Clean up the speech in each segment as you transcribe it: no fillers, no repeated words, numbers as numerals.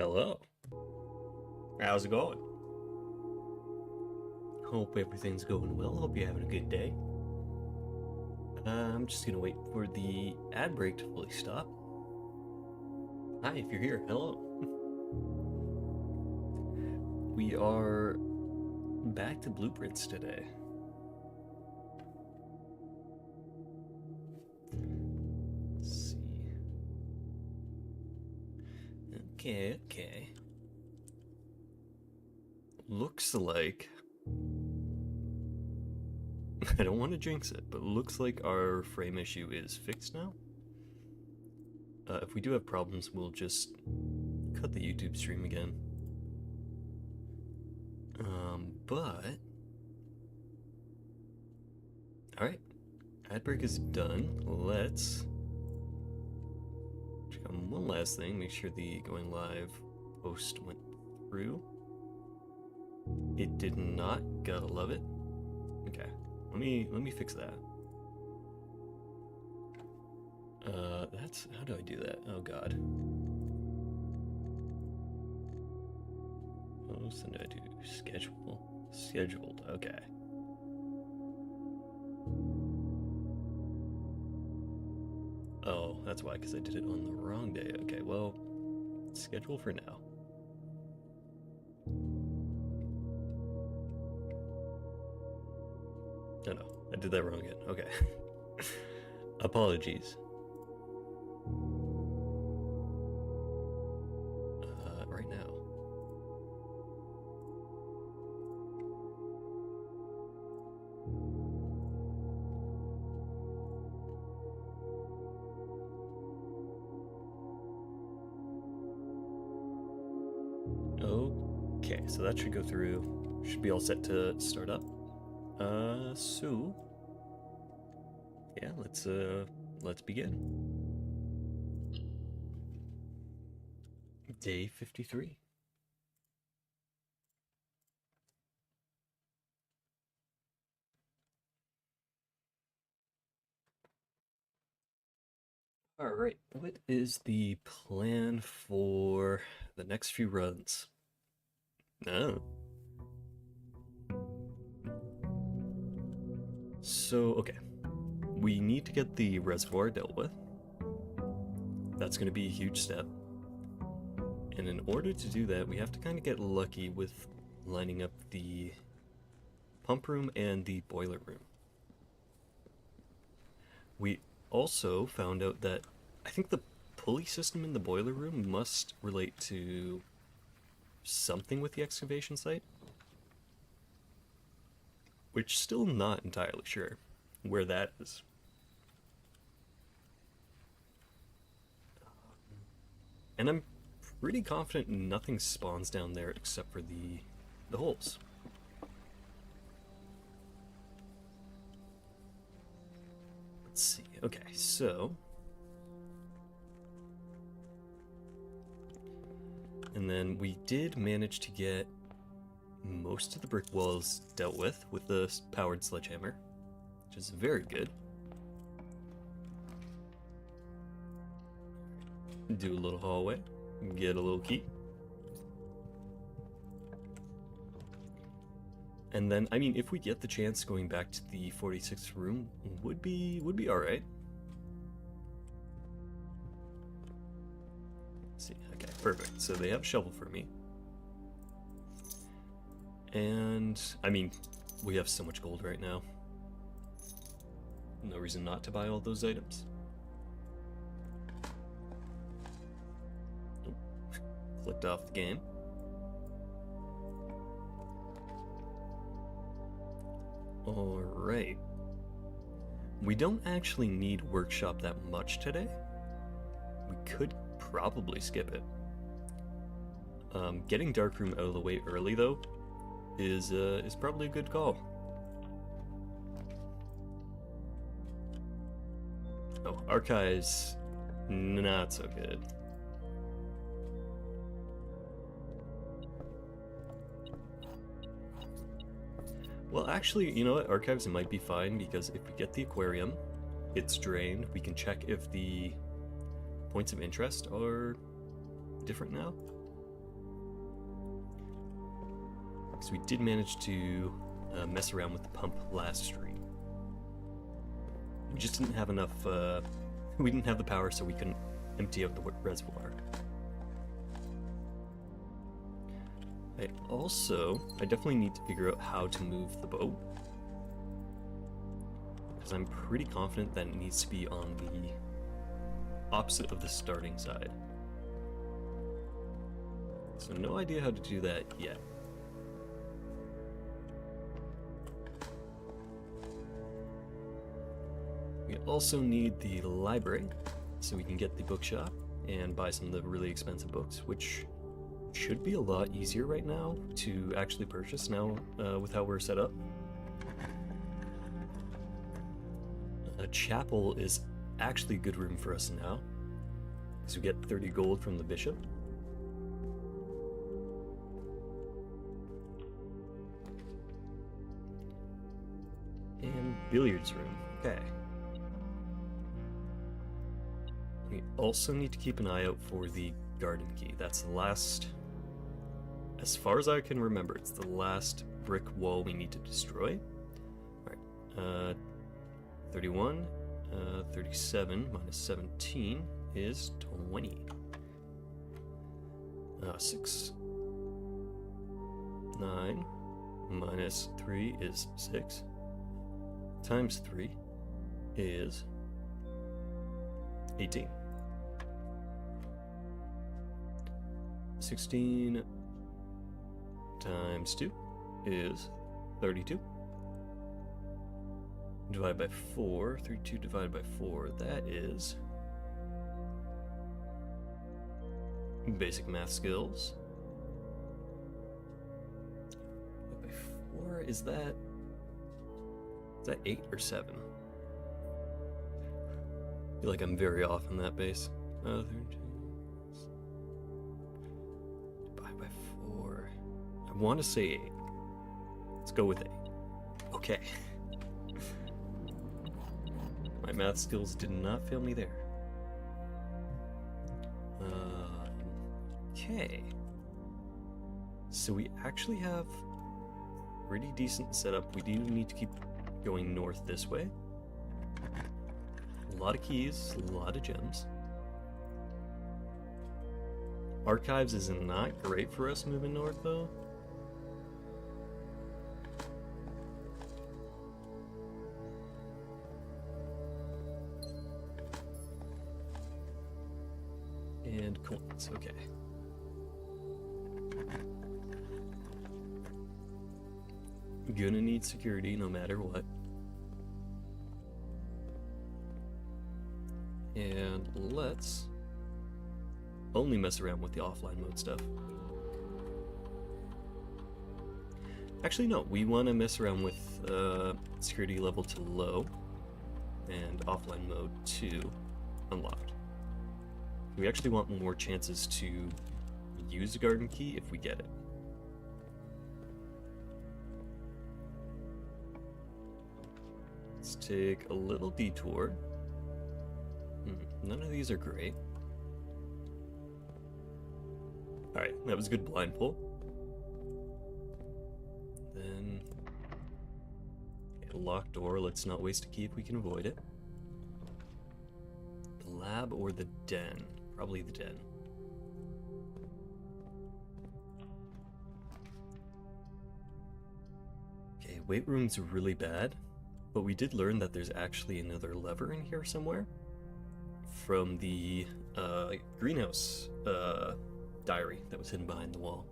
Hello. How's it going? Hope everything's going well. Hope you're having a good day. I'm just gonna wait for the ad break to fully stop. Hi, if you're here, hello. We are back to blueprints today. Let's see. Okay. Looks like I don't want to jinx it, but looks like our frame issue is fixed now. If we do have problems, we'll just cut the YouTube stream again. But all right, ad break is done. Let's check on one last thing. Make sure the going live post went through. It did not. Gotta love it. Okay, let me fix that. That's how do I do that? Oh God. Post and I do scheduled. Okay. Oh, that's why, because I did it on the wrong day. Okay, well, schedule for now. Oh no, I did that wrong again. Okay. Apologies. Right now. Okay, so that should go through. Should be all set to start up. So yeah, let's begin. Day 53. All right, what is the plan for the next few runs? Oh. So, okay. We need to get the reservoir dealt with. That's going to be a huge step. And in order to do that, we have to kind of get lucky with lining up the pump room and the boiler room. We also found out that I think the pulley system in the boiler room must relate to something with the excavation site, which still not entirely sure where that is. And I'm pretty confident nothing spawns down there except for the holes. Let's see. Okay, so and then we did manage to get most of the brick walls dealt with the powered sledgehammer, which is very good. Do a little hallway, get a little key. And then, I mean, if we get the chance, going back to the 46th room would be all right. Let's see, okay, perfect. So they have a shovel for me. And, I mean, we have so much gold right now. No reason not to buy all those items. Oh, clicked off the game. Alright. We don't actually need workshop that much today. We could probably skip it. Getting darkroom out of the way early though is probably a good call. Oh, archives, not so good. Well, actually, you know what? Archives might be fine because if we get the aquarium, it's drained. We can check if the points of interest are different now. Because we did manage to mess around with the pump last stream. We just didn't have enough, we didn't have the power, so we couldn't empty out the reservoir. I definitely need to figure out how to move the boat. Because I'm pretty confident that it needs to be on the opposite of the starting side. So no idea how to do that yet. We also need the library so we can get the bookshop and buy some of the really expensive books, which should be a lot easier right now to actually purchase now with how we're set up. A chapel is actually a good room for us now, because we get 30 gold from the bishop. And billiards room, okay. We also need to keep an eye out for the garden key. That's the last, as far as I can remember, it's the last brick wall we need to destroy. Alright, 31, 37 minus 17 is 20. 6, 9 minus 3 is 6. Times 3 is 18. 16 times 2 is 32. Divided by 4, 32 divided by 4, that is basic math skills. By 4, is that 8 or 7? I feel like I'm very off on that base. 32 divided by 4. I want to say 8. Let's go with 8. Okay. My math skills did not fail me there. Okay. So we actually have pretty decent setup. We do need to keep going north this way. A lot of keys, a lot of gems. Archives is not great for us moving north though. And coins, okay. Gonna need security no matter what. And let's only mess around with the offline mode stuff. Actually, no, we want to mess around with security level to low and offline mode to unlocked. We actually want more chances to use a garden key if we get it. Let's take a little detour. None of these are great. Alright, that was a good blind pull. Then a locked door, let's not waste a key if we can avoid it. The lab or the den? Probably the den. Okay, weight room's really bad, but we did learn that there's actually another lever in here somewhere from the greenhouse diary that was hidden behind the wall.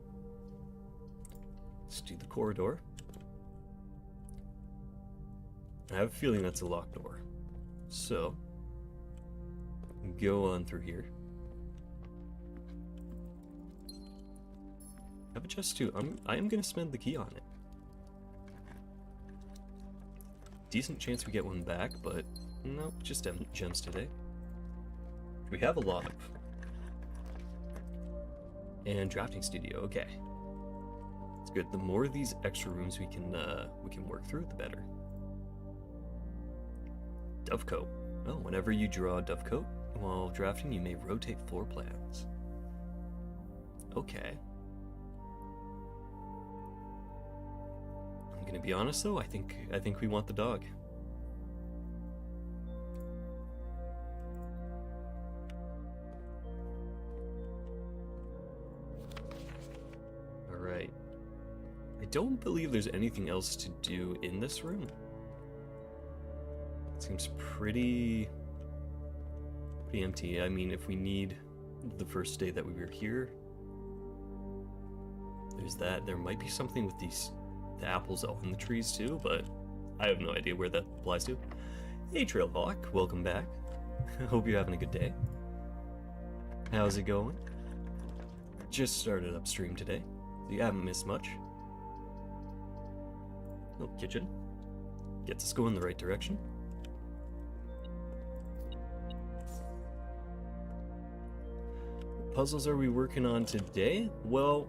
Let's do the corridor. I have a feeling that's a locked door. So, go on through here. I have a chest too. I am going to spend the key on it. Decent chance we get one back, but nope, just gems today. We have a lot of. And drafting studio, okay. It's good. The more of these extra rooms we can work through, the better. Dovecote. Oh, whenever you draw a dovecote while drafting, you may rotate floor plans. Okay. Gonna be honest though, I think we want the dog. Alright. I don't believe there's anything else to do in this room. It seems pretty empty. I mean, if we need the first day that we were here, there's that. There might be something with the apples on the trees too, but I have no idea where that applies to. Hey Trailhawk, welcome back. Hope you're having a good day. How's it going? Just started upstream today, so you haven't missed much. Little kitchen. Gets us going in the right direction. What puzzles are we working on today? Well,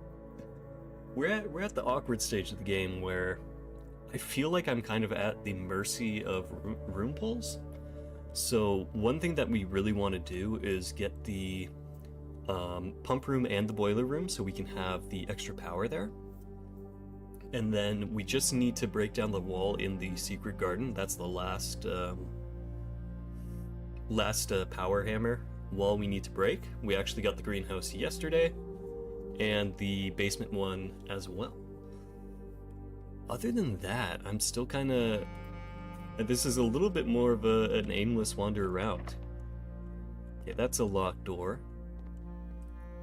we're at the awkward stage of the game where I feel like I'm kind of at the mercy of room pulls. So one thing that we really want to do is get the pump room and the boiler room so we can have the extra power there. And then we just need to break down the wall in the secret garden. That's the last power hammer wall we need to break. We actually got the greenhouse yesterday, and the basement one as well. Other than that, I'm still kind of... This is a little bit more of an aimless wander around. Okay, that's a locked door.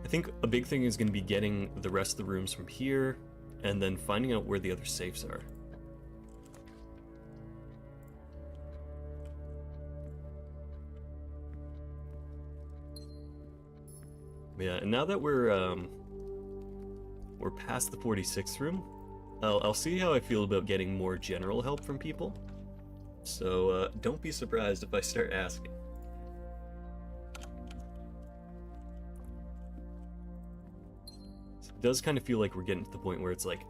I think a big thing is going to be getting the rest of the rooms from here, and then finding out where the other safes are. Yeah, and now that we're past the 46th room, I'll see how I feel about getting more general help from people. So don't be surprised if I start asking. It does kind of feel like we're getting to the point where it's like,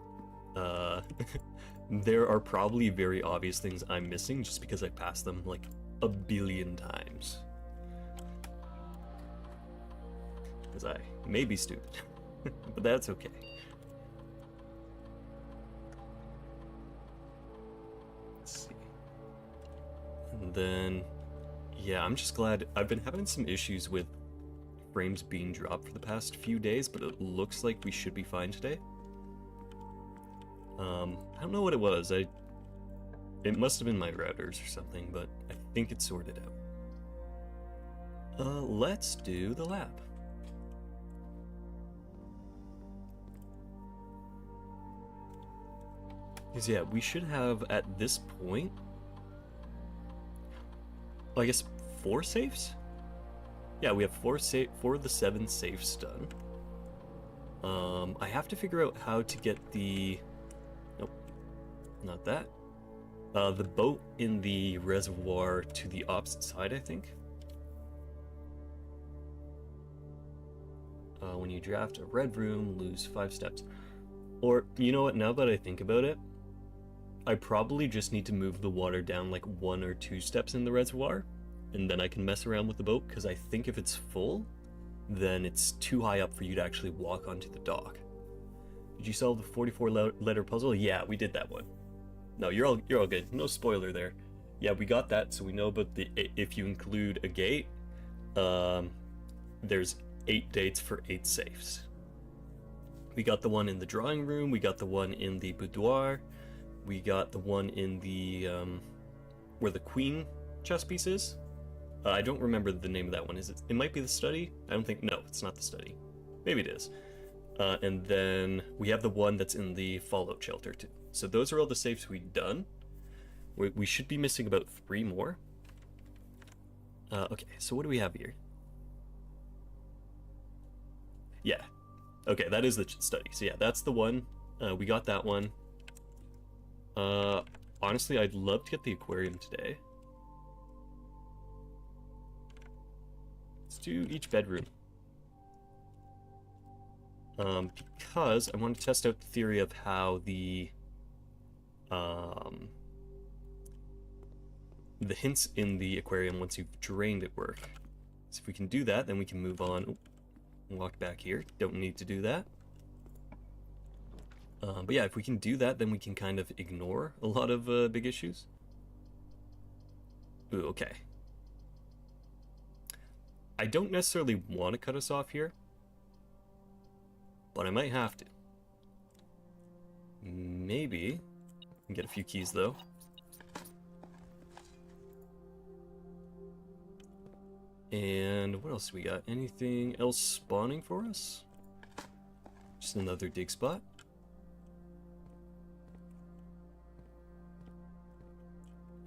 there are probably very obvious things I'm missing just because I passed them like a billion times. Because I may be stupid, but that's okay. Let's see. And then, yeah, I'm just glad. I've been having some issues with frames being dropped for the past few days, but it looks like we should be fine today. I don't know what it was. It must have been my routers or something, but I think it's sorted out. Let's do the lab. Because yeah, we should have at this point, well, I guess 4 safes? Yeah, we have 4 of the 7 safes done. I have to figure out how to get the... Nope, not that. The boat in the reservoir to the opposite side, I think. When you draft a red room, lose 5 steps. Or, you know what, now that I think about it, I probably just need to move the water down like 1 or 2 steps in the reservoir, and then I can mess around with the boat, because I think if it's full, then it's too high up for you to actually walk onto the dock. Did you solve the 44-letter puzzle? Yeah, we did that one. No, you're all good. No spoiler there. Yeah, we got that, so we know about the... If you include a gate, there's 8 dates for 8 safes. We got the one in the drawing room, we got the one in the boudoir, we got the one in the, where the queen chess piece is. I don't remember the name of that one. It might be the study? I don't think... No, it's not the study. Maybe it is. And then we have the one that's in the fallout shelter too. So those are all the safes we've done. We should be missing about 3 more. Okay, so what do we have here? Yeah. Okay, that is the study. So yeah, that's the one. We got that one. Honestly, I'd love to get the aquarium today. Let's do each bedroom. Because I want to test out the theory of how the hints in the aquarium once you've drained it work. So if we can do that, then we can move on. Walk back here. Don't need to do that. But yeah, if we can do that, then we can kind of ignore a lot of big issues. Ooh, okay. I don't necessarily want to cut us off here, but I might have to. Maybe. Get a few keys, though. And what else do we got? Anything else spawning for us? Just another dig spot.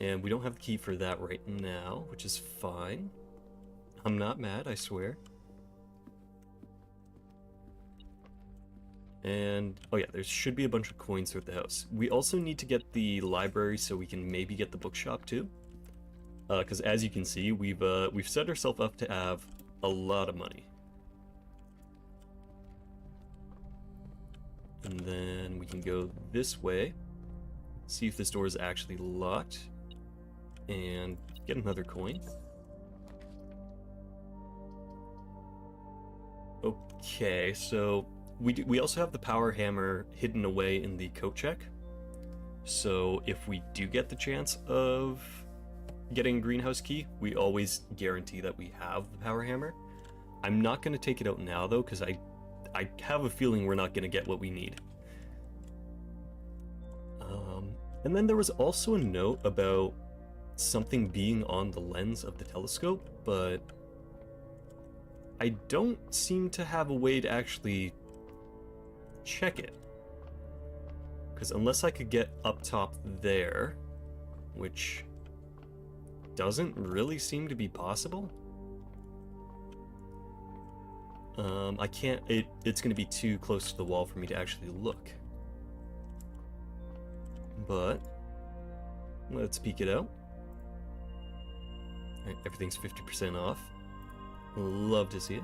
And we don't have the key for that right now, which is fine. I'm not mad, I swear. And, oh yeah, there should be a bunch of coins throughout the house. We also need to get the library so we can maybe get the bookshop too. Because as you can see, we've set ourselves up to have a lot of money. And then we can go this way, see if this door is actually locked, and get another coin. Okay, so we also have the power hammer hidden away in the coat check. So if we do get the chance of getting a greenhouse key, we always guarantee that we have the power hammer. I'm not going to take it out now though, because I have a feeling we're not going to get what we need. And then there was also a note about something being on the lens of the telescope, but I don't seem to have a way to actually check it. Because unless I could get up top there, which doesn't really seem to be possible. I can't, it's going to be too close to the wall for me to actually look. But let's peek it out. Alright, everything's 50% off. Love to see it.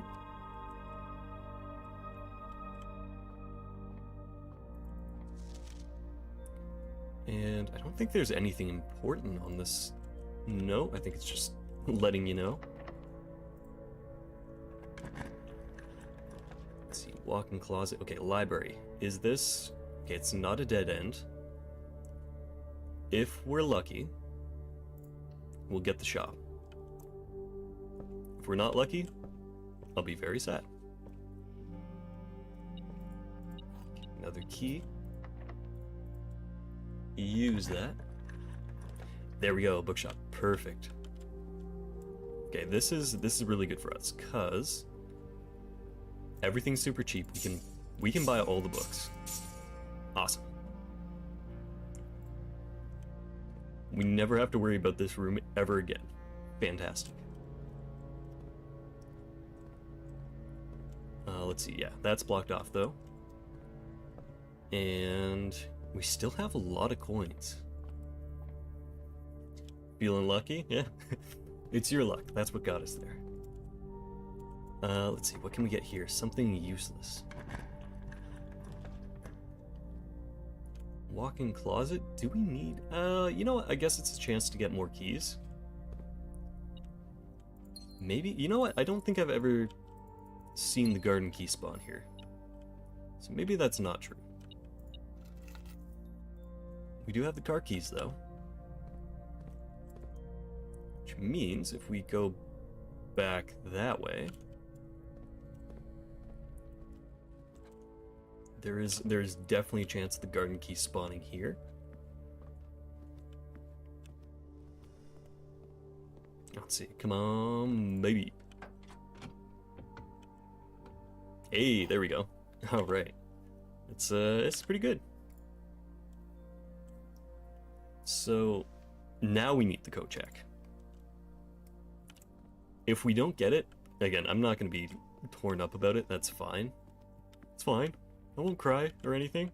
And I don't think there's anything important on this note. I think it's just letting you know. Let's see, walk-in closet. Okay, library. Is this... Okay, it's not a dead end. If we're lucky, we'll get the shop. If we're not lucky, I'll be very sad. Another key. Use that. There we go, bookshop. Perfect. Okay, this is really good for us, cause everything's super cheap. We can buy all the books. Awesome. We never have to worry about this room ever again. Fantastic. Let's see, yeah, that's blocked off though. And we still have a lot of coins. Feeling lucky? Yeah. It's your luck. That's what got us there. Let's see, what can we get here? Something useless. Walk-in closet? Do we need... you know what? I guess it's a chance to get more keys. Maybe... You know what? I don't think I've ever seen the garden key spawn here. So maybe that's not true. We do have the car keys, though. Which means if we go back that way... There is definitely a chance of the garden key spawning here. Let's see. Come on, baby. Hey, there we go. All right. It's pretty good. So now we need the coat check. If we don't get it, again, I'm not going to be torn up about it. That's fine. It's fine. I won't cry or anything.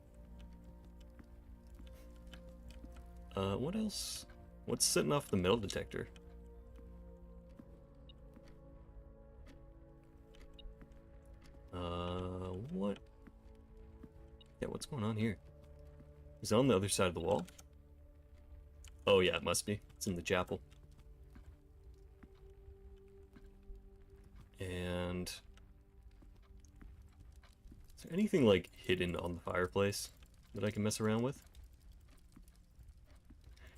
What else? What's sitting off the metal detector? What? Yeah, what's going on here? Is it on the other side of the wall? Oh yeah, it must be. It's in the chapel. And... Is there anything, like, hidden on the fireplace? that I can mess around with.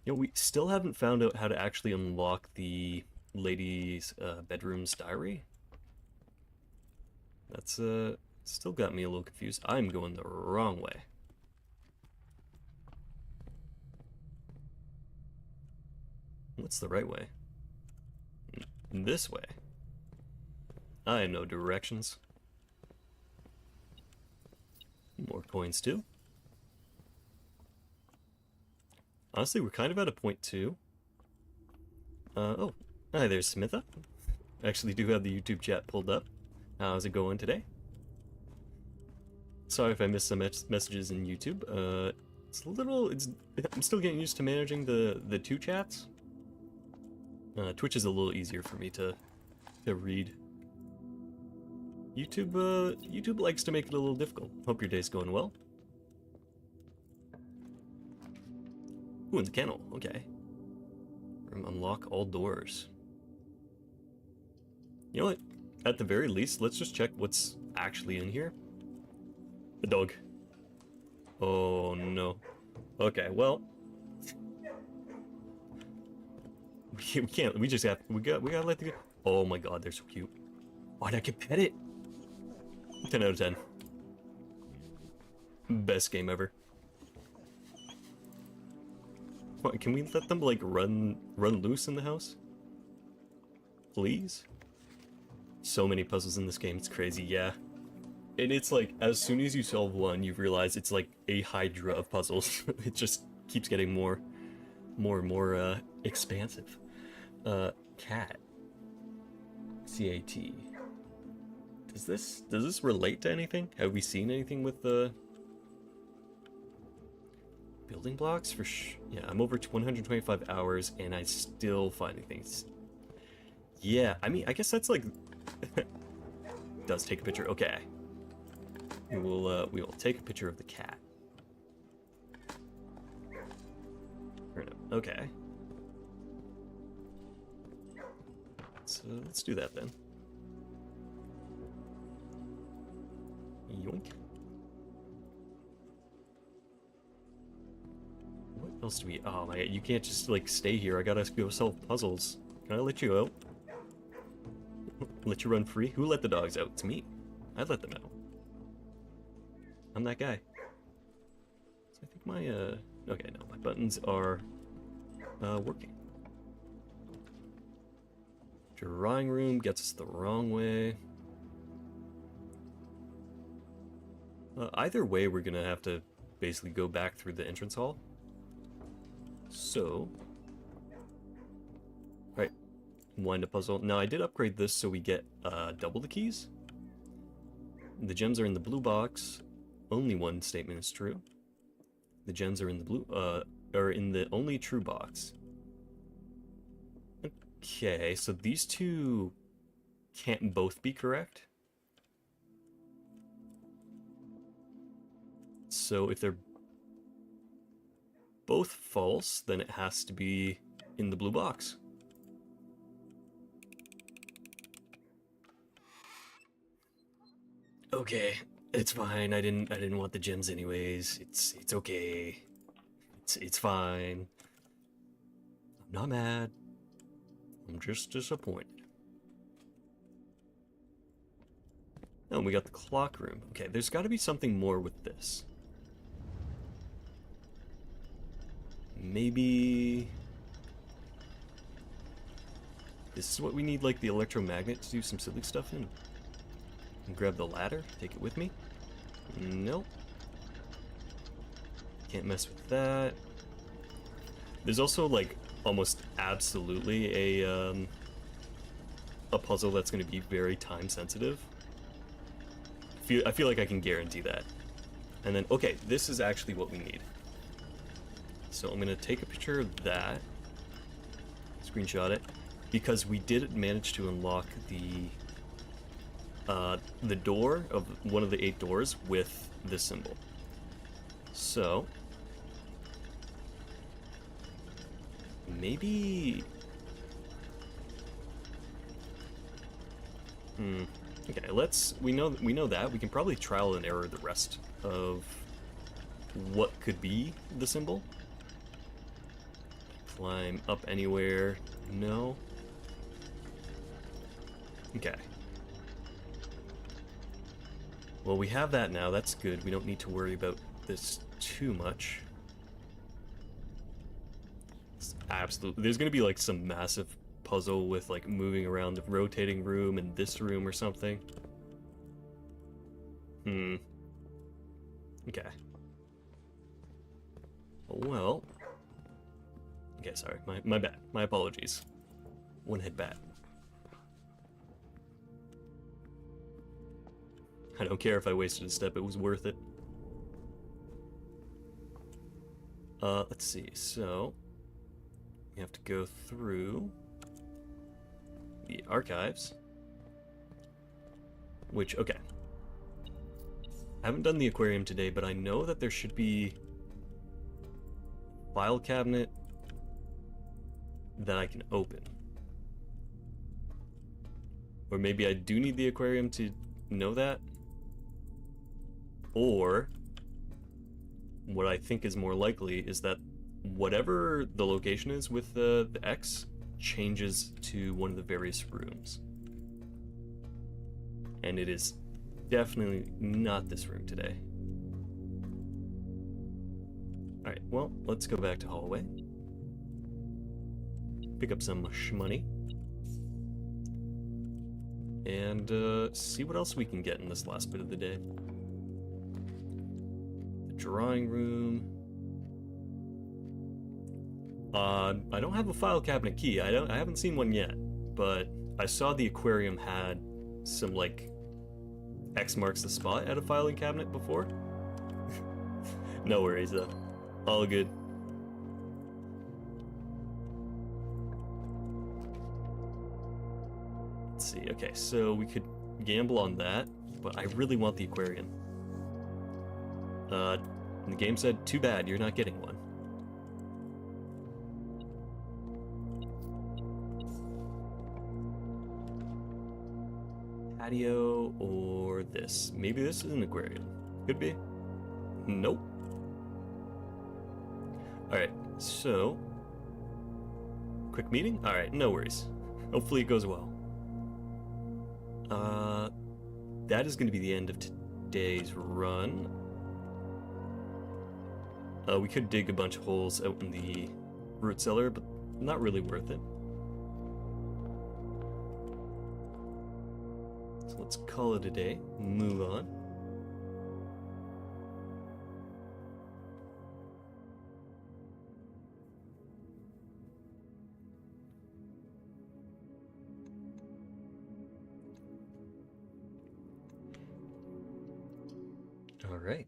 You know, we still haven't found out how to actually unlock the lady's bedroom's diary. That's still got me a little confused. I'm going the wrong way. What's the right way? This way. I know directions. More coins too. Honestly, we're kind of at a point too. Oh, hi there's Smitha. I actually do have the YouTube chat pulled up. How's it going today? Sorry if I missed some messages in YouTube. It's a little. I'm still getting used to managing the two chats. Twitch is a little easier for me to read. YouTube likes to make it a little difficult. Hope your day's going well. Ooh, in the kennel. Okay. Unlock all doors. You know what? At the very least, let's just check what's actually in here. The dog. Oh no. Okay, well. We can't. We just have. We gotta let the. Oh my god, they're so cute. Oh, and I can pet it. 10 out of 10. Best game ever. What, can we let them like run loose in the house? Please? So many puzzles in this game, it's crazy, yeah. And it's like, as soon as you solve one, you realize it's like a hydra of puzzles. It just keeps getting more and more expansive. Cat. C-A-T. Does this relate to anything? Have we seen anything with the building blocks? Yeah, I'm over 125 hours and I still finding things. Yeah, I mean, I guess that's like does take a picture. Okay. We will take a picture of the cat. Okay. So let's do that then. Yoink. What else do we... Oh my god, you can't just like stay here. I gotta go solve puzzles. Can I let you out? Let you run free? Who let the dogs out? It's me. I'd let them out. I'm that guy. So I think my okay, no, my buttons are working. Drawing room gets us the wrong way. Either way, we're gonna have to basically go back through the entrance hall. So, right, wind up puzzle. Now I did upgrade this so we get double the keys. The gems are in the blue box. Only one statement is true. The gems are in the blue, are in the only true box. Okay, so these two can't both be correct. So if they're both false, then it has to be in the blue box. Okay, it's fine. I didn't want the gems anyways. It's okay. It's fine. I'm not mad. I'm just disappointed. Oh, we got the clock room. Okay, there's got to be something more with this. Maybe this is what we need, like the electromagnet to do some silly stuff in. And grab the ladder, take it with me. Nope. Can't mess with that. There's also like almost absolutely a puzzle that's going to be very time sensitive. I feel like I can guarantee that. And then, okay, this is actually what we need. So I'm gonna take a picture of that, screenshot it, because we did manage to unlock the door of one of the 8 doors with this symbol. So maybe okay, we know that we can probably trial and error the rest of what could be the symbol. Climb up anywhere. No. Okay. Well, we have that now. That's good. We don't need to worry about this too much. It's absolutely. There's going to be like some massive puzzle with like moving around the rotating room and this room or something. Okay. Well. Okay, sorry. My bad. My apologies. One hit bat. I don't care if I wasted a step, it was worth it. Let's see, so... we have to go through... the archives. Which, okay. I haven't done the aquarium today, but I know that there should be... a file cabinet... that I can open. Or maybe I do need the aquarium to know that. Or, what I think is more likely is that whatever the location is with the X changes to one of the various rooms. And it is definitely not this room today. Alright, well, let's go back to hallway. Pick up some shmoney. And see what else we can get in this last bit of the day. Drawing room. I don't have a file cabinet key. I haven't seen one yet, but I saw the aquarium had some like X marks the spot at a filing cabinet before. No worries though. All good. Let's see. Okay, so we could gamble on that, but I really want the aquarium. The game said, too bad, you're not getting one. Patio or this. Maybe this is an aquarium. Could be. Nope. Alright, so... quick meeting? Alright, no worries. Hopefully it goes well. That is going to be the end of today's run. We could dig a bunch of holes out in the root cellar, but not really worth it. So let's call it a day, move on. All right.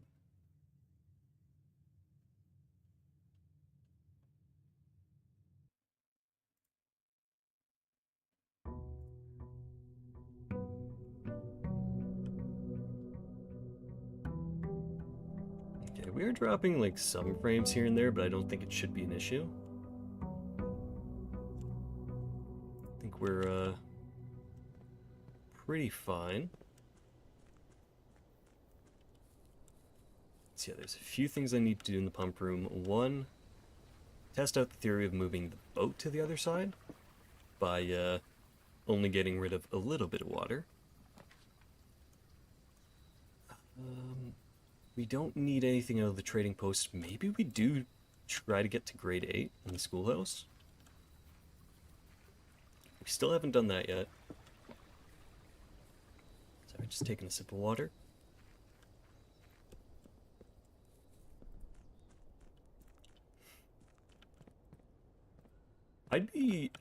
Okay, we are dropping like some frames here and there, but I don't think it should be an issue. I think we're pretty fine. So yeah, there's a few things I need to do in the pump room. One, test out the theory of moving the boat to the other side by only getting rid of a little bit of water. We don't need anything out of the trading post. Maybe we do try to get to grade 8 in the schoolhouse. We still haven't done that yet. Sorry, just taking a sip of water.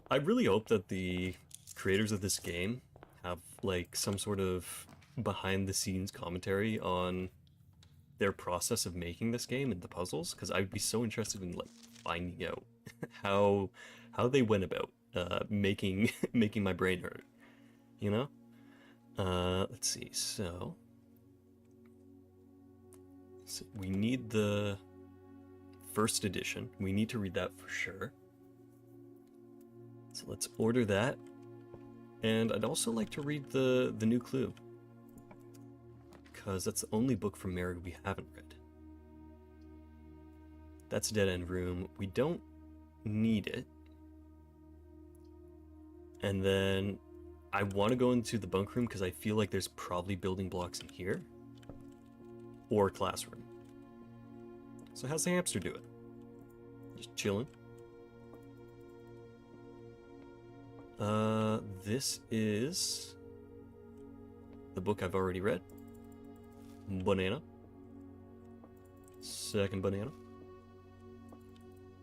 I really hope that the creators of this game have like some sort of behind the scenes commentary on their process of making this game and the puzzles, because I'd be so interested in like finding out how they went about making my brain hurt, you know? Let's see. So we need the first edition. We need to read that for sure. So let's order that. And I'd also like to read the new Clue, because that's the only book from Merrick we haven't read. That's a dead-end room. We don't need it. And then I want to go into the bunk room because I feel like there's probably building blocks in here. Or classroom. So how's the hamster doing? Just chilling. This is the book I've already read. Banana. Second banana.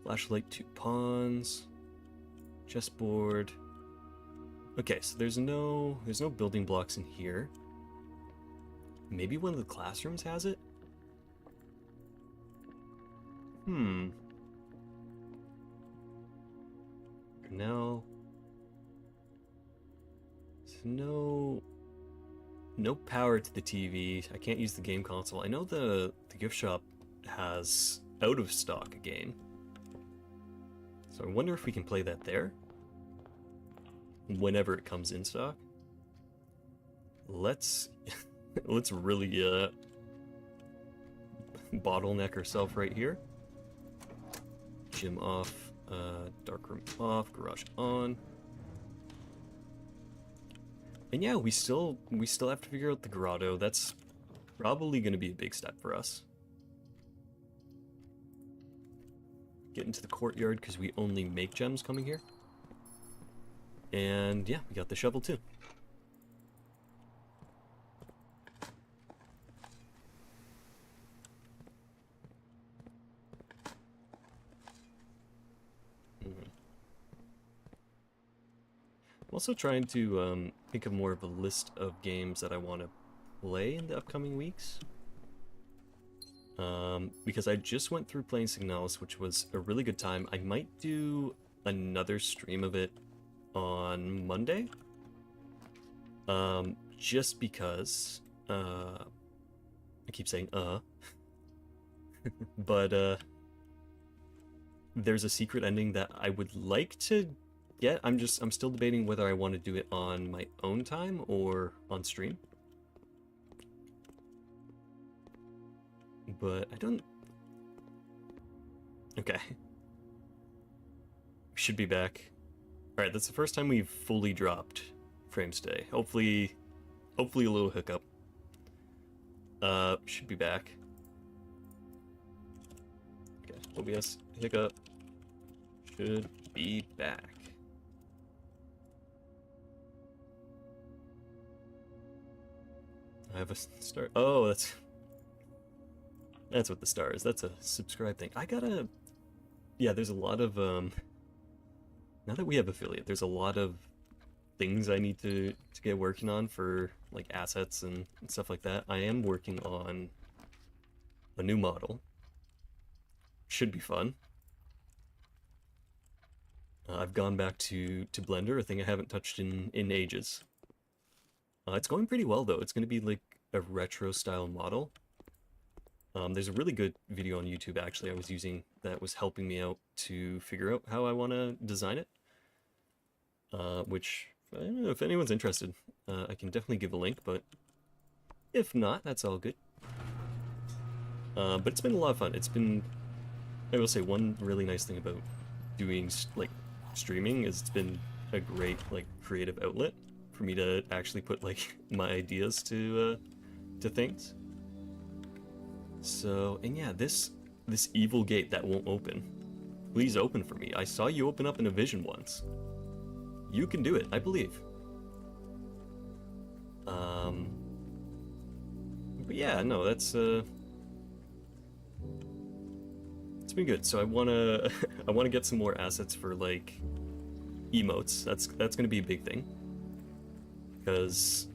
Flashlight, 2 pawns. Chessboard. Okay, so there's no building blocks in here. Maybe one of the classrooms has it? Now, no power to the TV. I can't use the game console. I know the gift shop has out of stock a game. So I wonder if we can play that there. Whenever it comes in stock. Let's really bottleneck ourselves right here. Gym off, darkroom off, garage on. And yeah, we still have to figure out the grotto. That's probably going to be a big step for us. Get into the courtyard because we only make gems coming here. And yeah, we got the shovel too. I'm also trying to think of more of a list of games that I want to play in the upcoming weeks. Because I just went through playing Signalis, which was a really good time. I might do another stream of it on Monday. Just because, I keep saying, but, there's a secret ending that I would like to get. I'm still debating whether I want to do it on my own time or on stream. But I don't... Okay. We should be back. Alright, that's the first time we've fully dropped frames today. Hopefully a little hiccup. Should be back. Okay, OBS hiccup. Should be back. I have a star. Oh, that's what the star is. That's a subscribe thing. I gotta... Yeah, there's a lot of, now that we have affiliate, there's a lot of things I need to get working on for, like, assets and stuff like that. I am working on a new model. Should be fun. I've gone back to Blender, a thing I haven't touched in ages. It's going pretty well, though. It's going to be, like, a retro-style model. There's a really good video on YouTube, actually, I was using that was helping me out to figure out how I want to design it. Which, I don't know, if anyone's interested, I can definitely give a link, but if not, that's all good. But it's been a lot of fun. It's been, I will say, one really nice thing about doing, like, streaming is it's been a great, like, creative outlet for me to actually put, like, my ideas to things. So, and yeah, this evil gate that won't open. Please open for me. I saw you open up in a vision once. You can do it, I believe. But yeah, no, that's it's been good. So I wanna I wanna get some more assets for, like, emotes. That's gonna be a big thing. Because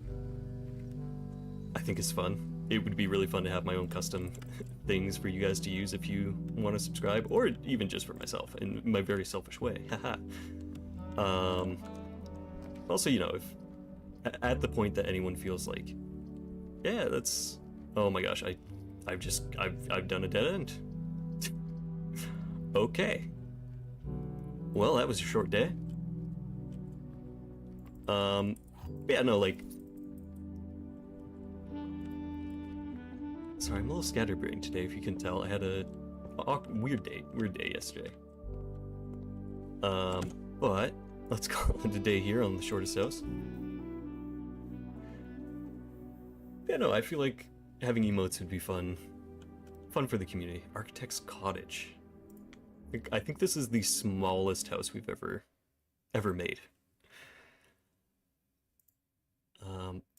I think it's fun. It would be really fun to have my own custom things for you guys to use if you want to subscribe, or even just for myself in my very selfish way. Haha. Also, you know, if at the point that anyone feels like, yeah, that's, oh my gosh, I've done a dead end. Okay. Well, that was a short day. Yeah, no, like, sorry, I'm a little scatterbrained today, if you can tell. I had a weird day yesterday. But let's call it a day here on the shortest house. Yeah, no, I feel like having emotes would be fun for the community. Architect's Cottage. I think this is the smallest house we've ever made.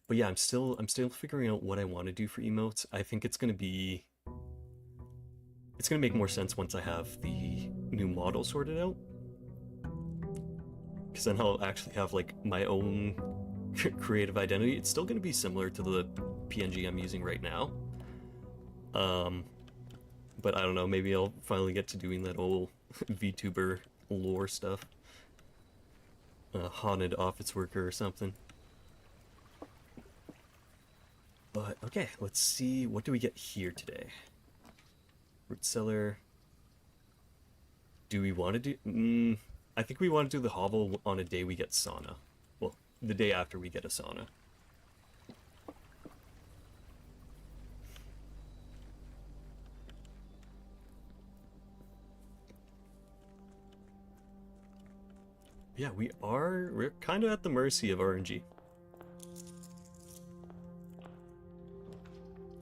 But yeah, I'm still figuring out what I want to do for emotes. I think it's gonna make more sense once I have the new model sorted out. Because then I'll actually have like my own creative identity. It's still gonna be similar to the PNG I'm using right now. But I don't know, maybe I'll finally get to doing that old VTuber lore stuff. Haunted office worker or something. But, okay, let's see, what do we get here today? Root cellar. Do we want to do... I think we want to do the hovel on a day we get sauna. Well, the day after we get a sauna. Yeah, we're kind of at the mercy of RNG.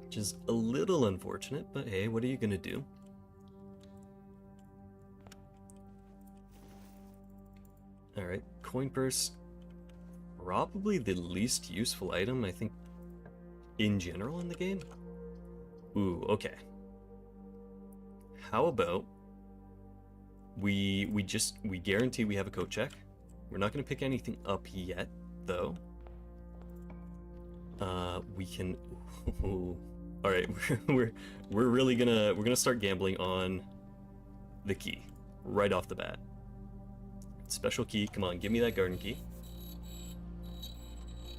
Which is a little unfortunate, but hey, what are you gonna do? Alright, coin purse. Probably the least useful item, I think, in general in the game. Ooh, okay. How about we guarantee we have a coat check. We're not gonna pick anything up yet, though. We can. All right, we're really gonna start gambling on the key right off the bat. Special key, come on, give me that garden key.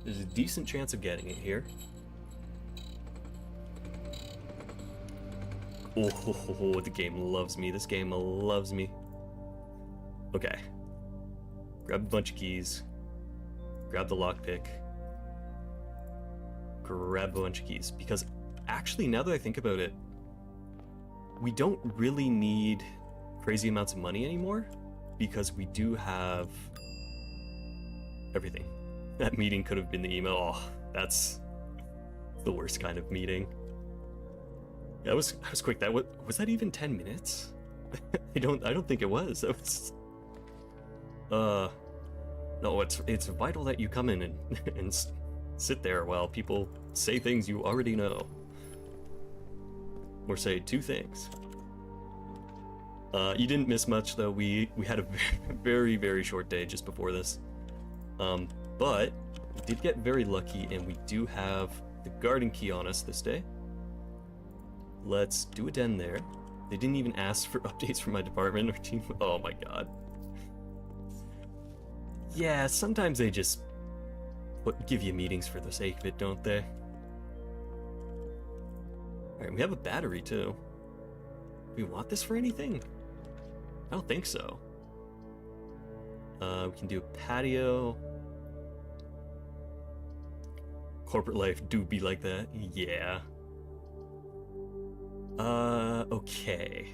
There's a decent chance of getting it here. Oh, the game loves me. This game loves me. Okay. Grab a bunch of keys. Grab the lockpick. Grab a bunch of keys. Because actually, now that I think about it, we don't really need crazy amounts of money anymore. Because we do have everything. That meeting could have been the email. Oh, that's the worst kind of meeting. That was quick. That was that even 10 minutes? I don't think it was. That was no, it's vital that you come in and sit there while people say things you already know. Or say two things. You didn't miss much though. We had a very, very short day just before this. But we did get very lucky and we do have the garden key on us this day. Let's do a den there. They didn't even ask for updates from my department or team. Oh my god. Yeah, sometimes they just give you meetings for the sake of it, don't they? Alright, we have a battery too. Do we want this for anything? I don't think so. We can do a patio. Corporate life do be like that. Yeah. Okay.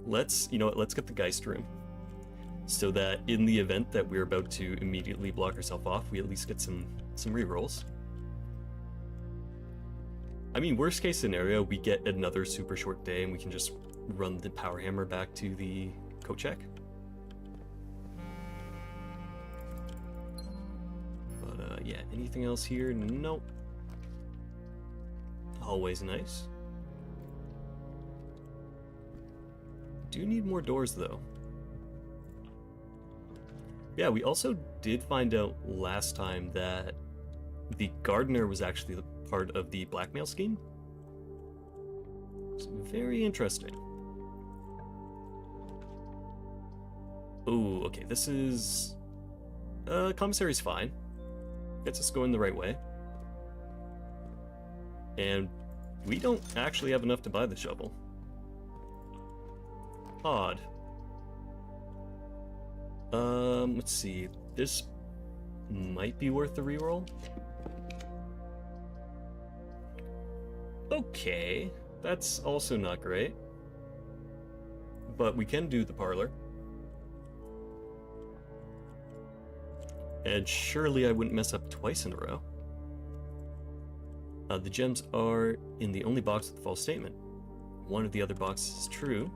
Let's get the Geist room. So that in the event that we're about to immediately block ourselves off, we at least get some rerolls. I mean, worst case scenario, we get another super short day and we can just run the power hammer back to the coat check. But yeah, anything else here? Nope. Always nice. Do need more doors though. Yeah, we also did find out last time that the gardener was actually the part of the blackmail scheme. It's very interesting. Oh, okay, this is... commissary's fine. Gets us going the right way. And we don't actually have enough to buy the shovel. Odd. Let's see. This might be worth the reroll. Okay, that's also not great. but we can do the parlor. And surely I wouldn't mess up twice in a row. The gems are in the only box with the false statement. One of the other boxes is true.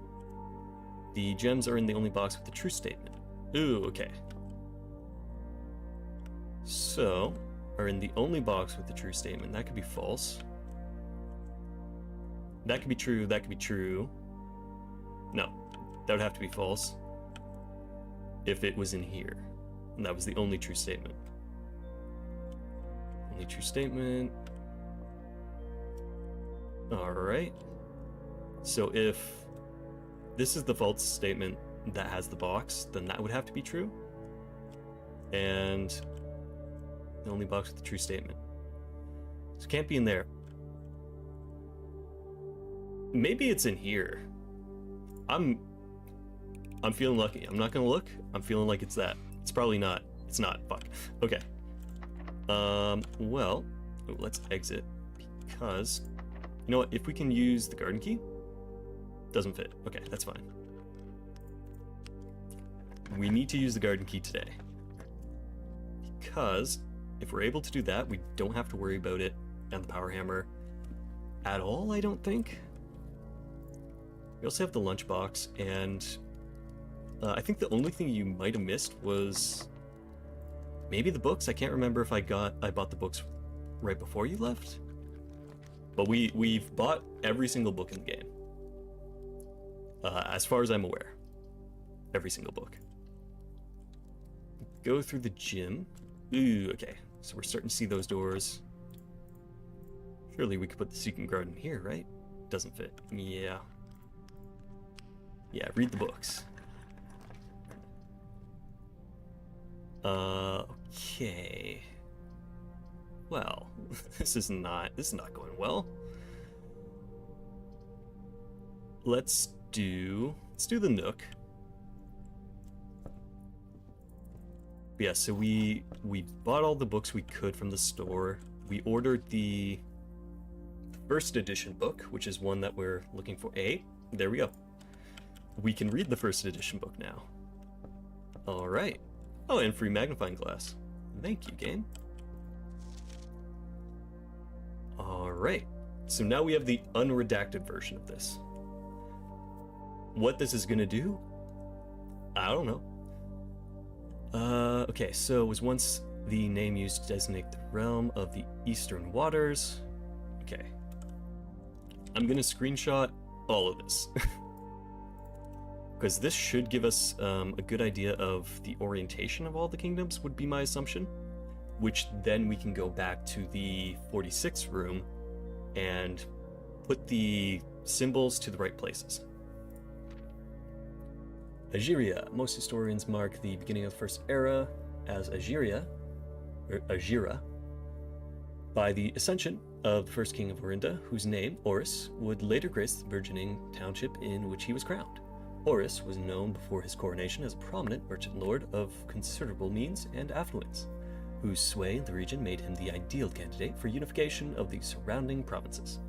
The gems are in the only box with the true statement. Ooh, okay. So, are in the only box with the true statement. That could be false. That could be true, that could be true. No, that would have to be false if it was in here. And that was the only true statement. Only true statement. Alright. So if this is the false statement that has the box, then that would have to be true. And the only box with the true statement. So it can't be in there. Maybe it's in here. I'm feeling lucky. I'm not gonna look. I'm feeling like it's that. It's probably not. It's not. Fuck. Okay. Well, let's exit because you know what? If we can use the garden key, doesn't fit. Okay, that's fine. We need to use the garden key today because if we're able to do that, we don't have to worry about it and the power hammer at all. I don't think. We also have the lunchbox, and I think the only thing you might have missed was maybe the books. I can't remember if I bought the books right before you left, but we've bought every single book in the game, as far as I'm aware. Every single book. Go through the gym. Ooh, okay. So we're starting to see those doors. Surely we could put the secret garden here, right? Doesn't fit. Yeah. Yeah, read the books. Okay. Well, this is not going well. Let's do the Nook. Yeah, so we bought all the books we could from the store. We ordered the first edition book, which is one that we're looking for. There we go. We can read the first edition book now. All right. Oh, and free magnifying glass. Thank you, game. All right. So now we have the unredacted version of this. What this is gonna do, I don't know. Okay, so it was once the name used to designate the realm of the Eastern Waters. Okay. I'm gonna screenshot all of this. Because this should give us a good idea of the orientation of all the kingdoms, would be my assumption. Which then we can go back to the 46th room and put the symbols to the right places. Aegiria. Most historians mark the beginning of the First Era as Aegiria, or Aegira, by the ascension of the first king of Orinda, whose name, Oris, would later grace the burgeoning township in which he was crowned. Oris was known before his coronation as a prominent merchant lord of considerable means and affluence, whose sway in the region made him the ideal candidate for unification of the surrounding provinces.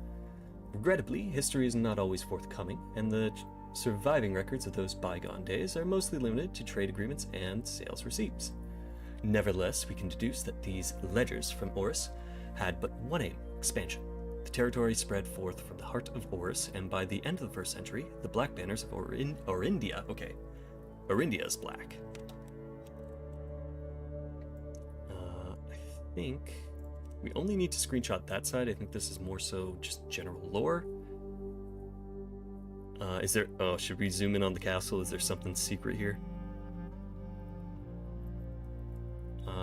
Regrettably, history is not always forthcoming, and the surviving records of those bygone days are mostly limited to trade agreements and sales receipts. Nevertheless, we can deduce that these ledgers from Oris had but one aim: expansion. The territory spread forth from the heart of Oris, and by the end of the 1st century, the black banners of Orindia. Okay, Orindia is black. I think we only need to screenshot that side. I think this is more so just general lore. Is there... Oh, should we zoom in on the castle? Is there something secret here?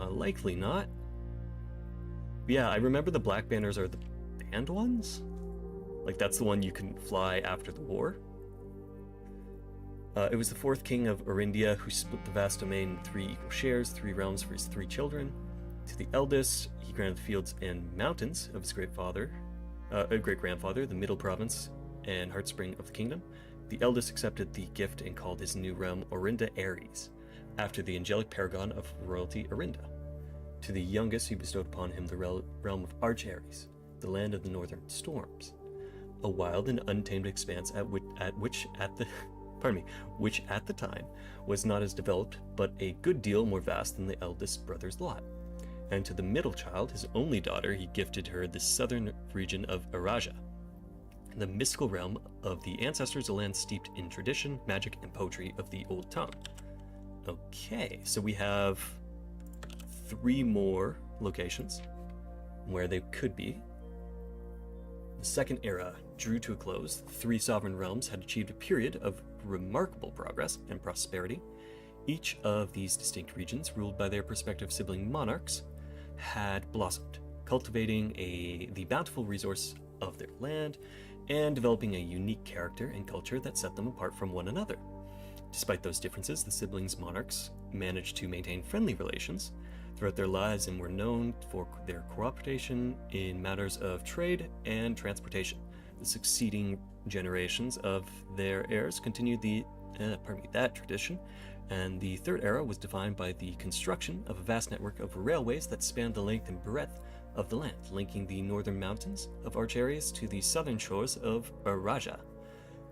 Likely not. But yeah, I remember the black banners are the banned ones? Like, that's the one you can fly after the war. It was the 4th king of Orindia who split the vast domain in 3 equal shares, 3 realms for his 3 children. To the eldest, he granted the fields and mountains of his great-grandfather, the middle province and heartspring of the kingdom. The eldest accepted the gift and called his new realm Orinda Ares, after the angelic paragon of royalty Orinda. To the youngest, he bestowed upon him the realm of Arch Ares, the land of the northern storms, a wild and untamed expanse at the which at the time was not as developed, but a good deal more vast than the eldest brother's lot. And to the middle child, his only daughter, he gifted her the southern region of Araja, the mystical realm of the ancestors, a land steeped in tradition, magic, and poetry of the old tongue. Okay, so we have 3 more locations where they could be. The second era drew to a close. The 3 sovereign realms had achieved a period of remarkable progress and prosperity. Each of these distinct regions, ruled by their respective sibling monarchs, had blossomed, cultivating the bountiful resource of their land and developing a unique character and culture that set them apart from one another. Despite those differences, the siblings monarchs managed to maintain friendly relations throughout their lives and were known for their cooperation in matters of trade and transportation. The succeeding generations of their heirs continued that tradition, and the third era was defined by the construction of a vast network of railways that spanned the length and breadth of the land, linking the northern mountains of Archarias to the southern shores of Araja.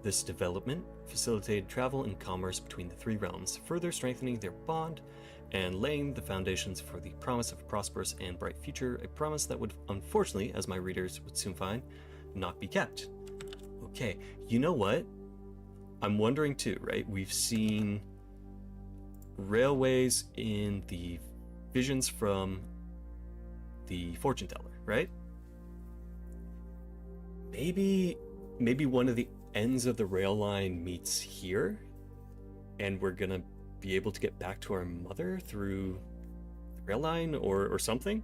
This development facilitated travel and commerce between the 3 realms, further strengthening their bond and laying the foundations for the promise of a prosperous and bright future, a promise that would, unfortunately, as my readers would soon find, not be kept. Okay, you know what? I'm wondering too, right? We've seen railways in the visions from the fortune teller, right? Maybe one of the ends of the rail line meets here, and we're gonna be able to get back to our mother through the rail line or something,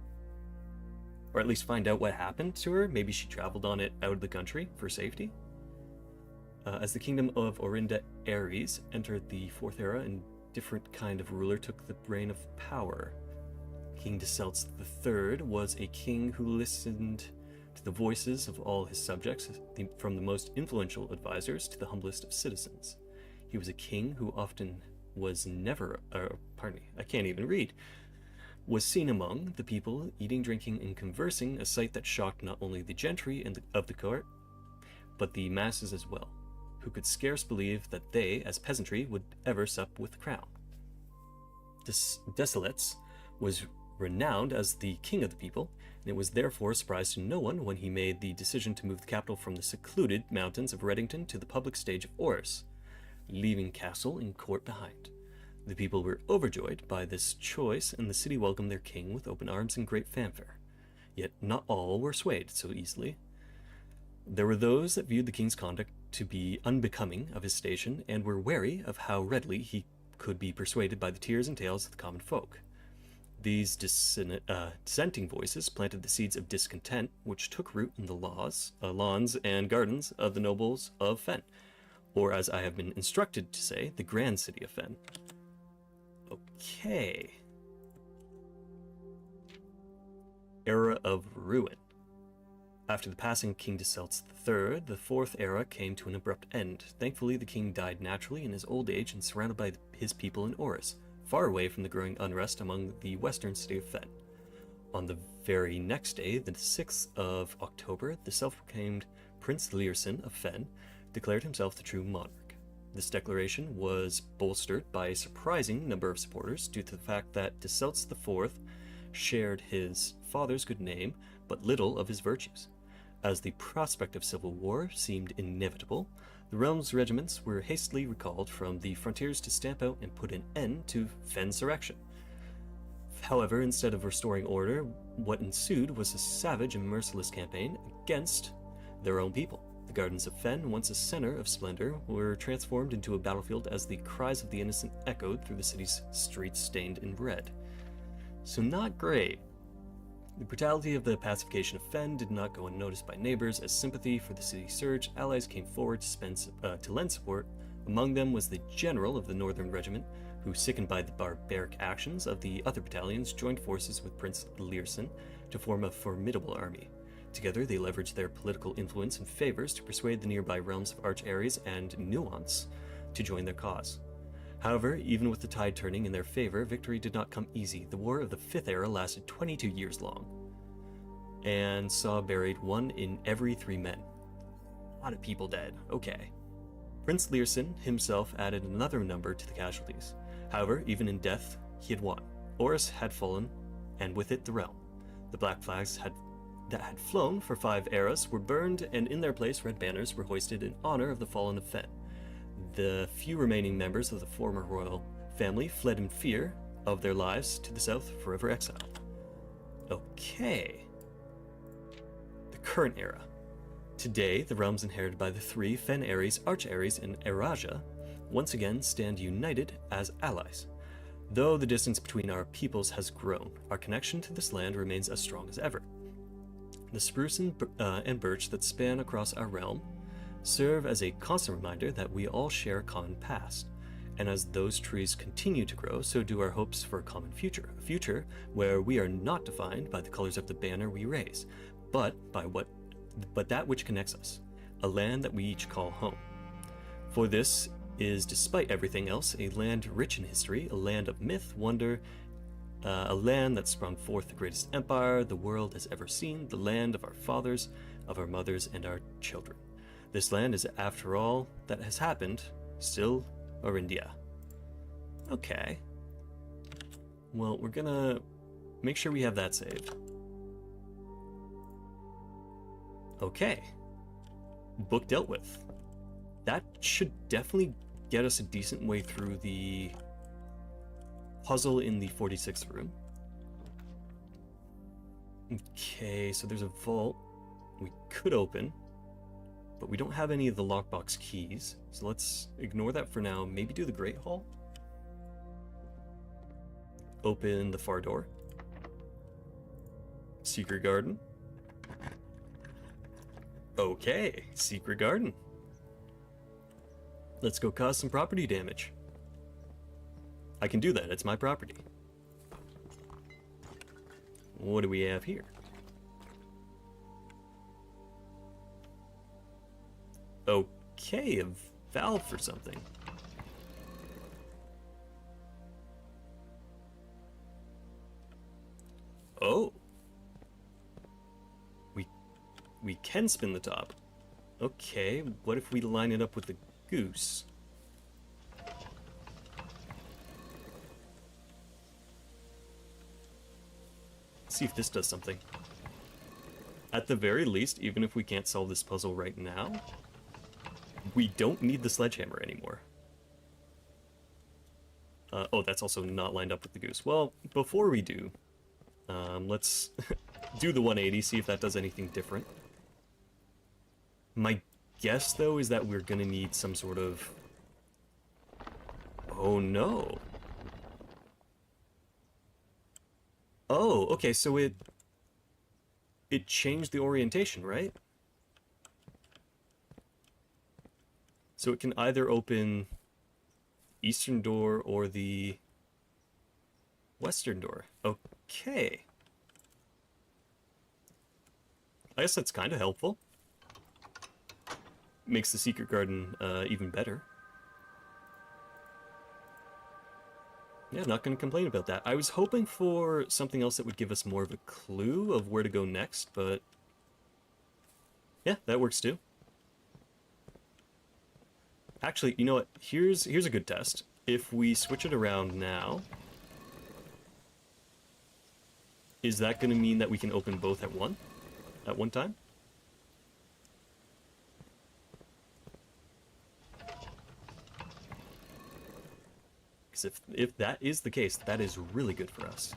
or at least find out what happened to her. Maybe she traveled on it out of the country for safety. As the kingdom of Orinda Ares entered the 4th era, a different kind of ruler took the reign of power. King Decelts III was a king who listened to the voices of all his subjects, from the most influential advisors to the humblest of citizens. He was a king who often was was seen among the people, eating, drinking, and conversing, a sight that shocked not only the gentry of the court, but the masses as well, who could scarce believe that they, as peasantry, would ever sup with the crown. Decelets was renowned as the king of the people, and it was therefore a surprise to no one when he made the decision to move the capital from the secluded mountains of Reddington to the public stage of Oris, leaving castle and court behind. The people were overjoyed by this choice, and the city welcomed their king with open arms and great fanfare. Yet not all were swayed so easily. There were those that viewed the king's conduct to be unbecoming of his station, and were wary of how readily he could be persuaded by the tears and tales of the common folk. These dissenting voices planted the seeds of discontent, which took root in the lawns and gardens of the nobles of Fen, or as I have been instructed to say, the grand city of Fen. Okay. Era of Ruin. After the passing of King Decelts III, the 4th era came to an abrupt end. Thankfully, the king died naturally in his old age and surrounded by his people in Oris, far away from the growing unrest among the western city of Fen. On the very next day, the 6th of October, the self-proclaimed Prince Learson of Fen declared himself the true monarch. This declaration was bolstered by a surprising number of supporters due to the fact that Decelts IV shared his father's good name, but little of his virtues. As the prospect of civil war seemed inevitable, the realm's regiments were hastily recalled from the frontiers to stamp out and put an end to Fensurrection. However, instead of restoring order, what ensued was a savage and merciless campaign against their own people. The gardens of Fen, once a center of splendor, were transformed into a battlefield as the cries of the innocent echoed through the city's streets stained in red. So not great. The brutality of the pacification of Fen did not go unnoticed by neighbors. As sympathy for the city surged, allies came forward to lend support. Among them was the general of the Northern Regiment, who, sickened by the barbaric actions of the other battalions, joined forces with Prince Learson to form a formidable army. Together, they leveraged their political influence and favors to persuade the nearby realms of Archares and Nuance to join their cause. However, even with the tide turning in their favor, victory did not come easy. The War of the 5th Era lasted 22 years long, and saw buried 1 in every 3 men. A lot of people dead. Okay. Prince Learson himself added another number to the casualties. However, even in death, he had won. Oris had fallen, and with it the realm. The black flags that had flown for 5 eras were burned, and in their place red banners were hoisted in honor of the fallen of Fen. The few remaining members of the former royal family fled in fear of their lives to the south, forever exiled. Okay. The current era. Today, the realms inherited by the 3 Fen Ares, Arch Ares, and Eraja once again stand united as allies. Though the distance between our peoples has grown, our connection to this land remains as strong as ever. The spruce and birch that span across our realm serve as a constant reminder that we all share a common past. And as those trees continue to grow, so do our hopes for a common future. A future where we are not defined by the colors of the banner we raise, but that which connects us. A land that we each call home. For this is, despite everything else, a land rich in history, a land of myth, wonder, a land that sprung forth the greatest empire the world has ever seen, the land of our fathers, of our mothers, and our children. This land is, after all that has happened, still Orindia. Okay. Well, we're gonna make sure we have that saved. Okay. Book dealt with. That should definitely get us a decent way through the puzzle in the 46th room. Okay, so there's a vault we could open, but we don't have any of the lockbox keys, so let's ignore that for now. Maybe do the Great Hall. Open the far door. Secret garden. Okay, secret garden. Let's go cause some property damage. I can do that, it's my property. What do we have here? Okay, a valve for something. Oh. We can spin the top. Okay, what if we line it up with the goose? Let's see if this does something. At the very least, even if we can't solve this puzzle right now, we don't need the sledgehammer anymore. Oh, that's also not lined up with the goose. Well, before we do, let's do the 180, see if that does anything different. My guess, though, is that we're gonna need some sort of... Oh, no. Oh, okay, so it changed the orientation, right? So it can either open eastern door or the western door. Okay. I guess that's kind of helpful. Makes the secret garden even better. Yeah, not going to complain about that. I was hoping for something else that would give us more of a clue of where to go next, but yeah, that works too. Actually, you know what? Here's a good test. If we switch it around now, is that going to mean that we can open both at one time? Because if that is the case, that is really good for us.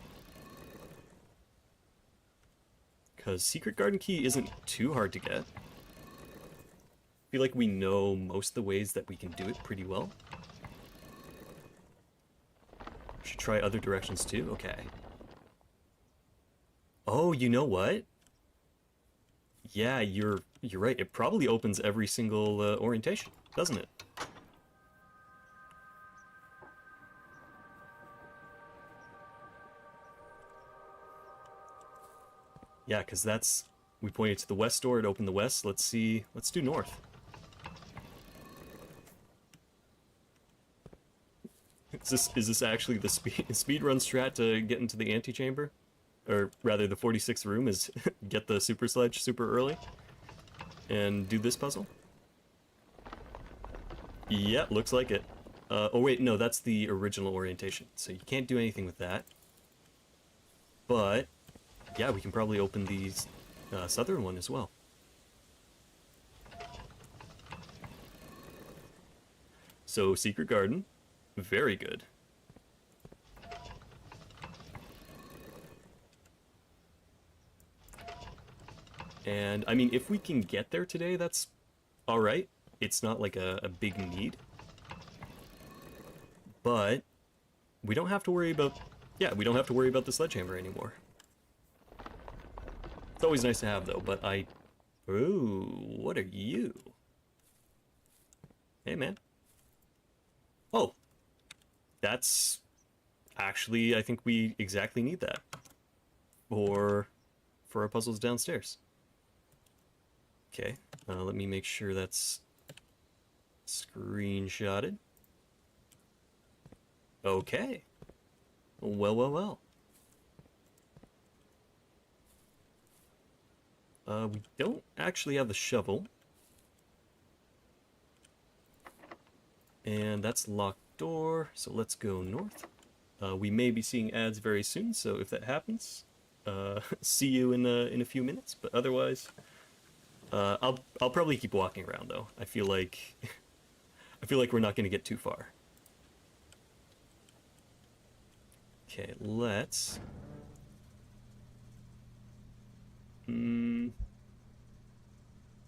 Because Secret Garden Key isn't too hard to get. I feel like we know most of the ways that we can do it pretty well. Should try other directions too? Okay. Oh, you know what? Yeah, you're right. It probably opens every single orientation, doesn't it? Yeah, because that's... We pointed to the west door, it opened the west. Let's see... Let's do north. Is this actually the speedrun strat to get into the antechamber? Or rather, the 46th room is get the super sledge super early and do this puzzle? Yeah, looks like it. Oh wait, no, that's the original orientation. So you can't do anything with that. But, yeah, we can probably open the southern one as well. So, Secret Garden. Very good. And, I mean, if we can get there today, that's alright. It's not like a big need. But, we don't have to worry about... Yeah, we don't have to worry about the sledgehammer anymore. It's always nice to have, though, but I... Ooh, what are you? Hey, man. Oh! That's... Actually, I think we exactly need that. For our puzzles downstairs. Okay, let me make sure that's screenshotted. Okay. Well, well, well. We don't actually have the shovel. And that's locked door, so let's go north. We may be seeing ads very soon, so if that happens, see you in a few minutes. But otherwise, I'll probably keep walking around though. I feel like we're not going to get too far. Okay, let's.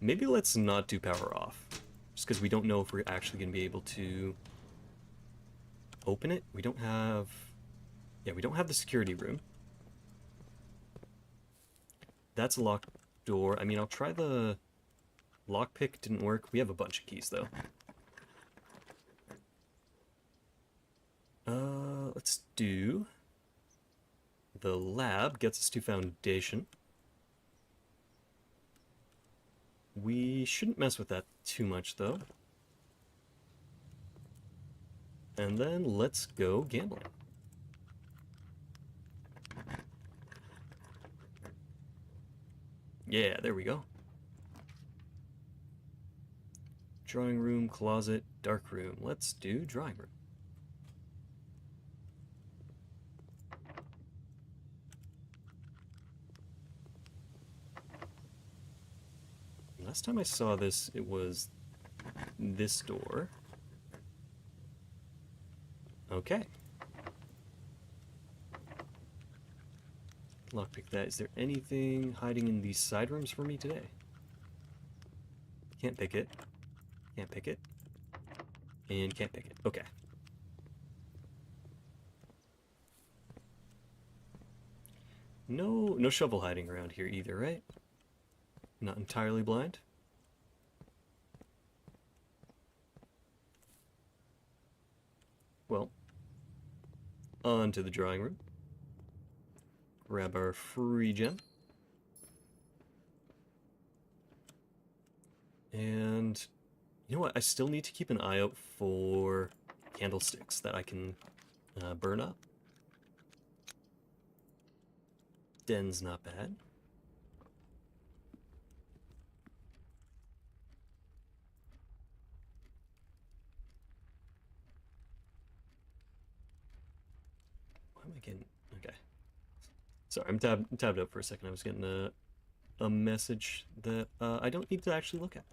Maybe let's not do power off, just because we don't know if we're actually going to be able to open it. We don't have. Yeah, we don't have the security room. That's a locked door. I mean, I'll try the lockpick. Didn't work. We have a bunch of keys though. Let's do the lab. Gets us to foundation. We shouldn't mess with that too much though. And then let's go gambling. Yeah, there we go. Drawing room, closet, dark room. Let's do drawing room. Last time I saw this, it was this door. Okay. Lockpick that. Is there anything hiding in these side rooms for me today? Can't pick it. Can't pick it. And can't pick it. Okay. No shovel hiding around here either, right? Not entirely blind. Well, on to the drawing room. Grab our free gem. And you know what? I still need to keep an eye out for candlesticks that I can burn up. Den's not bad. Why am I getting... Okay. Sorry, I'm tabbed up for a second. I was getting a message that I don't need to actually look at.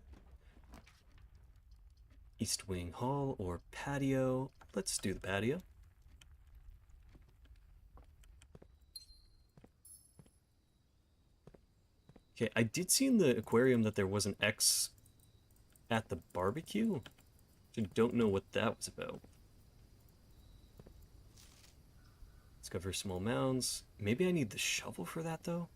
East Wing Hall or patio. Let's do the patio. Okay, I did see in the aquarium that there was an X at the barbecue. I don't know what that was about. Discover small mounds. Maybe I need the shovel for that, though?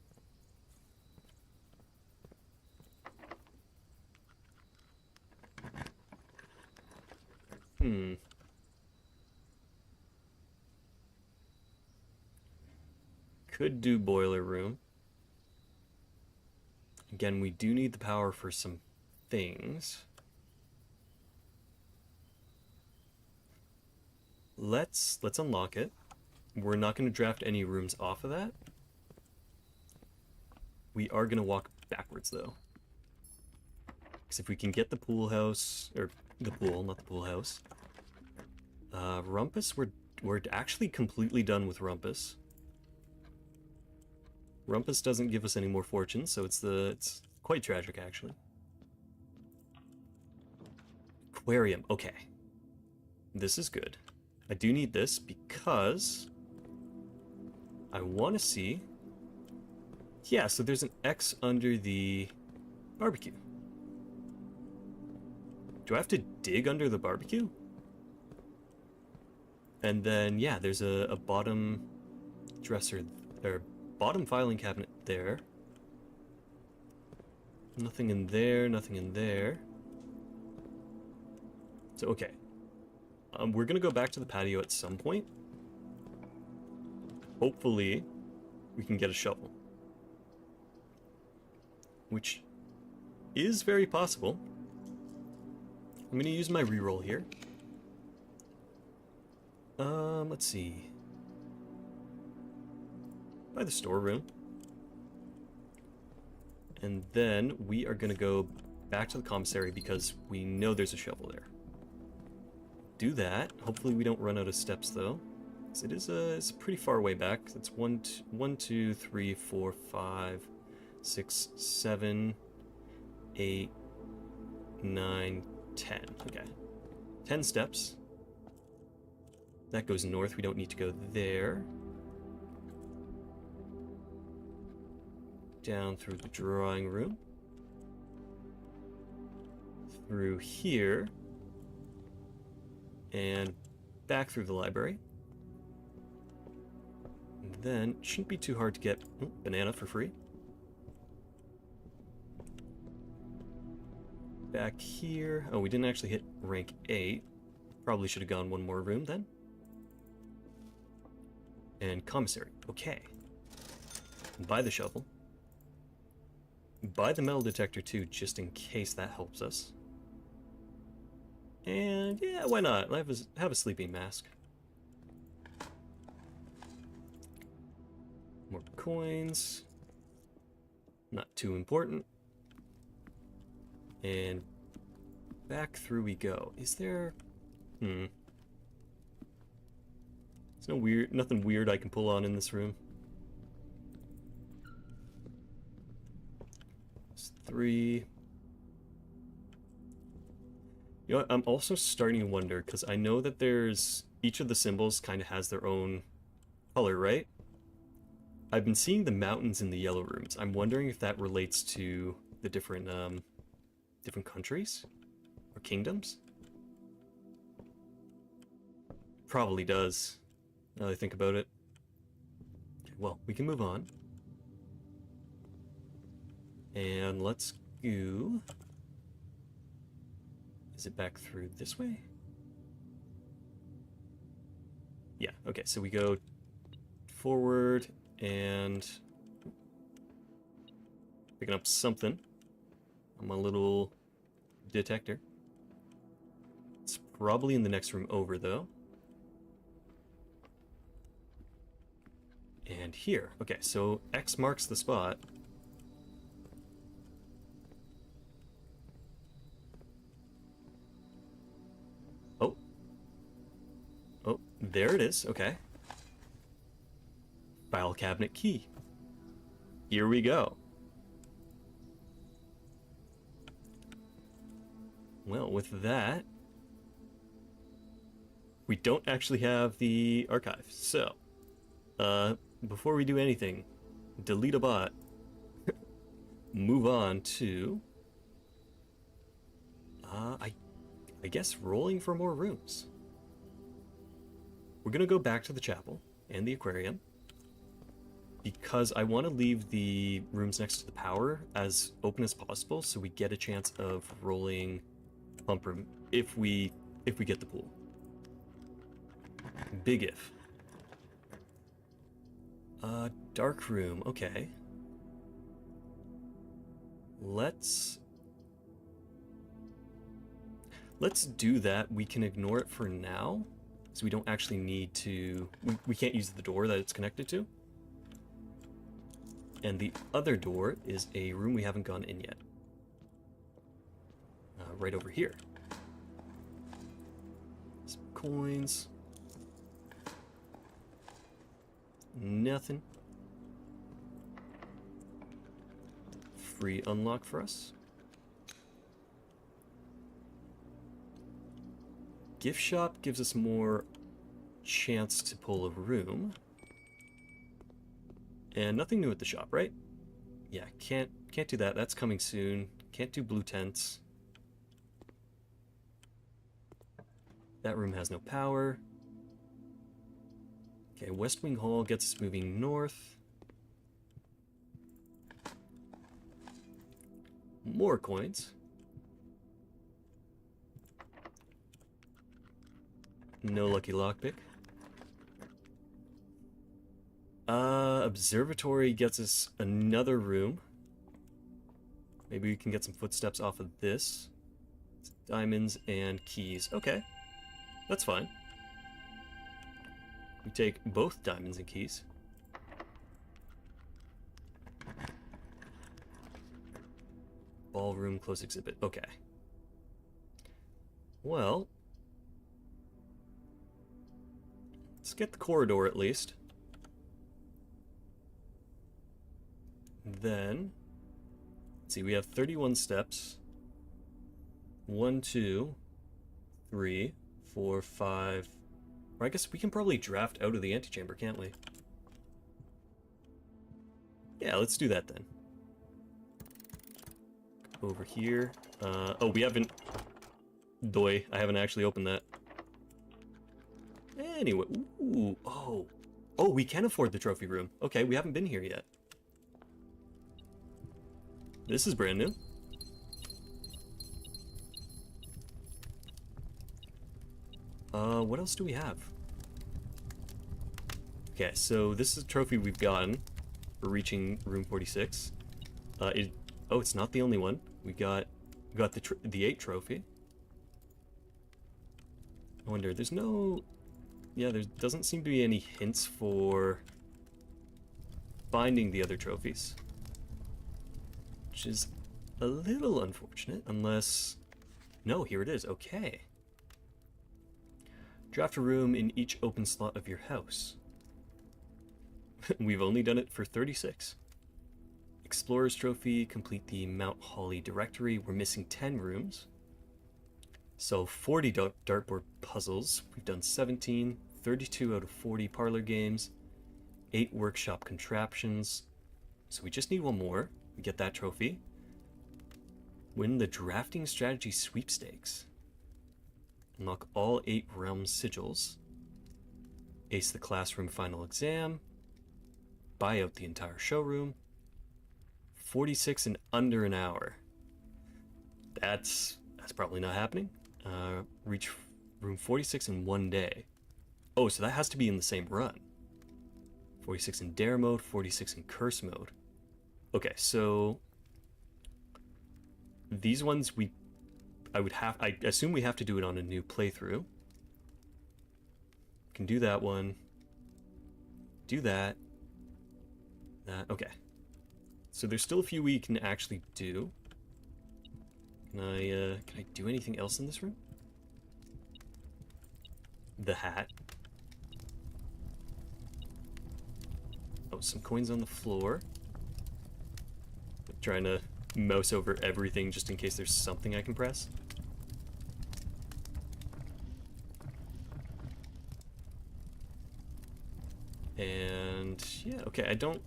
Could do boiler room. Again, we do need the power for some things. Let's unlock it. We're not going to draft any rooms off of that. We are going to walk backwards, though. Because if we can get the pool house, or the pool, not the pool house. Rumpus, we're actually completely done with Rumpus. Rumpus doesn't give us any more fortune, so it's quite tragic actually. Aquarium, okay. This is good. I do need this because I want to see... Yeah, so there's an X under the barbecue. Do I have to dig under the barbecue? And then, yeah, there's a bottom dresser, or bottom filing cabinet there. Nothing in there, nothing in there. So, okay. We're gonna go back to the patio at some point. Hopefully, we can get a shovel. Which is very possible. I'm gonna use my reroll here. Let's see. By the storeroom. And then we are gonna go back to the commissary because we know there's a shovel there. Do that. Hopefully we don't run out of steps though. It's pretty far way back. It's 1, 2, 3, 4, 5, 6, 7, 8, 9, 10. Okay. 10 steps. That goes north. We don't need to go there. Down through the drawing room. Through here. And back through the library. And then, shouldn't be too hard to get banana for free. Back here. Oh, we didn't actually hit rank 8. Probably should have gone one more room then. And commissary. Okay. Buy the shovel. Buy the metal detector too, just in case that helps us. And yeah, why not? Have a sleeping mask. More coins. Not too important. And back through we go. Is there... There's nothing weird I can pull on in this room. It's 3. You know what, I'm also starting to wonder, because I know that each of the symbols kind of has their own color, right? I've been seeing the mountains in the yellow rooms. I'm wondering if that relates to the different countries or kingdoms. Probably does, now that I think about it. Okay, well, we can move on. And let's go... Is it back through this way? Yeah, okay, so we go forward and picking up something on my little detector. It's probably in the next room over, though. And here. Okay, so X marks the spot. Oh, there it is. Okay. File cabinet key. Here we go. Well, with that, we don't actually have the archive. So, before we do anything, delete a bot. Move on to, I guess rolling for more rooms. We're gonna go back to the chapel and the aquarium because I want to leave the rooms next to the power as open as possible so we get a chance of rolling pump room if we get the pool. Big if. Dark room, okay. Let's do that. We can ignore it for now. So we don't actually need to... We can't use the door that it's connected to. And the other door is a room we haven't gone in yet. Right over here. coins. Nothing. Free unlock for us. Gift shop gives us more chance to pull a room. And nothing new at the shop, right? Yeah, can't do that. That's coming soon. Can't do blue tents. That room has no power. Okay, West Wing Hall gets us moving north. More coins. No lucky lockpick. Observatory gets us another room. Maybe we can get some footsteps off of this. Diamonds and keys. Okay, that's fine. We take both diamonds and keys. Ballroom, close exhibit. Okay. Well, let's get the corridor at least. Then, let's see, we have 31 steps. 1, 2, 3, 4, 5. Or I guess we can probably draft out of the antechamber, can't we? Yeah, let's do that then. Over here. Oh, we haven't... Doi, I haven't actually opened that. Anyway, ooh, oh. Oh, we can afford the trophy room. Okay, we haven't been here yet. This is brand new. What else do we have? Okay, so this is a trophy we've gotten for reaching room 46. Oh, it's not the only one. We got the 8 trophy. I wonder, there's no... Yeah, there doesn't seem to be any hints for finding the other trophies. Which is a little unfortunate, unless... No, here it is. Okay. Draft a room in each open slot of your house. We've only done it for 36. Explorer's Trophy, complete the Mount Holly directory. We're missing 10 rooms. So 40 dartboard puzzles. We've done 17, 32 out of 40 parlor games, 8 workshop contraptions. So we just need one more. We get that trophy. Win the drafting strategy sweepstakes. Unlock all 8 realm sigils. Ace the classroom final exam. Buy out the entire showroom. 46 in under an hour. That's probably not happening. Reach room 46 in 1 day. Oh, so that has to be in the same run. 46 in dare mode, 46 in curse mode. Okay, so these ones I assume we have to do it on a new playthrough. Can do that one. Do that. Okay. So there's still a few we can actually do. Can I do anything else in this room? The hat. Oh, some coins on the floor. Trying to mouse over everything just in case there's something I can press. And yeah, okay, I don't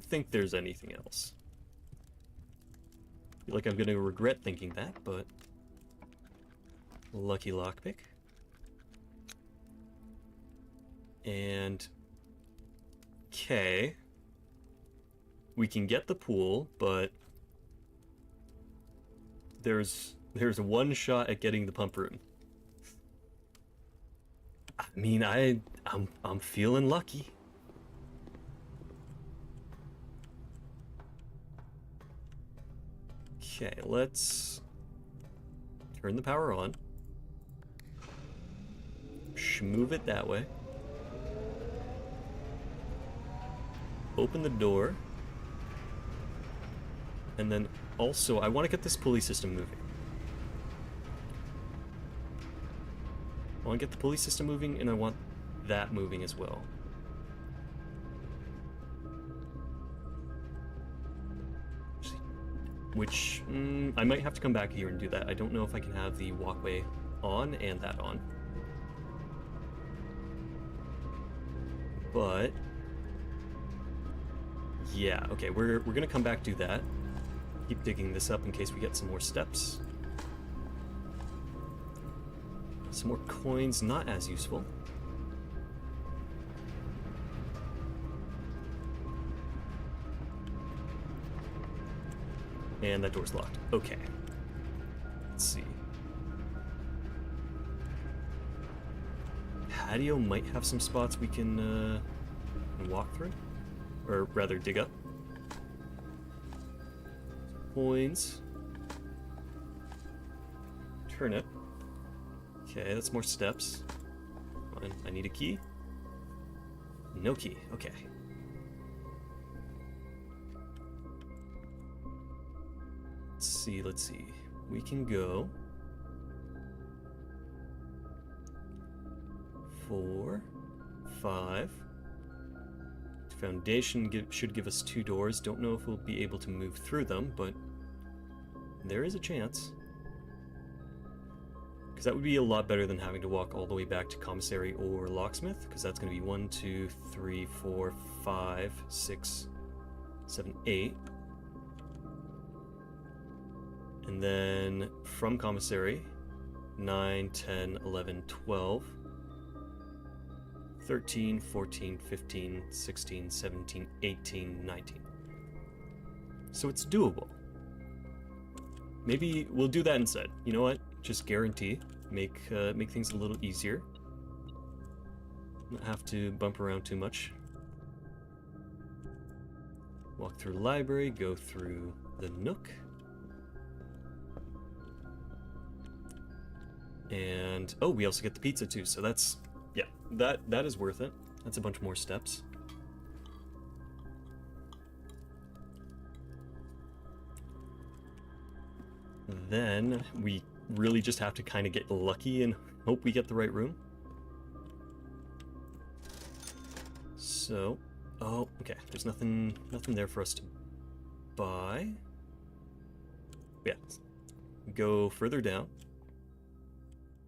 think there's anything else. I feel like I'm gonna regret thinking that, but lucky lockpick. And okay. We can get the pool, but there's one shot at getting the pump room. I mean, I'm feeling lucky. Okay, let's turn the power on. Move it that way. Open the door. And then also, I want to get this pulley system moving. I want to get the pulley system moving, and I want that moving as well. Which, I might have to come back here and do that. I don't know if I can have the walkway on and that on. But yeah, okay, we're gonna come back, do that. Keep digging this up in case we get some more steps. Some more coins, not as useful. And that door's locked. Okay. Let's see. Patio might have some spots we can walk through. Or rather, dig up. Coins. Turnip. Okay, that's more steps. Come on, I need a key. No key. Okay. Let's see. We can go 4, 5. Foundation should give us 2 doors. Don't know if we'll be able to move through them, but there is a chance. Because that would be a lot better than having to walk all the way back to commissary or locksmith, because that's going to be 1, 2, 3, 4, 5, 6, 7, 8. And then from commissary, 9, 10, 11, 12, 13, 14, 15, 16, 17, 18, 19. So it's doable. Maybe we'll do that instead. You know what? Just guarantee. Make things a little easier. Not have to bump around too much. Walk through library, go through the Nook. And oh, we also get the pizza too, so that's, yeah, that is worth it. That's a bunch more steps. Then we really just have to kind of get lucky and hope we get the right room. So, oh, okay, there's nothing there for us to buy. Yeah, go further down.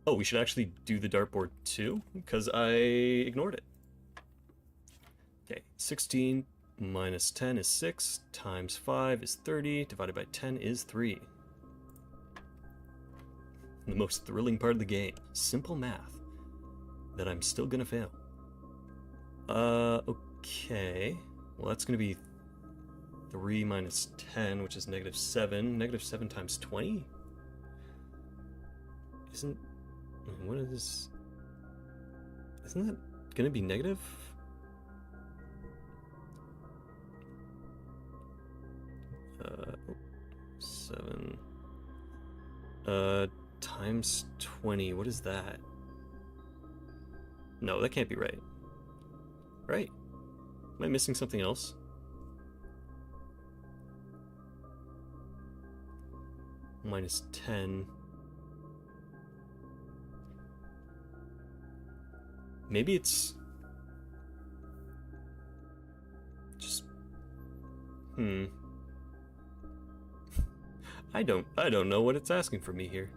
Oh, we should actually do the dartboard too, because I ignored it. Okay, 16 minus 10 is 6, times 5 is 30, divided by 10 is 3. The most thrilling part of the game. Simple math. That I'm still gonna fail. Okay. Well, that's gonna be 3 minus 10, which is negative 7. Negative 7 times 20? What is this? Isn't that gonna be negative? Seven. Times 20. What is that? No, that can't be right. Right? Am I missing something else? Minus 10. Maybe it's just I don't know what it's asking for me here.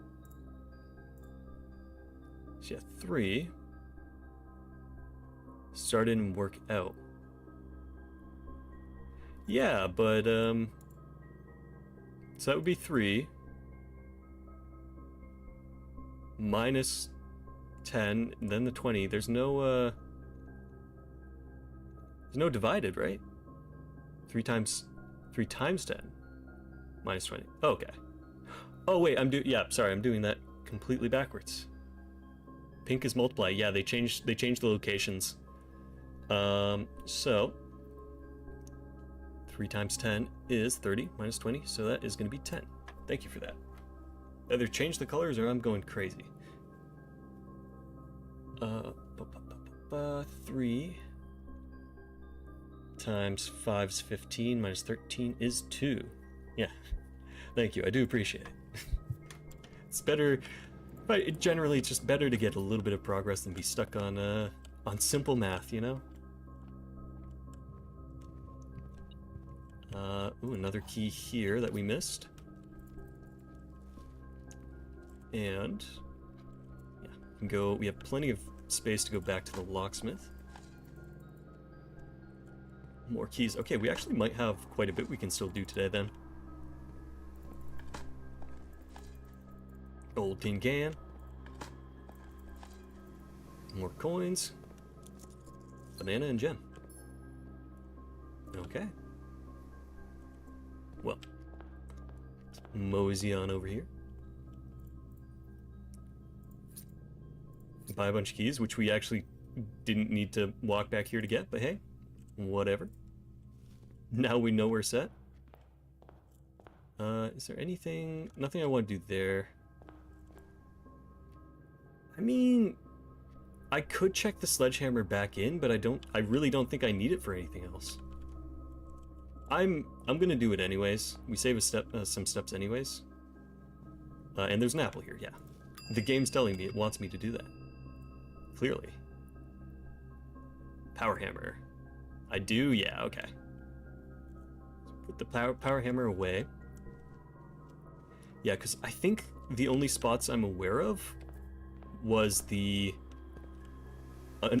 So yeah, 3. Start in and work out. Yeah, but so that would be 3 minus 10, and then the 20. There's no divided, right? 3 times 10 minus 20. Oh, okay. Oh wait, I'm doing that completely backwards. Pink is multiply. Yeah, they changed the locations. So 3 times 10 is 30 minus 20, so that is going to be 10. Thank you for that. Either change the colors or I'm going crazy. 3 times 5 is 15 minus 13 is 2. Yeah, thank you. I do appreciate it. It's better But generally, it's just better to get a little bit of progress than be stuck on simple math, you know? Ooh, another key here that we missed. And yeah, we have plenty of space to go back to the locksmith. More keys. Okay, we actually might have quite a bit we can still do today then. Gold tin can. More coins. Banana and gem. Okay. Well, let's mosey on over here. Buy a bunch of keys, which we actually didn't need to walk back here to get, but hey, whatever. Now we know we're set. Is there anything... Nothing I want to do there. I mean, I could check the sledgehammer back in, but I really don't think I need it for anything else. I'm gonna do it anyways. We save some steps anyways. And there's an apple here, yeah. The game's telling me it wants me to do that. Clearly. Power hammer. I do, yeah, okay. Put the power hammer away. Yeah, because I think the only spots I'm aware of was the...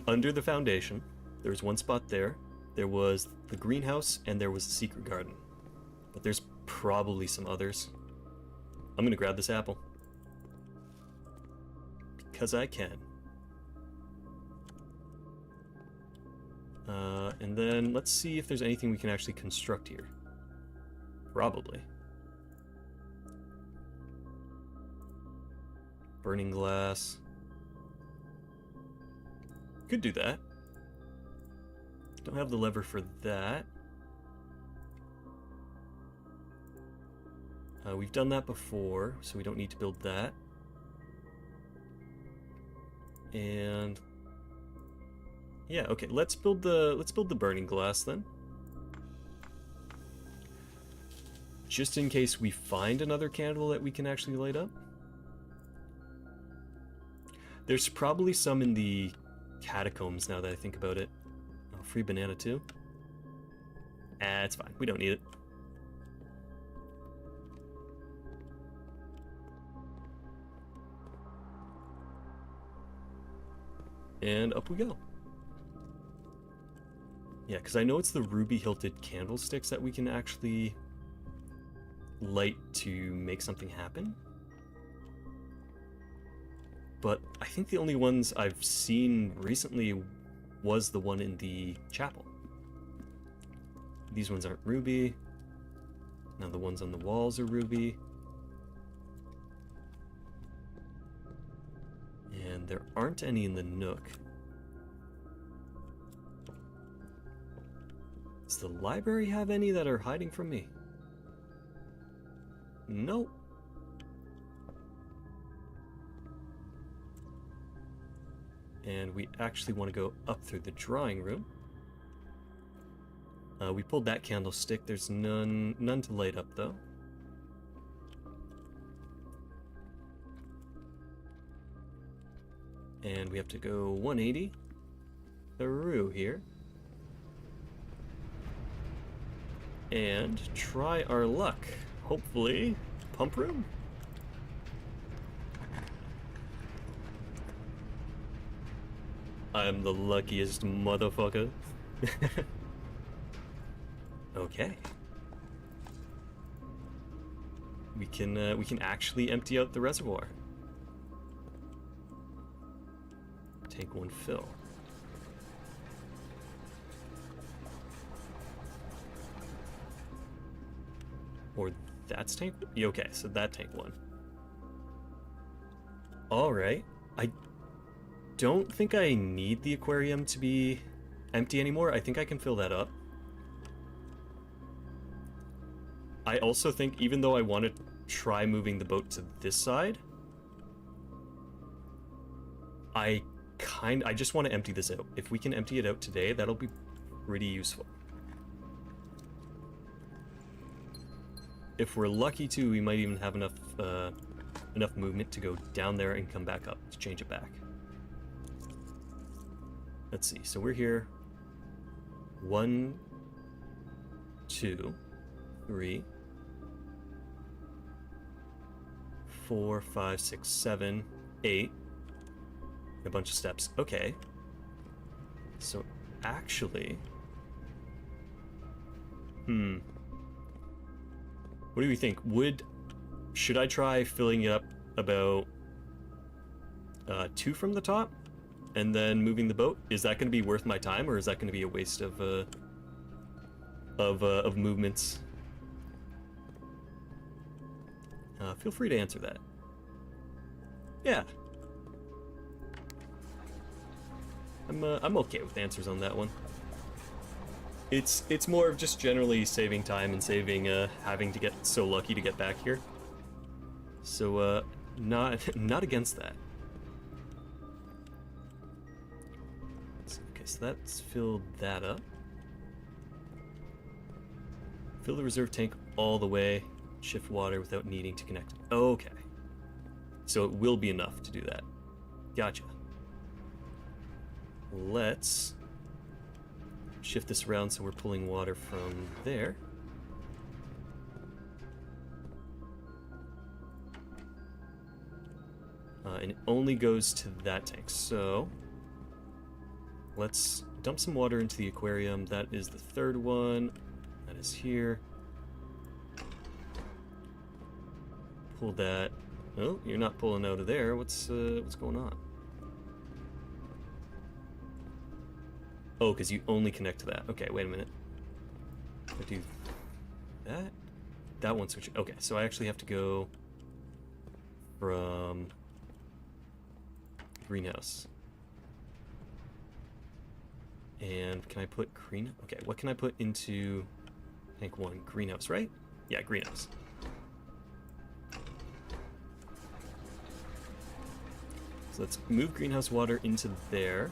under the foundation. There was one spot there. There was the greenhouse, and there was the secret garden. But there's probably some others. I'm gonna grab this apple. Because I can. And then let's see if there's anything we can actually construct here. Probably. Burning glass. Could do that. Don't have the lever for that. We've done that before, so we don't need to build that. And yeah, okay, let's build the burning glass then. Just in case we find another candle that we can actually light up. There's probably some in the catacombs now that I think about it. Oh, free banana too? Ah, it's fine. We don't need it. And up we go. Yeah, because I know it's the ruby-hilted candlesticks that we can actually light to make something happen. But I think the only ones I've seen recently was the one in the chapel. These ones aren't ruby. Now the ones on the walls are ruby. And there aren't any in the nook. Does the library have any that are hiding from me? Nope. And we actually want to go up through the drawing room. We pulled that candlestick. There's none to light up though. And we have to go 180 through here. And try our luck. Hopefully, pump room? I'm the luckiest motherfucker. Okay. We can actually empty out the reservoir. Tank 1 fill. Or that's tank... Okay, so that tank 1. Alright. I don't think I need the aquarium to be empty anymore. I think I can fill that up. I also think, even though I want to try moving the boat to this side, I just want to empty this out. If we can empty it out today, that'll be pretty useful. If we're lucky too, we might even have enough enough movement to go down there and come back up to change it back. Let's see, so we're here. 1, 2, 3, 4, 5, 6, 7, 8. A bunch of steps. Okay. So actually, what do we think? Should I try filling it up about 2 from the top and then moving the boat? Is that going to be worth my time, or is that going to be a waste of movements? Feel free to answer that. Yeah. I'm okay with answers on that one. It's more of just generally saving time and saving having to get so lucky to get back here. So not against that. Okay, so that's filled that up. Fill the reserve tank all the way. Shift water without needing to connect. Okay. So it will be enough to do that. Gotcha. Let's shift this around so we're pulling water from there. And it only goes to that tank. So let's dump some water into the aquarium. That is the third one. That is here. Pull that. Oh, you're not pulling out of there. What's going on? Oh, because you only connect to that. Okay, wait a minute. If I do that, that one switch. Okay, so I actually have to go from greenhouse. And can I put green? Okay, what can I put into tank 1? Greenhouse, right? Yeah, greenhouse. So let's move greenhouse water into there.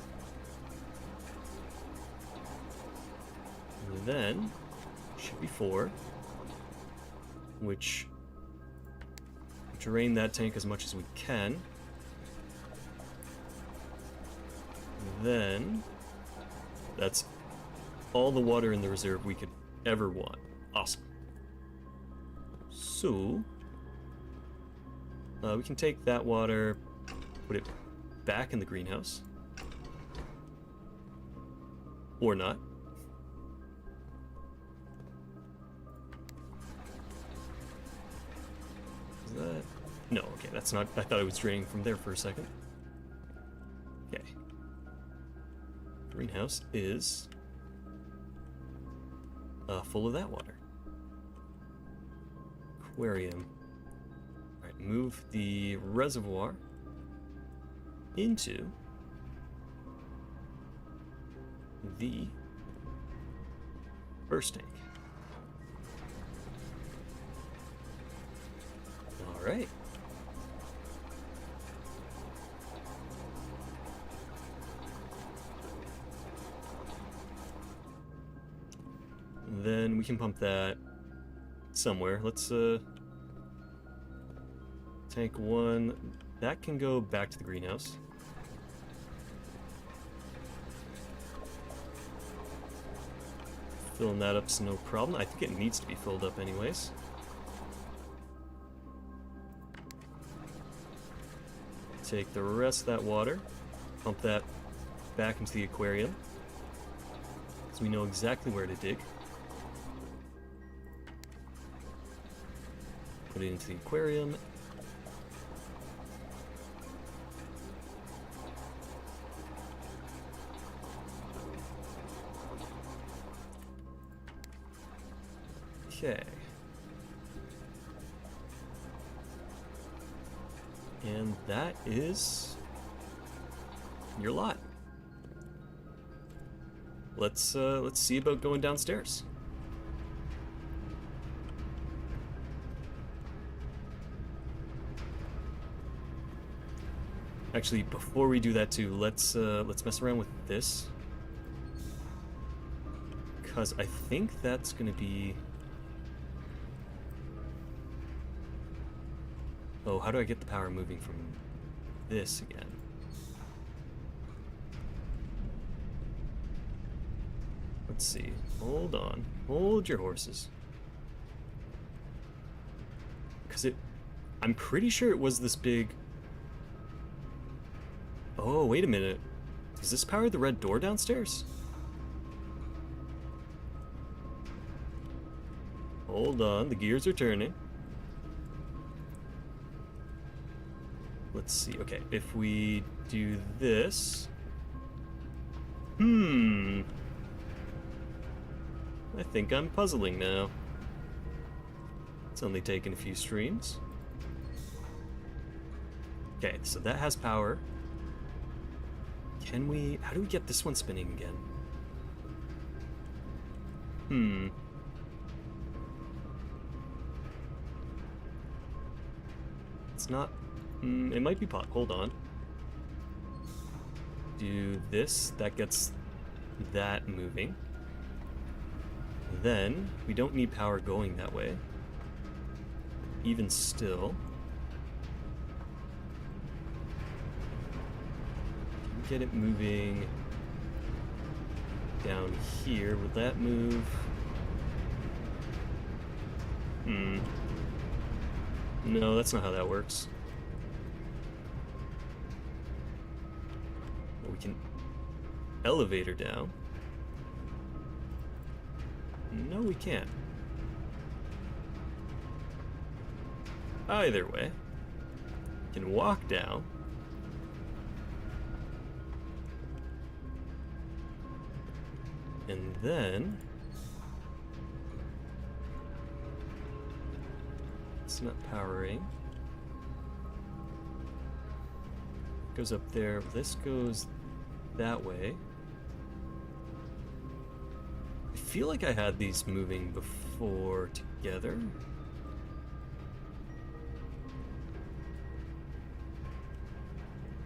And then should be 4, which drain that tank as much as we can. And then that's all the water in the reserve we could ever want. Awesome. So we can take that water, put it back in the greenhouse, or not. Is that? No, okay, that's not. I thought it was draining from there for a second. Okay. Greenhouse is full of that water. Aquarium. Alright, move the reservoir into the first tank. Alright. Then we can pump that somewhere. Let's tank 1. That can go back to the greenhouse. Filling that up's no problem. I think it needs to be filled up anyways. Take the rest of that water, pump that back into the aquarium, so we know exactly where to dig. Put it into the aquarium. Okay. And that is your lot. Let's see about going downstairs. Actually, before we do that too, let's mess around with this, because I think that's gonna be Oh, how do I get the power moving from this again? Let's see. Hold on. Hold your horses. Because I'm pretty sure it was this big... Oh, wait a minute. Does this power the red door downstairs? Hold on, the gears are turning. Let's see. Okay, if we do this... I think I'm puzzling now. It's only taken a few streams. Okay, so that has power. Can we... How do we get this one spinning again? It's not... it might be pot. Hold on. Do this. That gets that moving. Then, we don't need power going that way. Even still. Can we get it moving down here? Would that move? No, that's not how that works. We can elevator down. No, we can't. Either way, we can walk down. And then... It's not powering. Goes up there. This goes that way. I feel like I had these moving before together.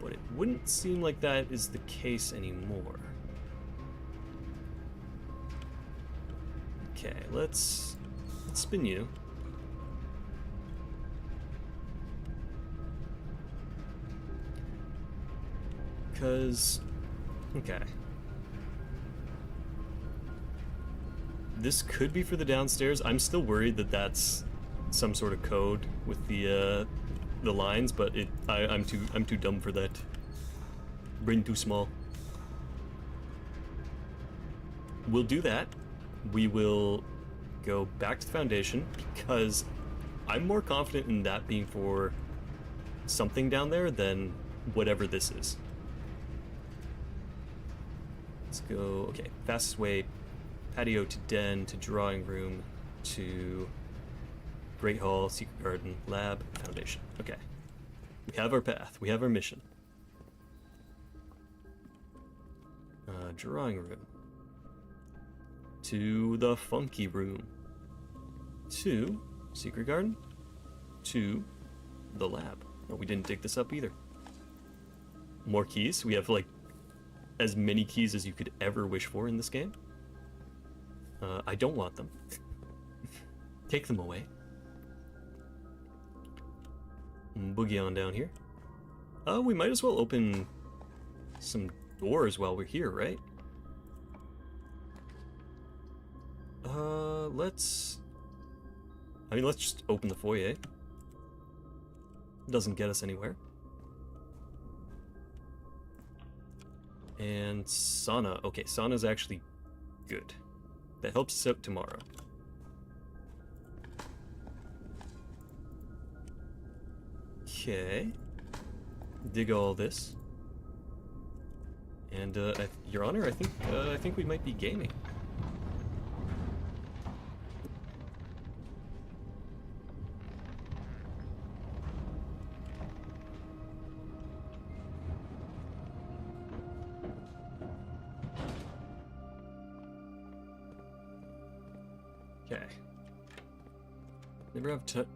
But it wouldn't seem like that is the case anymore. Okay, let's spin you. Because, okay. This could be for the downstairs. I'm still worried that that's some sort of code with the lines, but I'm too dumb for that. Brain too small. We'll do that. We will go back to the foundation because I'm more confident in that being for something down there than whatever this is. Let's go, okay, fastest way, patio to den, to drawing room, to Great Hall, Secret Garden, Lab, Foundation. Okay. We have our path, we have our mission. Drawing room. To the funky room. To Secret Garden. To the lab. No, we didn't dig this up either. More keys. We have like as many keys as you could ever wish for in this game. I don't want them. Take them away. Boogie on down here. We might as well open some doors while we're here, right? Let's just open the foyer. Doesn't get us anywhere. And sauna. Okay, sauna's actually good. That helps us out tomorrow. Okay. Dig all this. And, Your Honor, I think we might be gaming. Okay. Never have to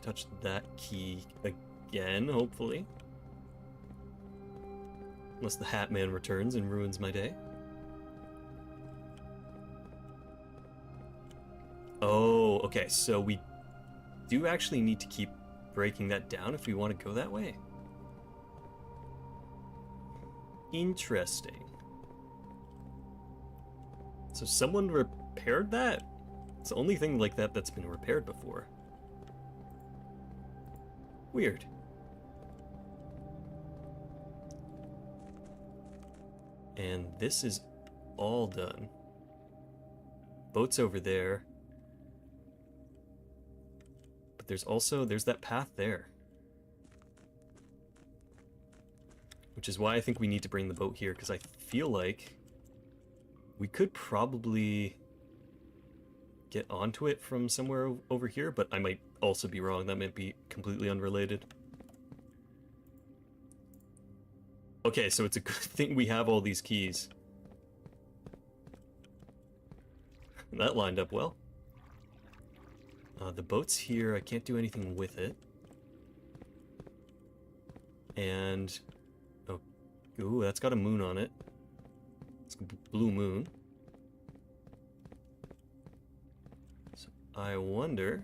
touch that key again, hopefully. Unless the Hat Man returns and ruins my day. Oh, okay, so we do actually need to keep breaking that down if we want to go that way. Interesting. So someone repaired that? It's the only thing like that that's been repaired before. Weird. And this is all done. Boat's over there. But there's that path there. Which is why I think we need to bring the boat here, because I feel like we could probably get onto it from somewhere over here, but I might also be wrong. That might be completely unrelated. Okay, so it's a good thing we have all these keys. That lined up well. The boat's here. I can't do anything with it. And... oh, ooh, that's got a moon on it. It's a blue moon. So I wonder...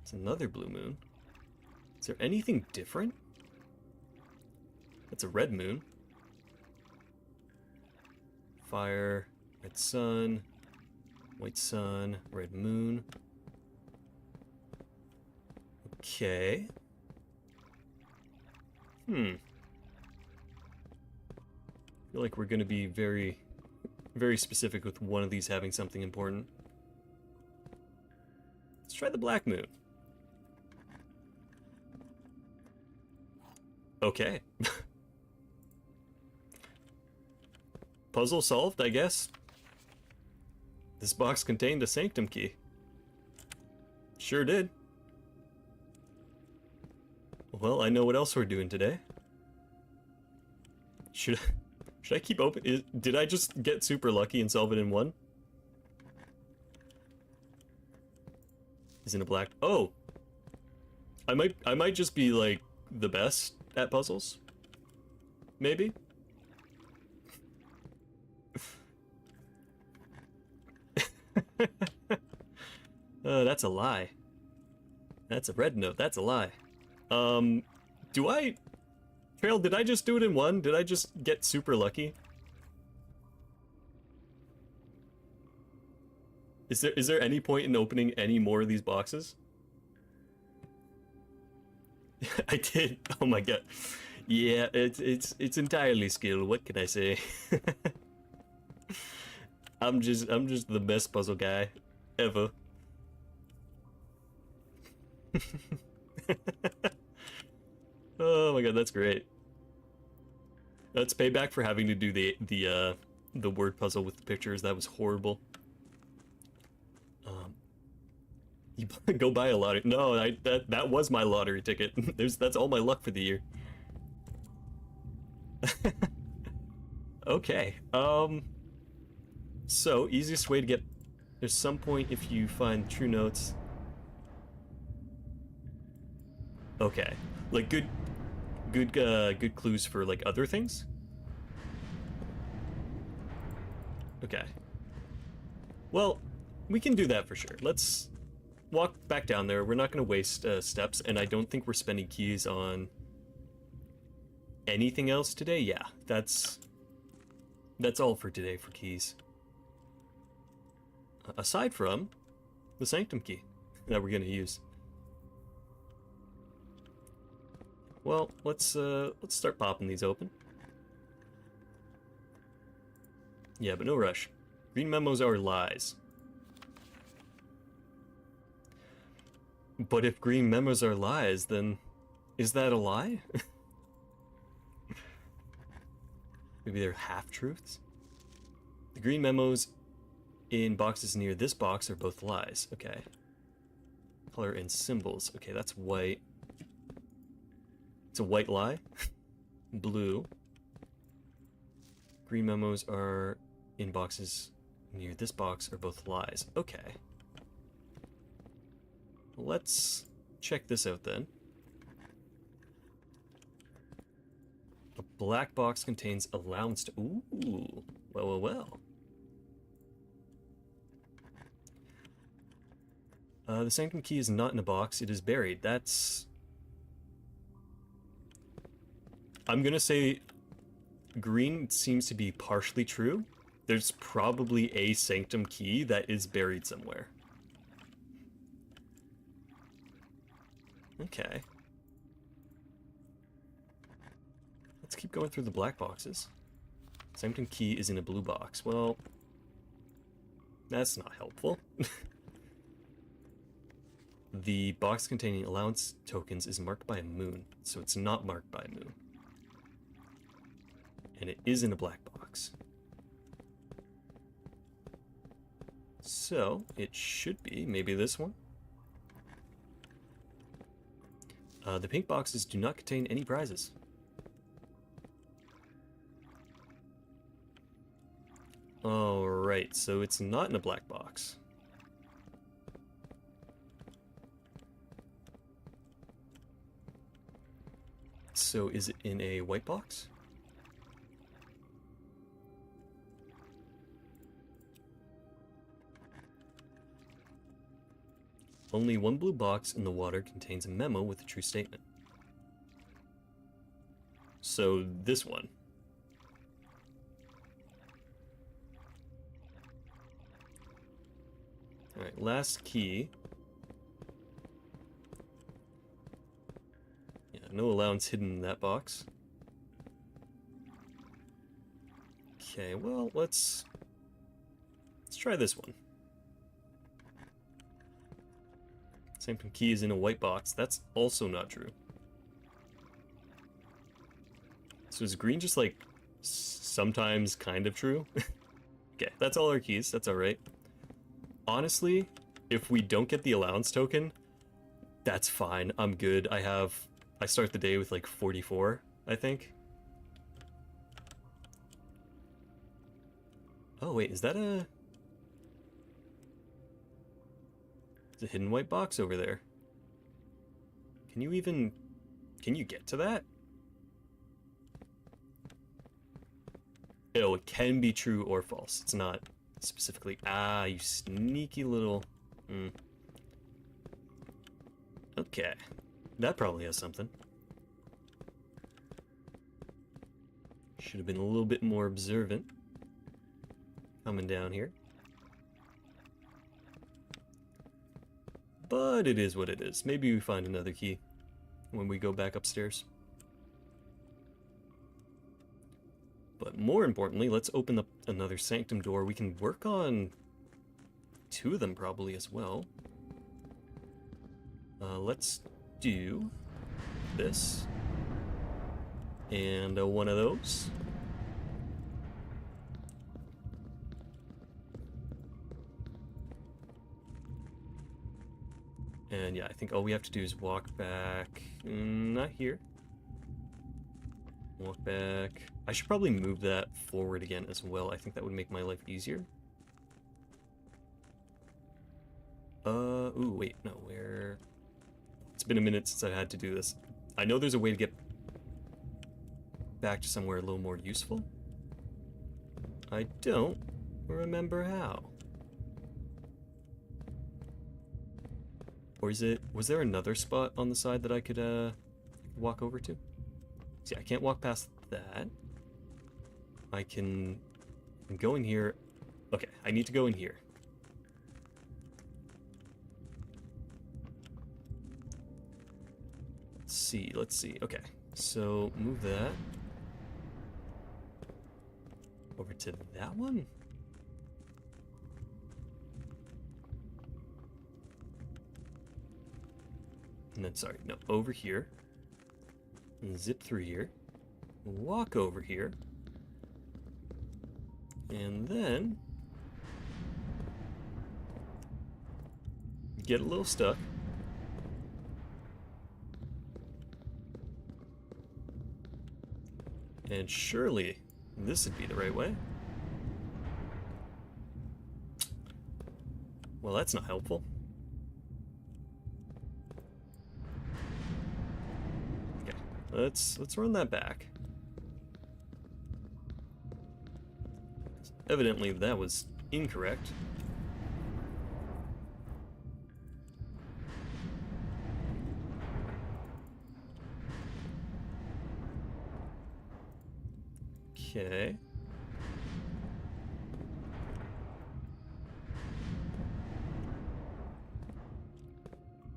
it's another blue moon. Is there anything different? That's a red moon. Fire, red sun, white sun, red moon. Okay. I feel like we're going to be very, very specific with one of these having something important. Let's try the black moon. Okay. Puzzle solved, I guess. This box contained a sanctum key. Sure did. Well, I know what else we're doing today. Should I keep open? Did I just get super lucky and solve it in one? Isn't it black? Oh! I might just be like the best at puzzles. Maybe? That's a lie. That's a red note. That's a lie. Trail, did I just do it in one? Did I just get super lucky? Is there any point in opening any more of these boxes? I did. Oh my god. Yeah, it's entirely skill. What can I say? I'm just the best puzzle guy ever. Oh my god, that's great. That's payback for having to do the word puzzle with the pictures. That was horrible. You go buy a lottery. No, that was my lottery ticket. That's all my luck for the year. Okay. So easiest way to get. There's some point if you find true notes. Okay, like good clues for like other things. Okay. Well, we can do that for sure. Let's walk back down there. We're not going to waste steps, and I don't think we're spending keys on anything else today. Yeah, that's all for today for keys. Aside from the sanctum key that we're going to use. Well, let's start popping these open. Yeah, but no rush. Green memos are lies. But if green memos are lies, then is that a lie? Maybe they're half-truths? The green memos in boxes near this box are both lies. Okay. Color and symbols. Okay, that's white. It's a white lie. Blue. Green memos are in boxes near this box are both lies. Okay. Let's check this out then. A black box contains allowance to... Ooh. Well. The Sanctum Key is not in a box, it is buried. That's... I'm gonna say green seems to be partially true. There's probably a Sanctum Key that is buried somewhere. Okay. Let's keep going through the black boxes. Sanctum Key is in a blue box. Well, that's not helpful. The box containing allowance tokens is marked by a moon, so it's not marked by a moon. And it is in a black box. So, it should be maybe this one. The pink boxes do not contain any prizes. Alright, so it's not in a black box. So is it in a white box? Only one blue box in the water contains a memo with a true statement. So this one. Alright, last key. Yeah, no allowance hidden in that box. Okay, well, let's try this one. Sanctum Key is in a white box. That's also not true. So is green just like sometimes kind of true? Okay, that's all our keys. That's alright. Honestly, if we don't get the allowance token, that's fine. I'm good. I start the day with like 44, I think. Oh wait, is that a... There's a hidden white box over there. Can you get to that? Oh, it can be true or false. It's not specifically... Ah, you sneaky little... Okay. That probably has something. Should have been a little bit more observant. Coming down here. But it is what it is. Maybe we find another key when we go back upstairs. But more importantly, let's open up another sanctum door. We can work on 2 of them probably as well. Let's do this. And one of those. And yeah, I think all we have to do is walk back. Not here. Walk back. I should probably move that forward again as well. I think that would make my life easier. Ooh, wait, no, where... It's been a minute since I had to do this. I know there's a way to get back to somewhere a little more useful. I don't remember how. Or is it... Was there another spot on the side that I could, walk over to? See, I can't walk past that. I can go in here. Okay, I need to go in here. Let's see. Okay, so move that over to that one. And then, sorry, no, over here. And zip through here. Walk over here. And then get a little stuck. And surely this would be the right way. Well, that's not helpful. Okay, let's run that back. Evidently that was incorrect. Okay.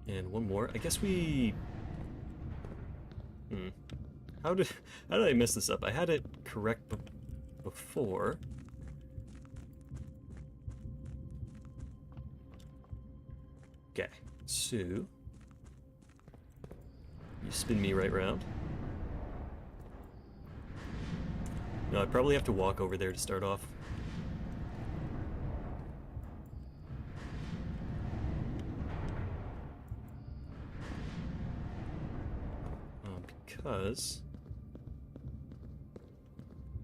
And one more. I guess we... How did I mess this up? I had it correct before. Okay, so... You spin me right round. No, I'd probably have to walk over there to start off. Because...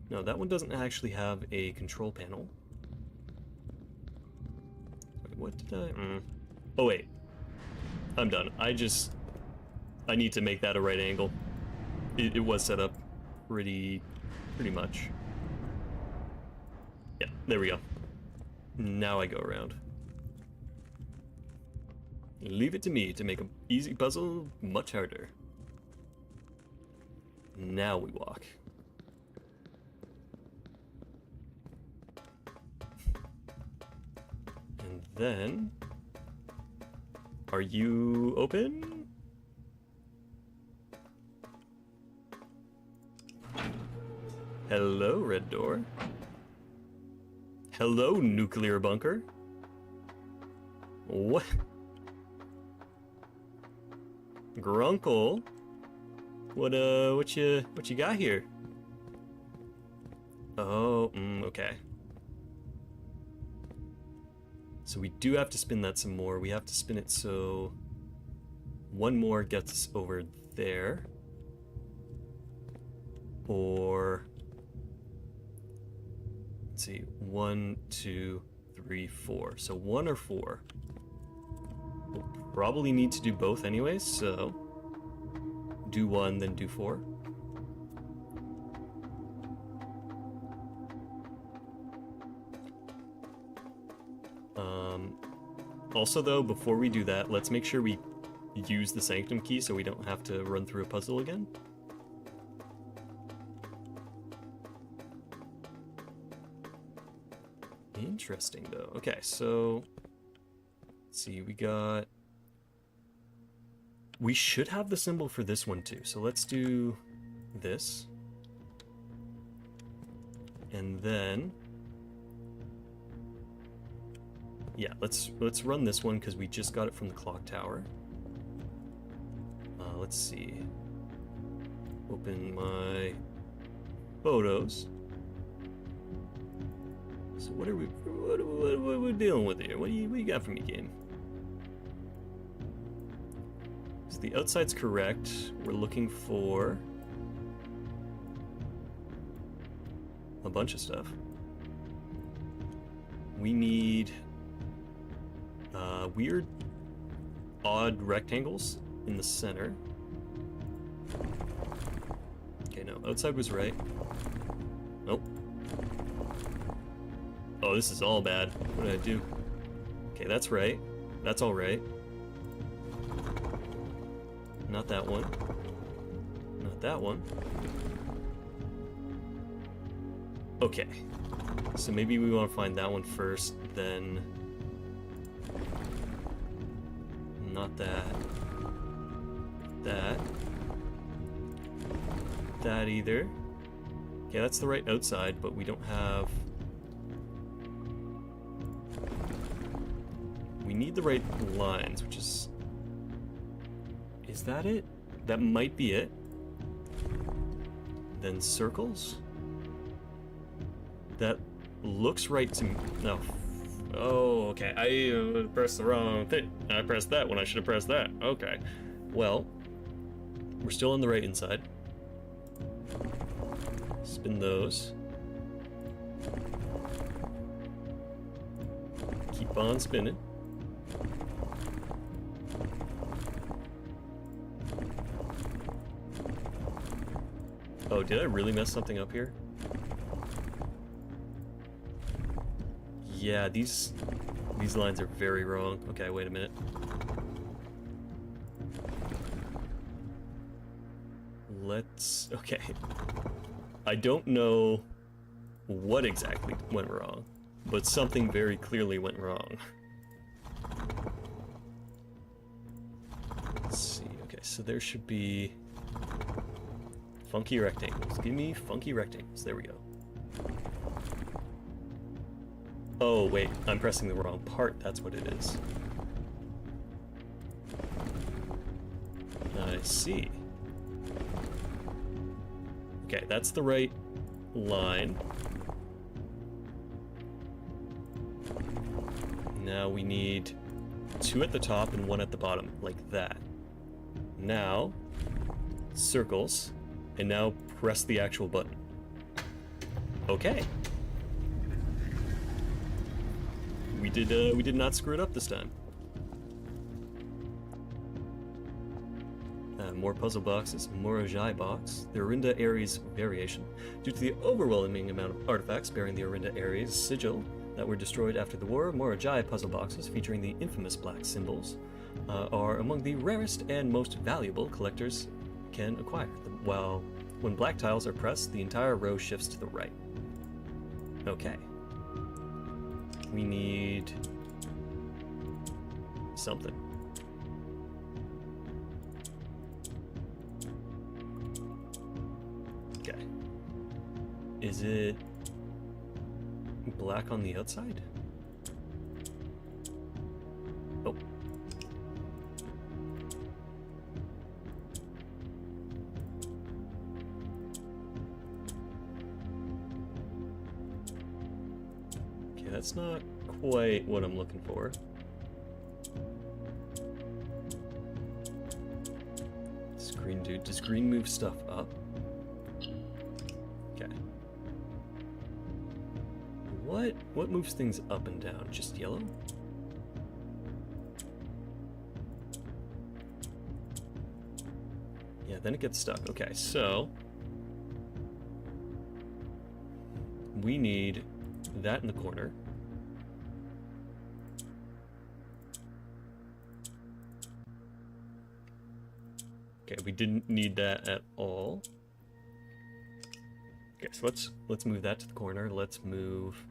No, that one doesn't actually have a control panel. Wait, what did I... Oh, wait. I'm done. I need to make that a right angle. It was set up pretty much. Yeah, there we go. Now I go around. Leave it to me to make an easy puzzle much harder. Now we walk. And then... Are you open? Hello, red door. Hello, nuclear bunker. What? Grunkle? What you got here? Oh, okay. So we do have to spin that some more. We have to spin it so one more gets us over there. Or let's see, 1, 2, 3, 4. So 1 or 4. We'll probably need to do both anyways, so do 1, then do 4. Also though, before we do that, let's make sure we use the Sanctum key so we don't have to run through a puzzle again. Interesting though. Okay, so let's see, we should have the symbol for this one too. So let's do this. And then yeah, let's run this one because we just got it from the clock tower. Let's see. Open my photos. So what are we dealing with here? What do you got for me, game? So the outside's correct. We're looking for a bunch of stuff. We need weird, odd rectangles in the center. Okay, no, outside was right. Nope. Oh, this is all bad. What did I do? Okay, that's right. That's all right. Not that one. Not that one. Okay. So maybe we want to find that one first, then... Not that. That. That either. Okay, that's the right outside, but we don't have... We need the right lines, which is... Is that it? That might be it. Then circles? That looks right to me. No. Oh, okay. I pressed the wrong thing. I pressed that when I should have pressed that. Okay. Well, we're still on the right inside. Spin those. Keep on spinning. Oh, did I really mess something up here? Yeah, these lines are very wrong. Okay, wait a minute. Okay. I don't know what exactly went wrong, but something very clearly went wrong. Let's see, okay, so there should be funky rectangles. Give me funky rectangles, there we go. Oh, wait, I'm pressing the wrong part, that's what it is. I see. Okay, that's the right line. Now we need 2 at the top and 1 at the bottom, like that. Now, circles, and now press the actual button. Okay. We did not screw it up this time. More puzzle boxes, more Ojai box, the Orinda Ares variation. Due to the overwhelming amount of artifacts bearing the Orinda Ares sigil that were destroyed after the war, more Ojai puzzle boxes featuring the infamous black symbols are among the rarest and most valuable collectors can acquire. While when black tiles are pressed, the entire row shifts to the right. Okay. We need something. Okay. Is it black on the outside? Oh. Okay, that's not quite what I'm looking for. Screen, dude. Does green move stuff up? Okay. What moves things up and down? Just yellow? Yeah, then it gets stuck. Okay, so we need that in the corner. Okay, we didn't need that at all. Okay, so let's move that to the corner. Let's move.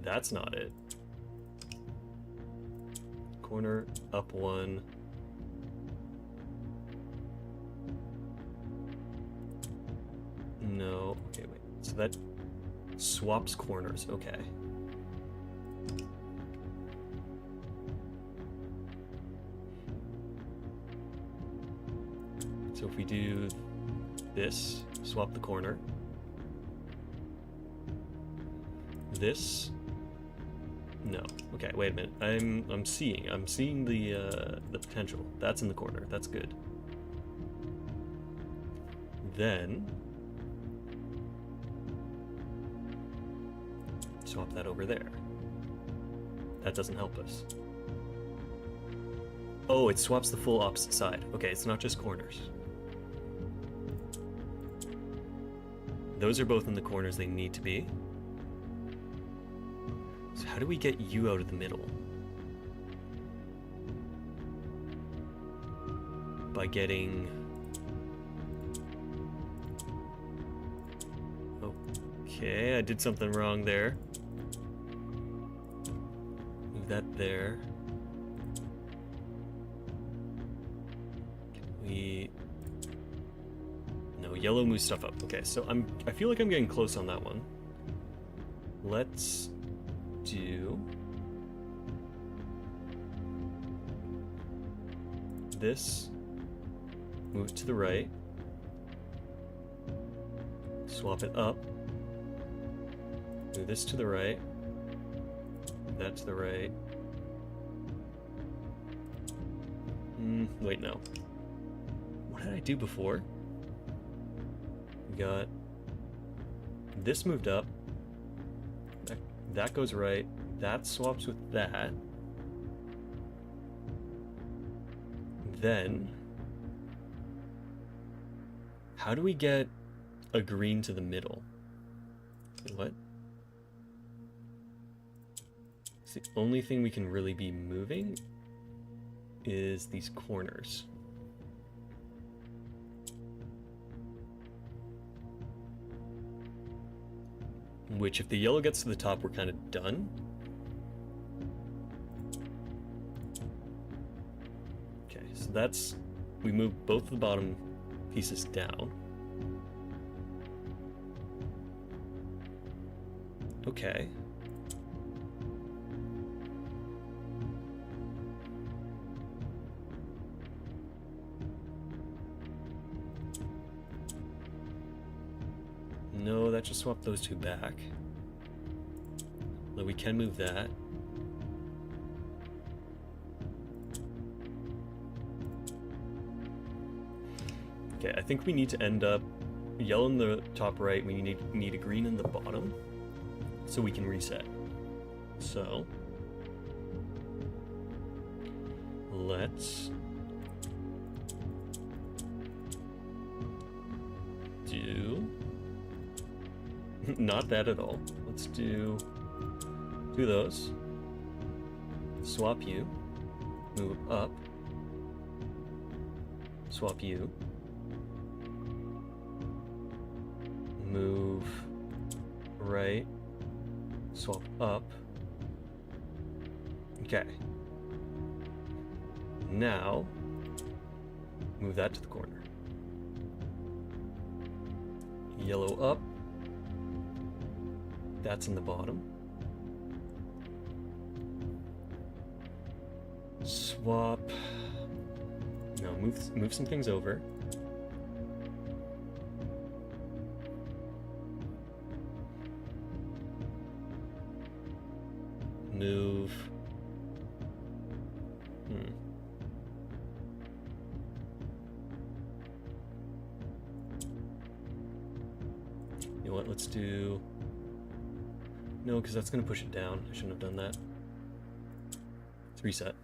That's not it. Corner, up 1. No. Okay, wait. So that swaps corners. Okay. So if we do this, swap the corner. This. No. Okay, wait a minute. I'm seeing the potential. That's in the corner. That's good. Then swap that over there. That doesn't help us. Oh, it swaps the full opposite side. Okay, it's not just corners. Those are both in the corners they need to be. So how do we get you out of the middle? By getting... Okay, I did something wrong there. Move that there. No, yellow moves stuff up. Okay, so I feel like I'm getting close on that one. Let's do this. Move it to the right. Swap it up. Move this to the right. That to the right. Wait, no. What did I do before? We got this moved up. That goes right. That swaps with that. Then, how do we get a green to the middle? What? It's the only thing we can really be moving is these corners. which if the yellow gets to the top, we're kind of done. Okay, so that's, we move both of the bottom pieces down. Okay. No, that just swapped those two back. Though we can move that. Okay, I think we need to end up yellow in the top right, we need a green in the bottom, so we can reset. So, let's do... not that at all. Let's do those. Swap you. Move up. Swap you. Move right. Swap up. Okay. Now, move that to the corner. Yellow up. That's in the bottom. Swap. No, move some things over. Move. You know what? Let's do. No, because that's going to push it down. I shouldn't have done that. Let's reset.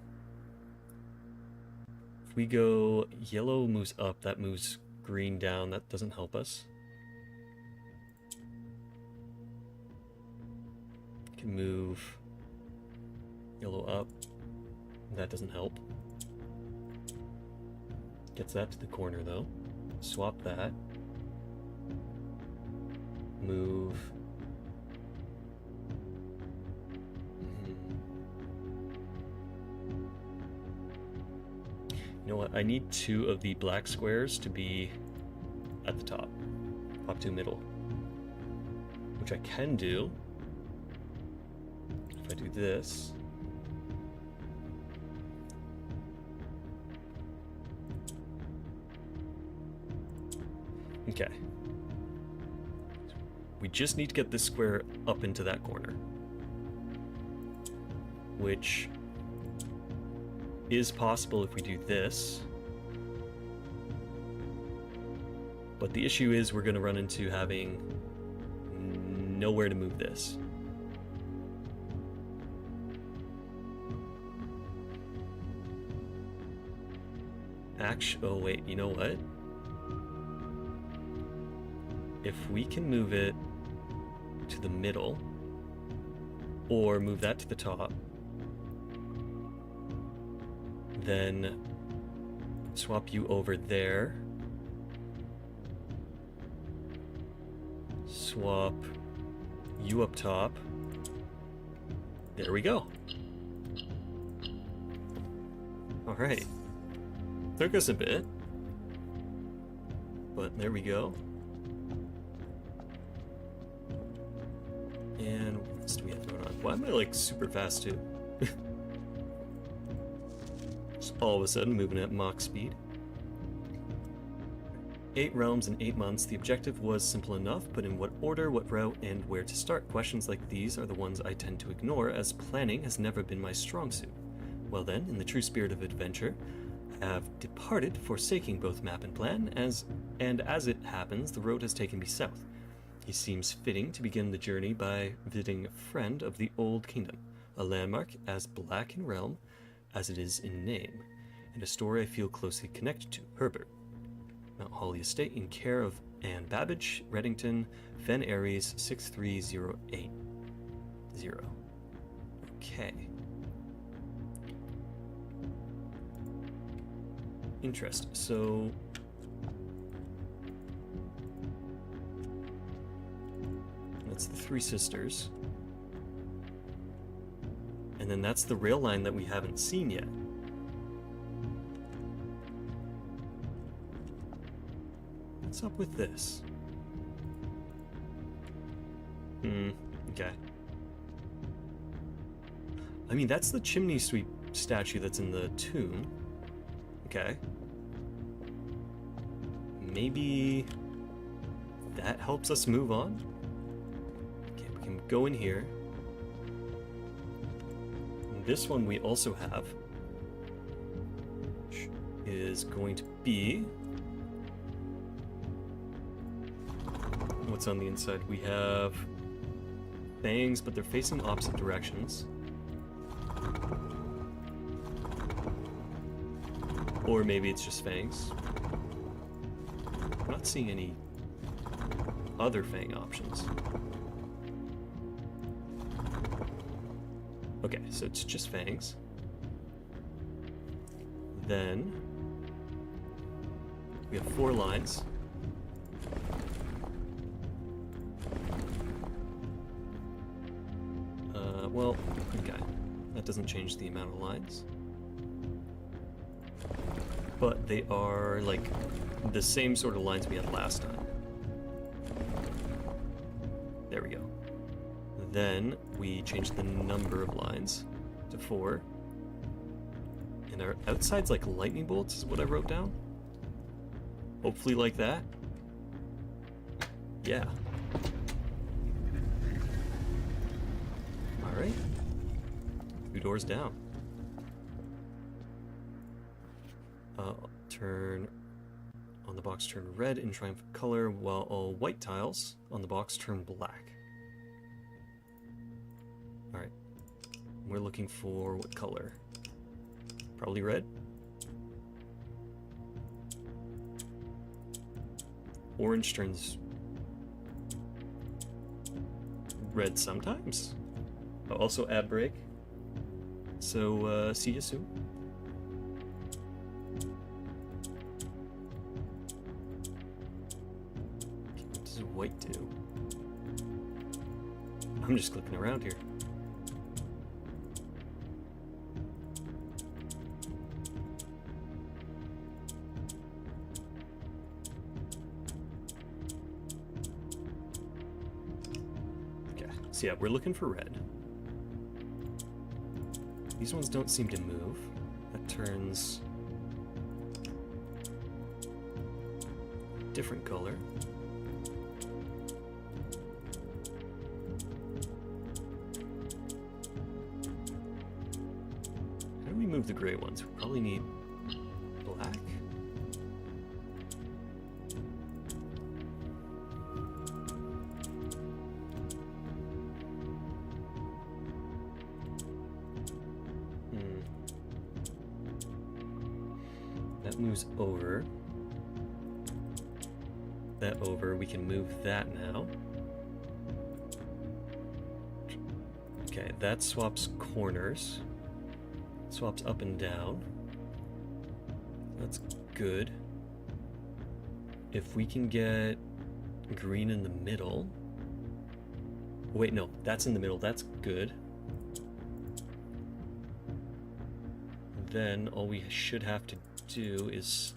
If we go yellow moves up, that moves green down. That doesn't help us. Can move yellow up. That doesn't help. Gets that to the corner though. Swap that. Move. You know what? I need two of the black squares to be at the top. Top two middle. Which I can do. If I do this. Okay. We just need to get this square up into that corner. Which is possible if we do this. But the issue is we're going to run into having nowhere to move this. Oh wait, you know what? If we can move it to the middle, or move that to the top, then swap you over there, swap you up top, there we go. Alright, took us a bit, but there we go. And what else do we have going on? Why am I like super fast too? Just all of a sudden moving at Mach speed. 8 realms in 8 months. The objective was simple enough, but in what order, what route, and where to start? Questions like these are the ones I tend to ignore, as planning has never been my strong suit. Well then, in the true spirit of adventure, I have departed, forsaking both map and plan, as it happens, the road has taken me south. It seems fitting to begin the journey by visiting a friend of the Old Kingdom, a landmark as black in realm as it is in name, and a story I feel closely connected to, Herbert. Mount Holly Estate in care of Anne Babbage, Reddington, Fen Aries 63080. Okay. Interesting. So That's the Three Sisters. And then that's the rail line that we haven't seen yet. What's up with this? Okay. I mean, that's the chimney sweep statue that's in the tomb. Okay. Maybe that helps us move on? Okay, we can go in here. This one we also have, which is going to be... What's on the inside? We have fangs, but they're facing opposite directions. Or maybe it's just fangs. I'm not seeing any other fang options. Okay, so it's just fangs. Then we have 4 lines. Well, okay. That doesn't change the amount of lines. But they are, like, the same sort of lines we had last time. There we go. Then we change the number of lines to 4. And our outside's like lightning bolts is what I wrote down. Hopefully like that. Yeah. Alright. 2 doors down. Turn on the box turn red in triumphant color, while all white tiles on the box turn black. Alright. We're looking for what color? Probably red? Orange turns red sometimes. Also ad break. So, see you soon. What does white do? I'm just clicking around here. Okay, so yeah, we're looking for red. These ones don't seem to move. That turns different color. How do we move the gray ones? We probably need black. That moves over. That over. We can move that now. Okay, that swaps corners. Swaps up and down. That's good. If we can get green in the middle. Wait, no, that's in the middle. That's good. Then all we should have to do is...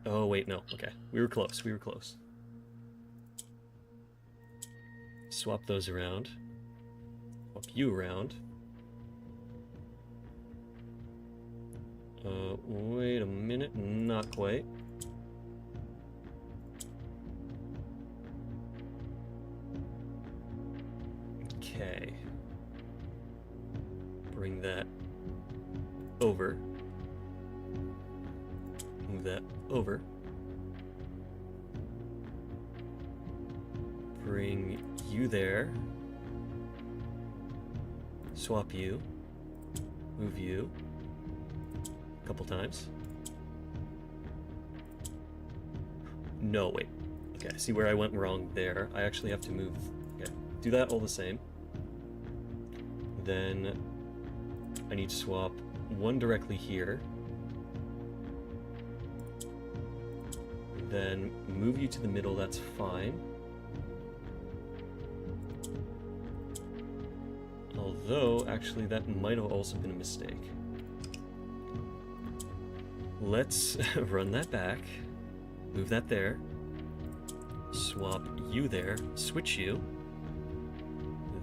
Oh, wait, no. Okay. We were close. We were close. Swap those around. Swap you around. Wait a minute. Not quite. Okay. Bring that over. Move that over. Bring you there. Swap you. Move you. A couple times. No, wait. Okay, see where I went wrong there. I actually have to move. Okay, do that all the same. Then I need to swap one directly here. Then move you to the middle, that's fine. Although, actually, that might have also been a mistake. Let's run that back. Move that there. Swap you there. Switch you.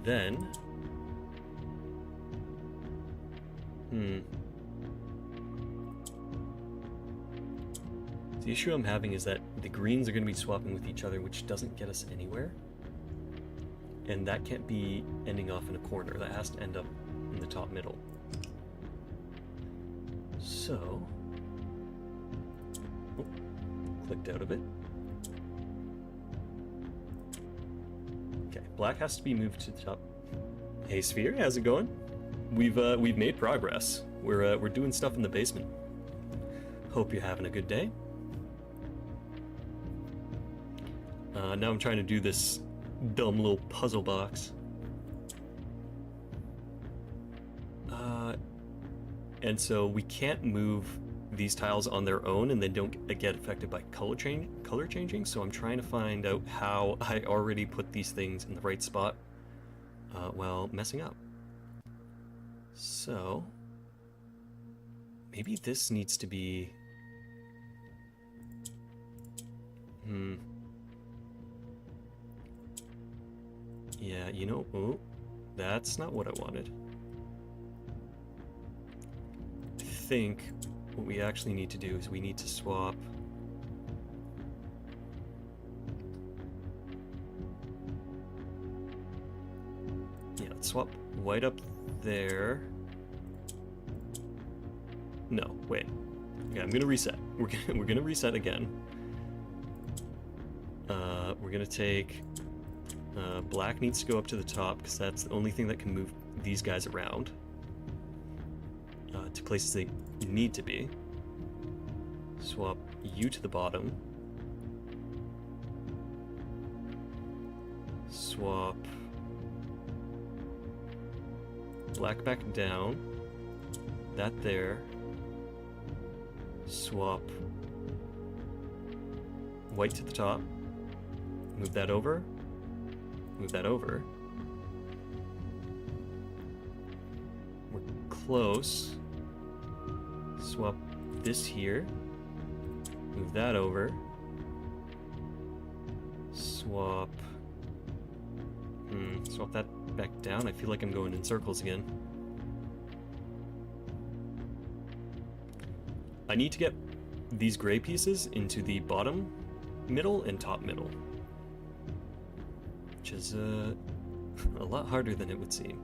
Then... The issue I'm having is that the greens are going to be swapping with each other, which doesn't get us anywhere. And that can't be ending off in a corner. That has to end up in the top middle. So... Oh, clicked out of it. Okay, black has to be moved to the top. Hey Sphere, how's it going? We've made progress. We're doing stuff in the basement. Hope you're having a good day. Now I'm trying to do this dumb little puzzle box. And so we can't move these tiles on their own and they don't get affected by color changing, so I'm trying to find out how I already put these things in the right spot while messing up. So maybe this needs to be... Yeah, you know, oh, that's not what I wanted. I think what we actually need to do is we need to swap... Yeah, let's swap white up there. No, wait. Okay, I'm gonna reset. We're gonna reset again. We're gonna take... black needs to go up to the top because that's the only thing that can move these guys around to places they need to be. Swap you to the bottom. Swap black back down. That there. Swap white to the top. Move that over. Move that over. We're close. Swap this here. Move that over. Swap... swap that back down. I feel like I'm going in circles again. I need to get these gray pieces into the bottom middle and top middle. Which is a lot harder than it would seem.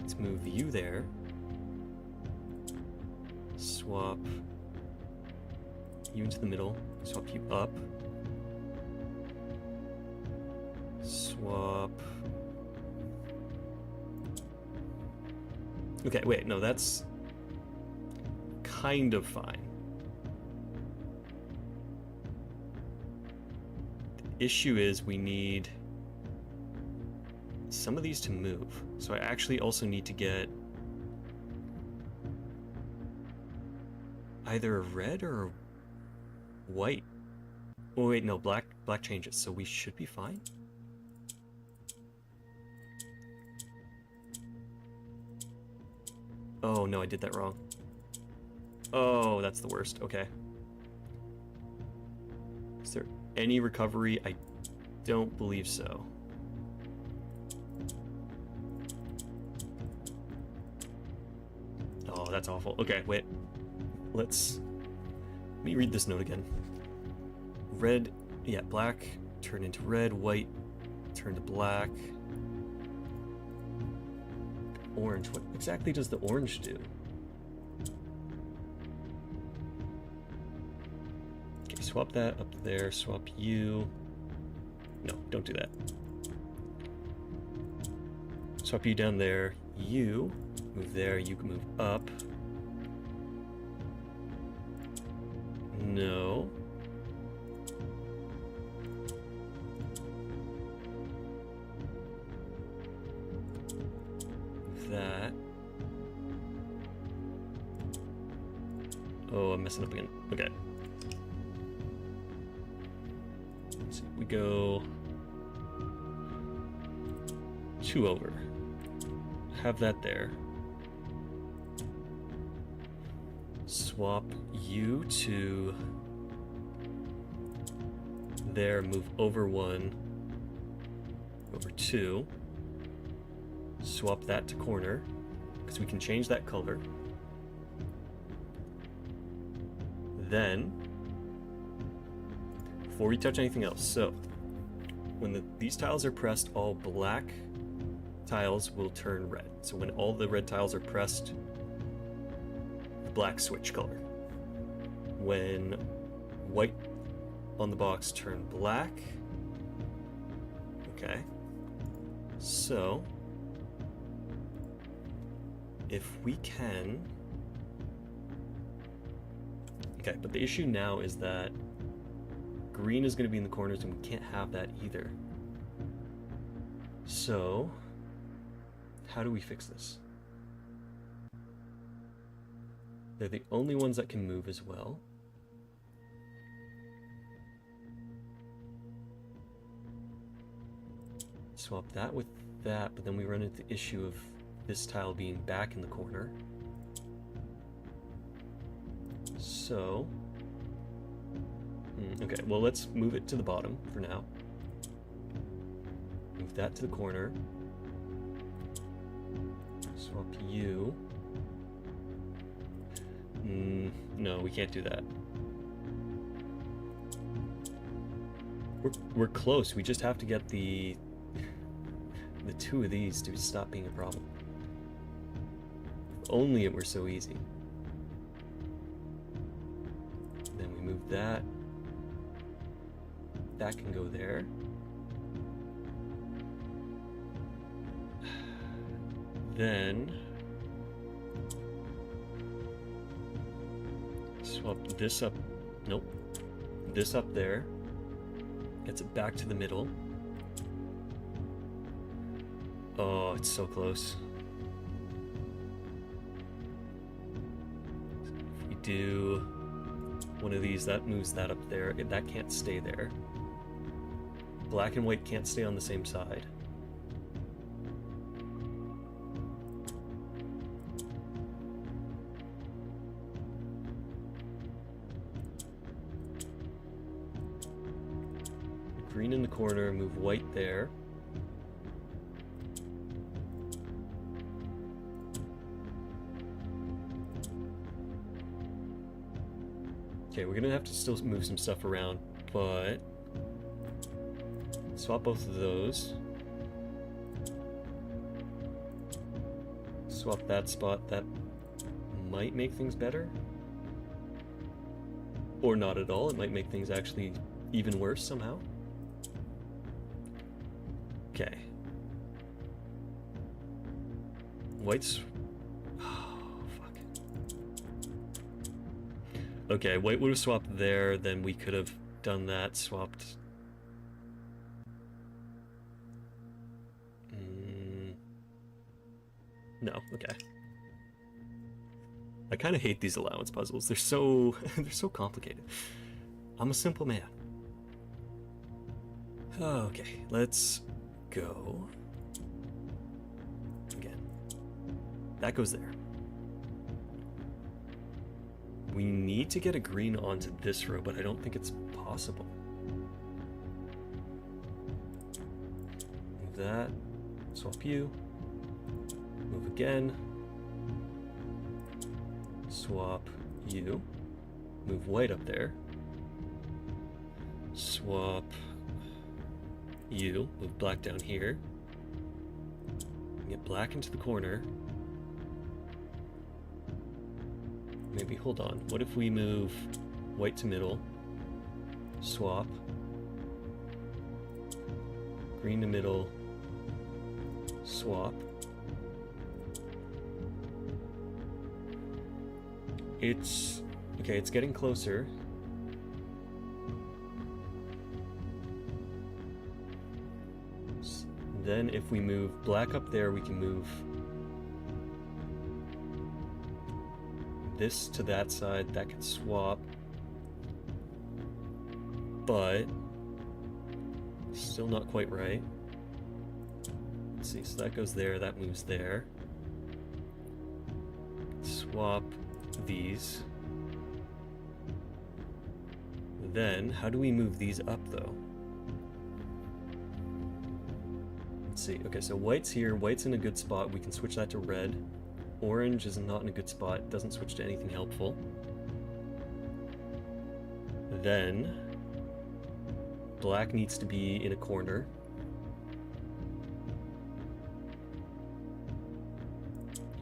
Let's move you there. Swap you into the middle. Swap you up. Swap... Okay, wait, no, that's kind of fine. The issue is we need some of these to move. So I actually also need to get either red or white. Oh wait, no, black changes, so we should be fine. Oh no, I did that wrong. Oh, that's the worst. Okay. Is there any recovery? I don't believe so. Oh, that's awful. Okay, wait. Let me read this note again. Red, yeah, black, turn into red, white, turn to black. Orange, what exactly does the orange do? Okay, swap that up there, swap you. No, don't do that. Swap you down there, you move there, you can move up. No. That. Oh, I'm messing up again. Okay. Let's see. We go 2 over. have that there. Swap you to there, move over 1, over 2. Swap that to corner, because we can change that color. Then, before we touch anything else, so when these tiles are pressed, all black tiles will turn red. So when all the red tiles are pressed, the black switch color. When white on the box turn black, okay, so if we can, okay, but the issue now is that green is going to be in the corners and we can't have that either. So how do we fix this? They're the only ones that can move as well. Swap that with that, but then we run into the issue of this tile being back in the corner. So, okay, well, let's move it to the bottom for now. Move that to the corner. Swap you. No, we can't do that. We're close. We just have to get the two of these to stop being a problem. If only it were so easy. Then we move that. That can go there. Then swap this up. Nope. This up there. Gets it back to the middle. Oh, it's so close. If we do one of these, that moves that up there. That can't stay there. Black and white can't stay on the same side. Green in the corner, move white there. Okay, we're gonna have to still move some stuff around, but swap both of those. Swap that spot. That might make things better. Or not at all. It might make things actually even worse somehow. Okay. White's... Oh, fuck. Okay, white would have swapped there, then we could have done that, swapped... No, okay. I kind of hate these allowance puzzles. They're so... they're so complicated. I'm a simple man. Okay, let's go. Again. That goes there. We need to get a green onto this row, but I don't think it's possible. Move that. Swap you. Move again. Swap you. Move white up there. Swap you. Move black down here. Get black into the corner. Maybe, hold on. What if we move white to middle? Swap. Green to middle. Swap. It's... okay, it's getting closer. Then if we move black up there, we can move this to that side. That can swap. But still not quite right. Let's see, so that goes there, that moves there. Swap these. Then, how do we move these up, though? Let's see. Okay, so white's here. White's in a good spot. We can switch that to red. Orange is not in a good spot. Doesn't switch to anything helpful. Then, black needs to be in a corner.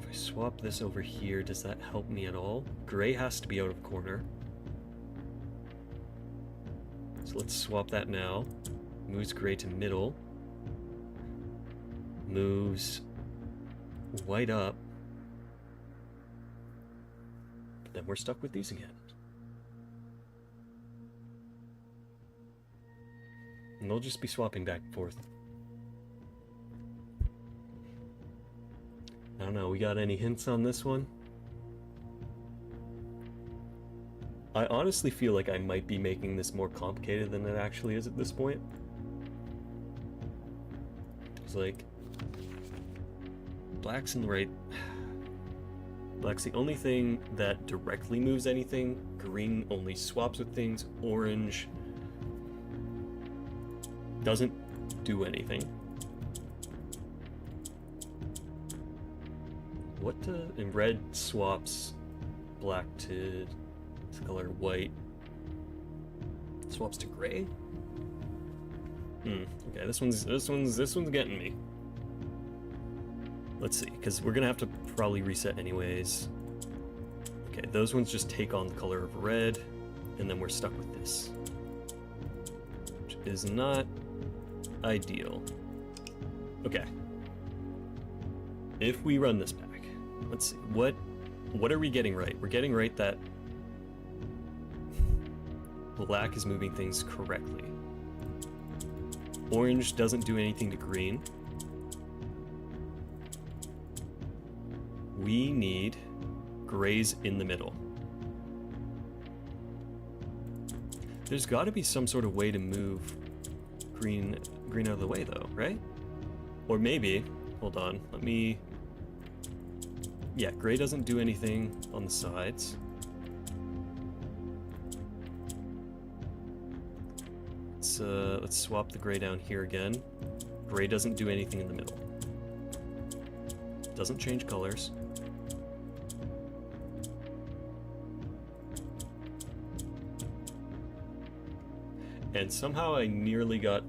If I swap this over here, does that help me at all? Gray has to be out of corner. So let's swap that now. Moves gray to middle. Moves white up. But then we're stuck with these again. And they'll just be swapping back and forth. I don't know, we got any hints on this one? I honestly feel like I might be making this more complicated than it actually is at this point. It's like, black's in the right. Black's the only thing that directly moves anything. Green only swaps with things. Orange doesn't do anything. And red swaps black to this color, white swaps to gray. Okay, this one's getting me. Let's see, because we're gonna have to probably reset anyways. Okay, those ones just take on the color of red, and then we're stuck with this, which is not ideal. Okay. If we run this back, let's see, what are we getting right? We're getting right that black is moving things correctly. Orange doesn't do anything to green. We need grays in the middle. There's got to be some sort of way to move green out of the way, though, right? Or maybe, hold on, let me... Yeah, gray doesn't do anything on the sides. Let's swap the gray down here again. Gray doesn't do anything in the middle. Doesn't change colors. And somehow I nearly got...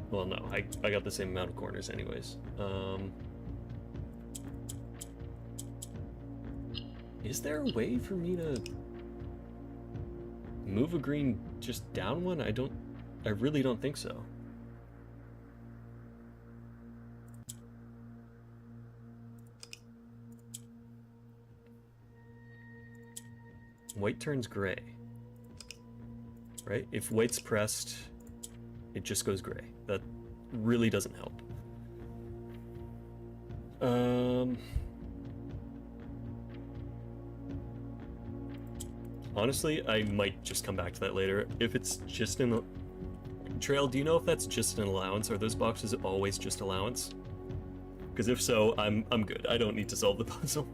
Well, no, I got the same amount of corners anyways. Is there a way for me to move a green just down one? I really don't think so. White turns gray. Right? If white's pressed, it just goes gray. That really doesn't help. Honestly, I might just come back to that later. If it's just in the... Trail, do you know if that's just an allowance? Are those boxes always just allowance? Because if so, I'm good. I don't need to solve the puzzle.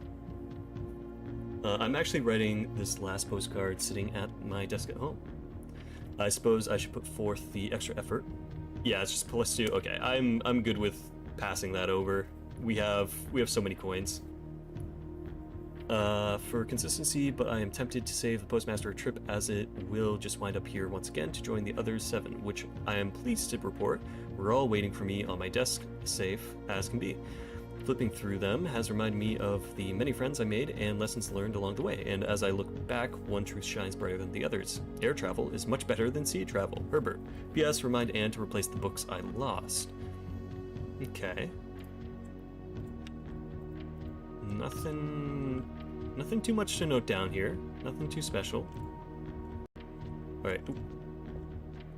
I'm actually writing this last postcard sitting at my desk at home. I suppose I should put forth the extra effort. Yeah, it's just +2. Okay, I'm good with passing that over. We have so many coins. For consistency, but I am tempted to save the postmaster a trip, as it will just wind up here once again to join the other 7, which I am pleased to report were all waiting for me on my desk, safe as can be. Flipping through them has reminded me of the many friends I made and lessons learned along the way, and as I look back, one truth shines brighter than the others. Air travel is much better than sea travel. Herbert. P.S. Remind Anne to replace the books I lost. Okay. Nothing too much to note down here. Nothing too special. Alright.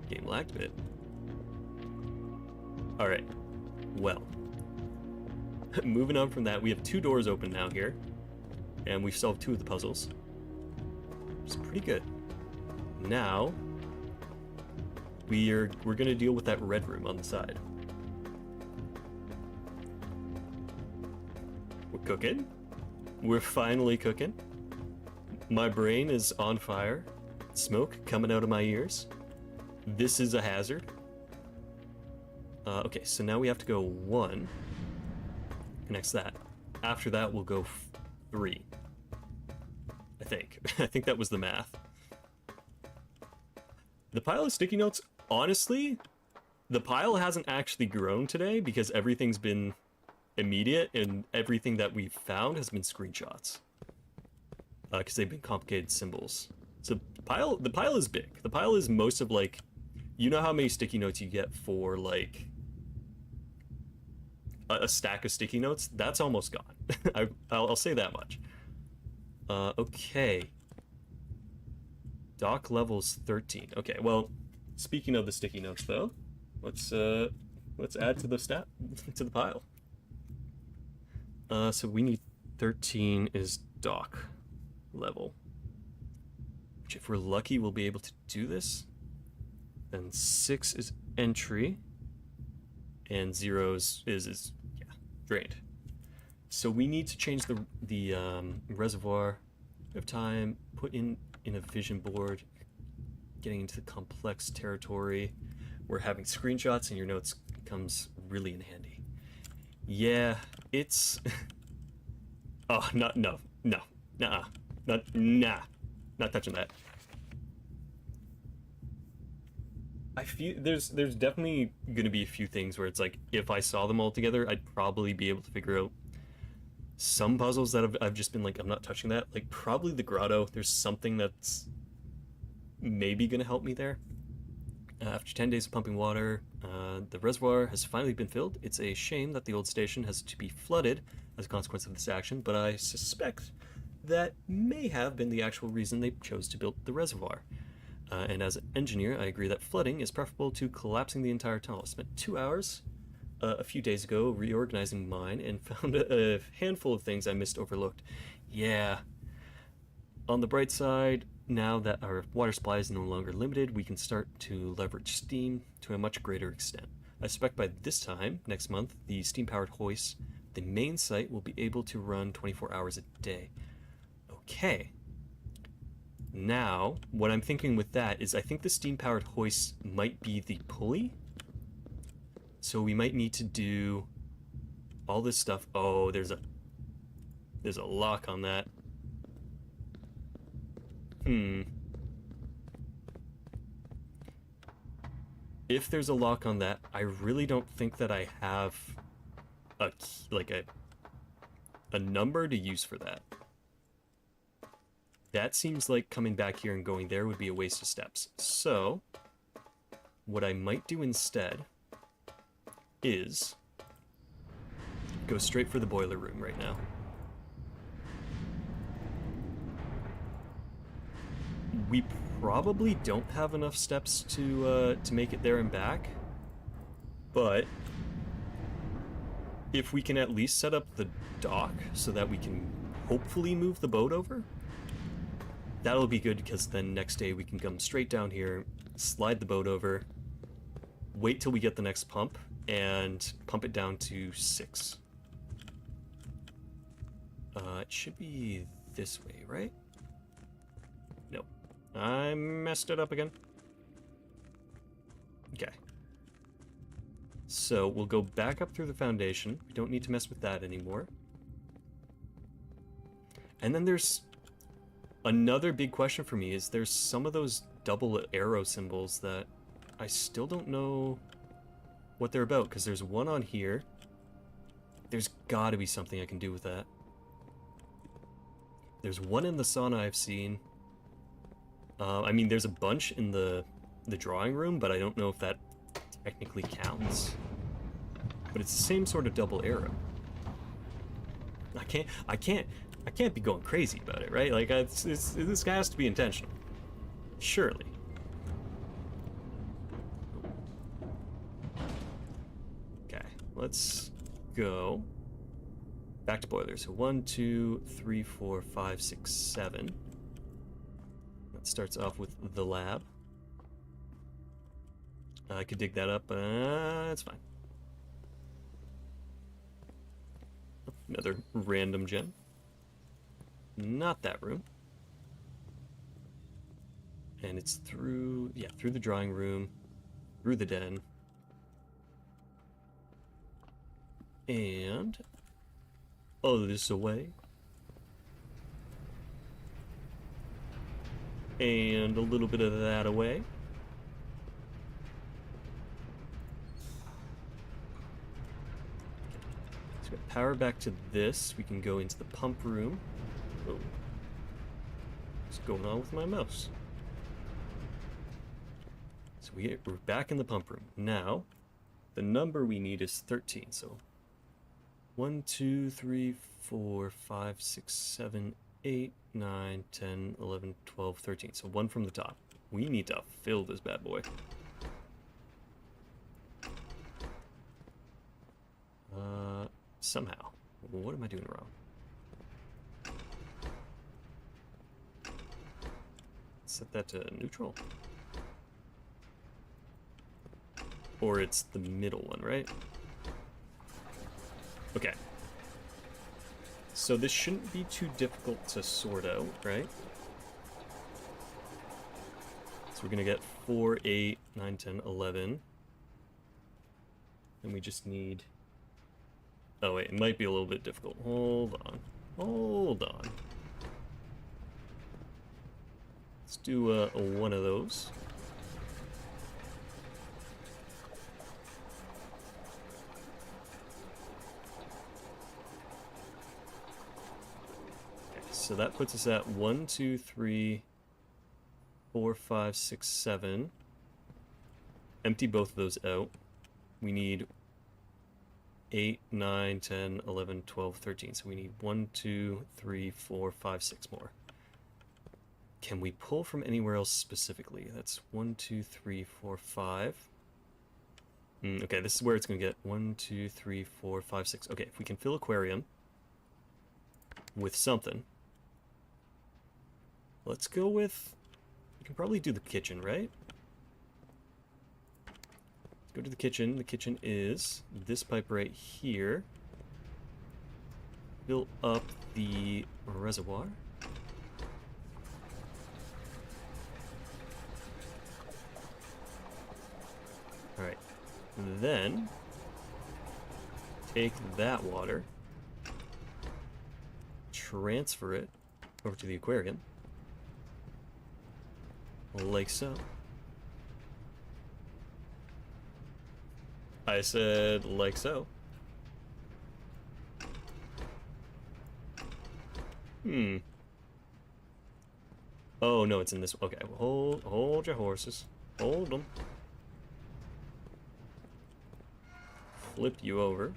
Game lagged a bit. Alright. Well. Moving on from that, we have 2 doors open now here. And we've solved 2 of the puzzles. It's pretty good. Now, we're gonna deal with that red room on the side. We're cooking. We're finally cooking. My brain is on fire. Smoke coming out of my ears. This is a hazard. Okay, so now we have to go 1. Connects that. After that, we'll go 3. I think. I think that was the math. The pile of sticky notes, honestly, the pile hasn't actually grown today because everything's been immediate and everything that we've found has been screenshots. Because they've been complicated symbols. So the pile is big. The pile is most of, like, you know how many sticky notes you get for, like, a stack of sticky notes? That's almost gone. I'll say that much. Okay. Dock levels 13. Okay, well, speaking of the sticky notes, though, let's add to the to the pile. So we need 13 is dock level. Which, if we're lucky, we'll be able to do this. Then 6 is entry, and 0 is yeah, drained. So we need to change the reservoir. We have time. Put in a vision board. Getting into the complex territory. Where having screenshots in your notes comes really in handy. Yeah, it's. Oh, no, nah, not touching that. I feel there's definitely gonna be a few things where it's like, if I saw them all together, I'd probably be able to figure out some puzzles that I've just been like, I'm not touching that. Like, probably the grotto, there's something that's maybe gonna help me there. After 10 days of pumping water, the reservoir has finally been filled. It's a shame that the old station has to be flooded as a consequence of this action, but I suspect that may have been the actual reason they chose to build the reservoir. And as an engineer, I agree that flooding is preferable to collapsing the entire tunnel. I spent 2 hours a few days ago reorganizing mine and found a handful of things I missed overlooked. Yeah. On the bright side, now that our water supply is no longer limited, we can start to leverage steam to a much greater extent. I suspect by this time, next month, the steam-powered hoist, the main site, will be able to run 24 hours a day. Okay. Now, what I'm thinking with that is I think the steam-powered hoist might be the pulley. So we might need to do all this stuff. Oh, there's a lock on that. If there's a lock on that, I really don't think that I have a number to use for that. That seems like coming back here and going there would be a waste of steps. So, what I might do instead is go straight for the boiler room right now. We probably don't have enough steps to make it there and back, but if we can at least set up the dock so that we can hopefully move the boat over, that'll be good, because then next day we can come straight down here, slide the boat over, wait till we get the next pump, and pump it down to 6. It should be this way, right? Nope. I messed it up again. Okay. So we'll go back up through the foundation. We don't need to mess with that anymore. And then there's another big question for me, is there's some of those double arrow symbols that I still don't know what they're about, because there's one on here. There's gotta be something I can do with that. There's one in the sauna I've seen. I mean, there's a bunch in the drawing room, but I don't know if that technically counts. But it's the same sort of double arrow. I can't be going crazy about it, right? Like, this guy has to be intentional. Surely. Okay, let's go back to boilers. So 1, 2, 3, 4, 5, 6, 7. That starts off with the lab. I could dig that up, but it's fine. Another random gem. not that room. And it's through, yeah, through the drawing room, through the den. And all this away. And a little bit of that away. So we got power back to this. We can go into the pump room. Oh. What's going on with my mouse? So we're back in the pump room. Now, the number we need is 13. So 1, 2, 3, 4, 5, 6, 7, 8, 9, 10, 11, 12, 13. So one from the top. We need to fill this bad boy. Somehow. What am I doing wrong? Set that to neutral. Or it's the middle one, right? Okay. So this shouldn't be too difficult to sort out, right? So we're gonna get 4, 8, 9, 10, 11. And we just need... Oh wait, it might be a little bit difficult. Hold on. Hold on. Let's do one of those. Okay, so that puts us at 1, 2, 3, 4, 5, 6, 7. Empty both of those out. We need 8, 9, 10, 11, 12, 13. So we need 1, 2, 3, 4, 5, 6 more. Can we pull from anywhere else specifically? That's 1, 2, 3, 4, 5. Okay, this is where it's going to get 1, 2, 3, 4, 5, 6. Okay, if we can fill aquarium with something. Let's go with... We can probably do the kitchen, right? Go to the kitchen. The kitchen is this pipe right here. Fill up the reservoir. Alright. Then take that water, transfer it over to the aquarium. Like so. I said, like so. Oh, no, it's in this... Okay, well, hold your horses. Hold them. Flip you over.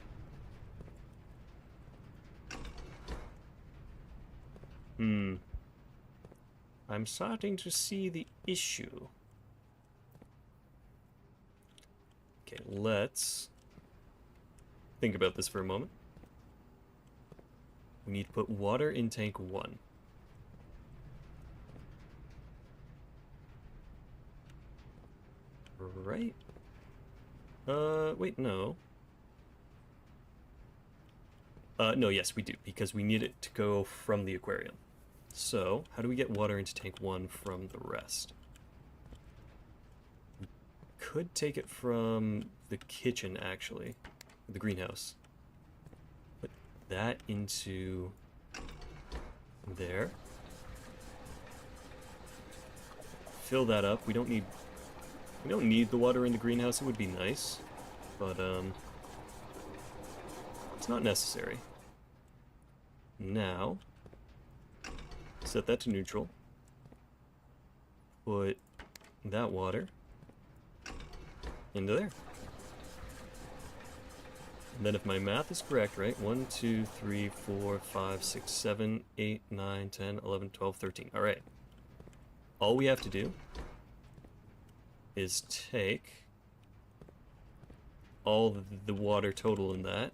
I'm starting to see the issue. Okay, let's think about this for a moment. We need to put water in tank 1. Right? Wait, no. No, yes, we do, because we need it to go from the aquarium. So, how do we get water into tank 1 from the rest? We could take it from the kitchen, actually. The greenhouse. Put that into there. Fill that up. We don't need the water in the greenhouse. It would be nice, but it's not necessary. Now, set that to neutral. Put that water into there. And then if my math is correct, right? 1, 2, 3, 4, 5, 6, 7, 8, 9, 10, 11, 12, 13. All right. All we have to do is take all the water total in that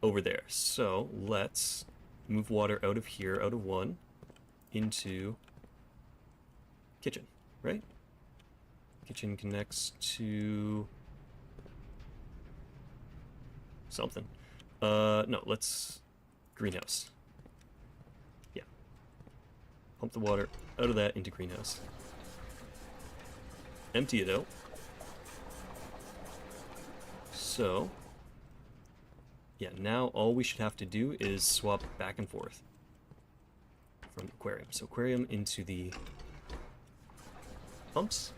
over there. So let's move water out of here, out of 1, into kitchen, right? Kitchen connects to something. No, let's greenhouse. Pump the water out of that into greenhouse. Empty it out. So, yeah, now all we should have to do is swap back and forth from aquarium. So aquarium into the pumps.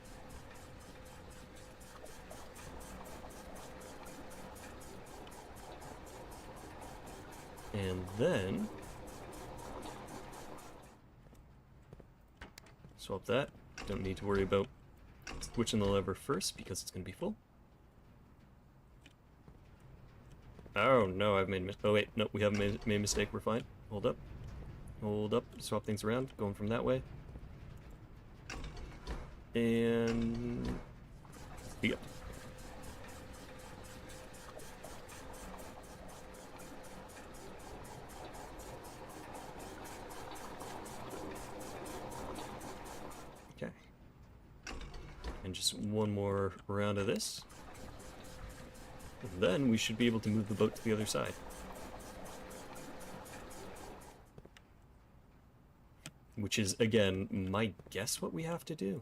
And then swap that. Don't need to worry about switching the lever first because it's going to be full. Oh no, I've made oh wait, no, we haven't made a mistake, we're fine. Hold up. Hold up, swap things around, going from that way. And yep. Okay. And just one more round of this. And then we should be able to move the boat to the other side. Which is, again, my guess what we have to do.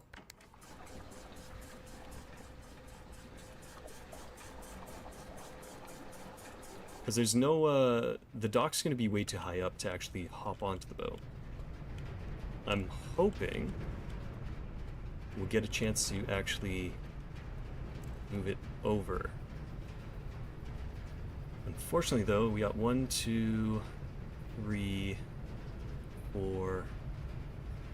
Because there's no, the dock's going to be way too high up to actually hop onto the boat. I'm hoping we'll get a chance to actually move it over. Unfortunately, though, we got 1, 2, 3, 4,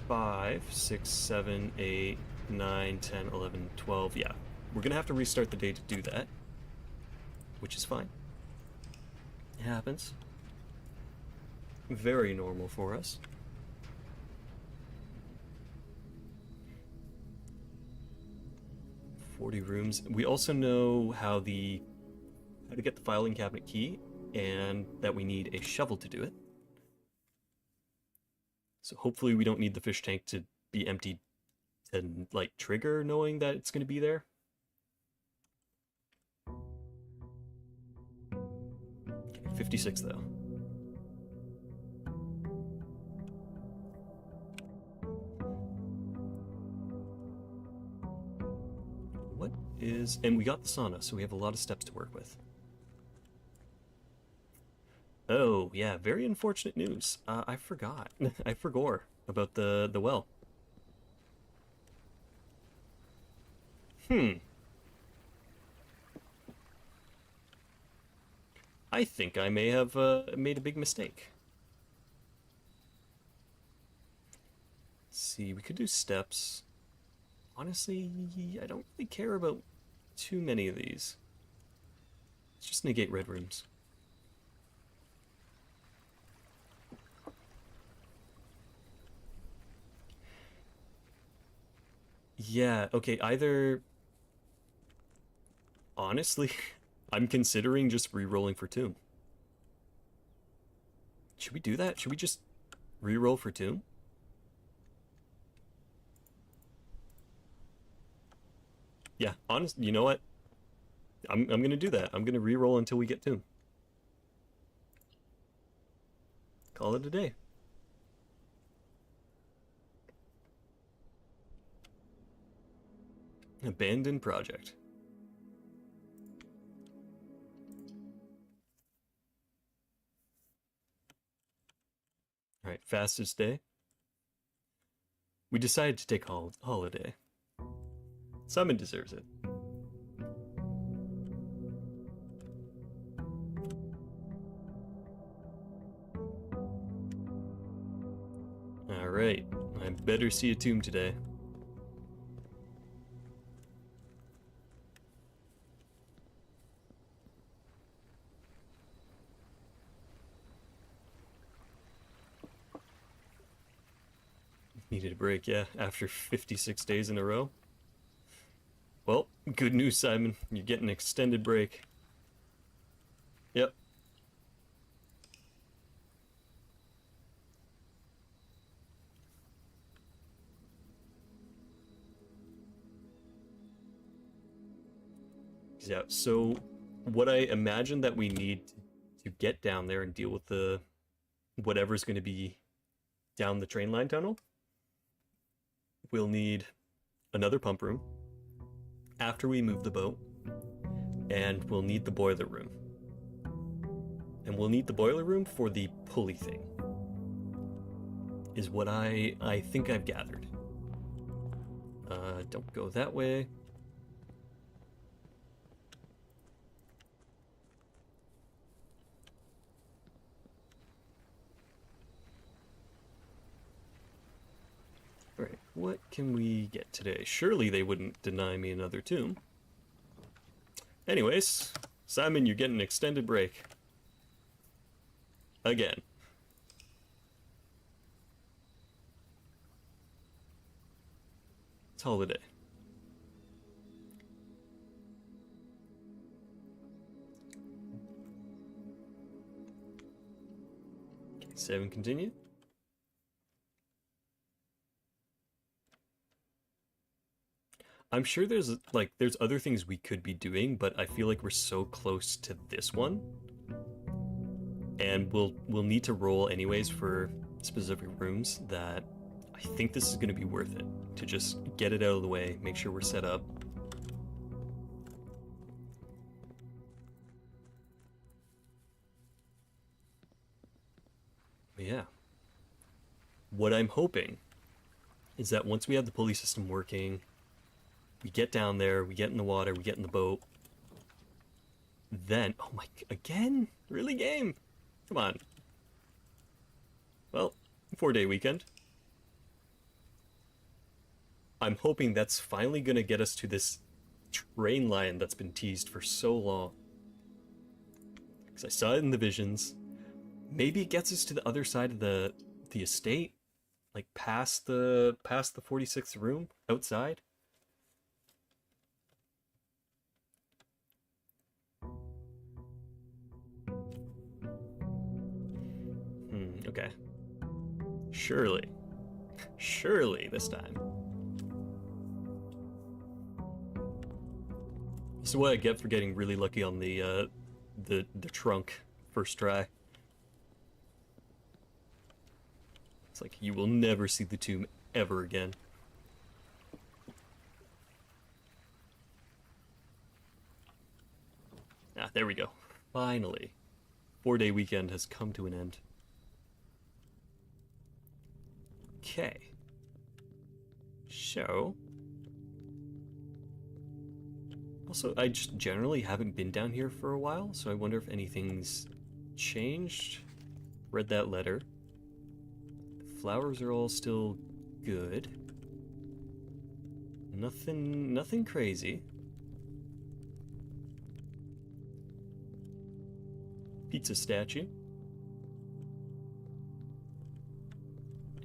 5, 6, 7, 8, 9, 10, 11, 12. Yeah, we're going to have to restart the day to do that, which is fine. It happens. Very normal for us. $40 rooms. We also know how to get the filing cabinet key, and that we need a shovel to do it. So hopefully we don't need the fish tank to be emptied to, like, trigger knowing that it's going to be there. Okay, 56 though. What is... and we got the sauna, so we have a lot of steps to work with. Oh, yeah, very unfortunate news. I forgot. I forgot about the well. I think I may have made a big mistake. Let's see, we could do steps. Honestly, I don't really care about too many of these. Let's just negate red rooms. Yeah, okay, either... honestly, I'm considering just re-rolling for Tomb. Should we do that? Should we just re-roll for Tomb? Yeah, honest, you know what? I'm gonna do that. I'm gonna re-roll until we get Tomb. Call it a day. Abandoned project. Alright, fastest day. We decided to take a holiday. Simon deserves it. Alright, I better see a tomb today. Needed a break, yeah, after 56 days in a row. Well, good news, Simon. You get an extended break. Yep. Yeah, so what I imagine that we need to get down there and deal with the whatever's going to be down the train line tunnel we'll need another pump room after we move the boat, and we'll need the boiler room. And we'll need the boiler room for the pulley thing, is what I think I've gathered. Don't go that way. Alright, what can we get today? Surely they wouldn't deny me another tomb. Anyways, Simon, you're getting an extended break. Again. It's holiday. Okay, 7 continue. I'm sure there's other things we could be doing, but I feel like we're so close to this one. And we'll need to roll anyways for specific rooms that I think this is going to be worth it to just get it out of the way, make sure we're set up. But yeah. What I'm hoping is that once we have the pulley system working, we get down there, we get in the water, we get in the boat, then, oh my, again? Really, game? Come on. Well, 4-day weekend. I'm hoping that's finally going to get us to this train line that's been teased for so long. Because I saw it in the visions. Maybe it gets us to the other side of the estate, like past the 46th room outside. Okay. Surely this time. This is what I get for getting really lucky on the trunk first try. It's like you will never see the tomb ever again. Ah, there we go. Finally. 4-day weekend has come to an end. Okay. So... Also, I just generally haven't been down here for a while, so I wonder if anything's changed. Read that letter. The flowers are all still good. Nothing crazy. Pizza statue.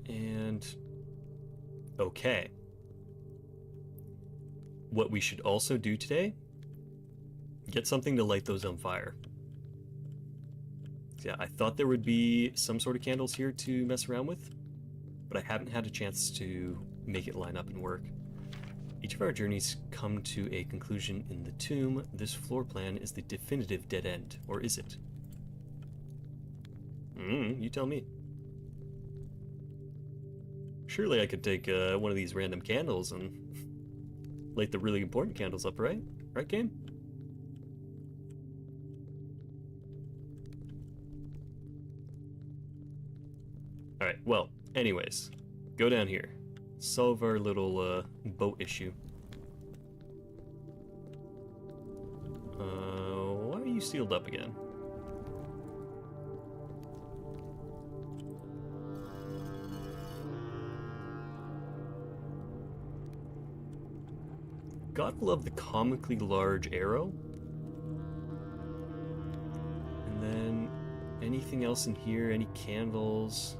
And... okay. What we should also do today, get something to light those on fire. Yeah, I thought there would be some sort of candles here to mess around with, but I haven't had a chance to make it line up and work. Each of our journeys come to a conclusion in the tomb. This floor plan is the definitive dead end, or is it? You tell me. Surely I could take one of these random candles and light the really important candles up, right? Right, game? Alright, well, anyways. Go down here. Solve our little boat issue. Why are you sealed up again? God love the comically large arrow. And then anything else in here? Any candles?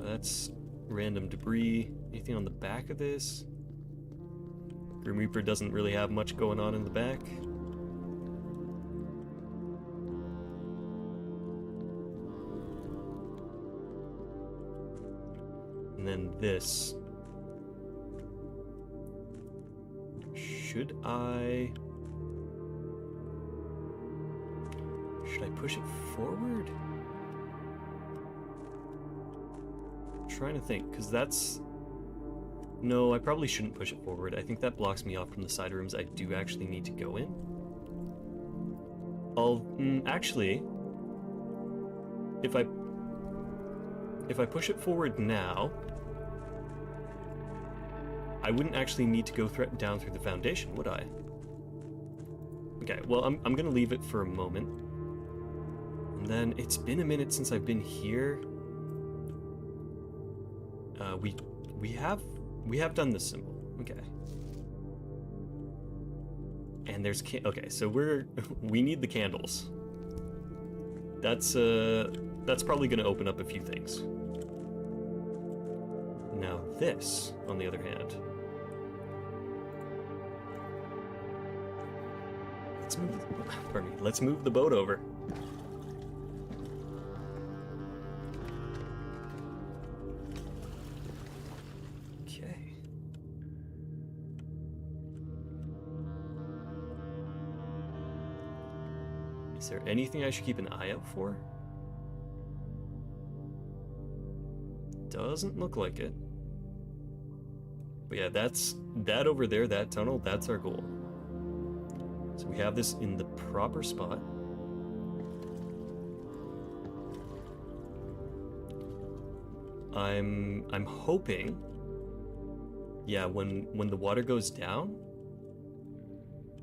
That's random debris. Anything on the back of this? Grim Reaper doesn't really have much going on in the back. And then this. Should I push it forward? trying to think, because that's... No, I probably shouldn't push it forward. I think that blocks me off from the side rooms I do actually need to go in. Actually, if I push it forward now, I wouldn't actually need to go down through the foundation, would I? Okay, well, I'm gonna leave it for a moment. And then, it's been a minute since I've been here. We have done this symbol. Okay. And there's okay, so we need the candles. That's probably gonna open up a few things. Now this, on the other hand. Let's move the boat over. Okay. Is there anything I should keep an eye out for? Doesn't look like it. But yeah, that over there, that tunnel, that's our goal. So we have this in the proper spot. I'm hoping, yeah, when the water goes down,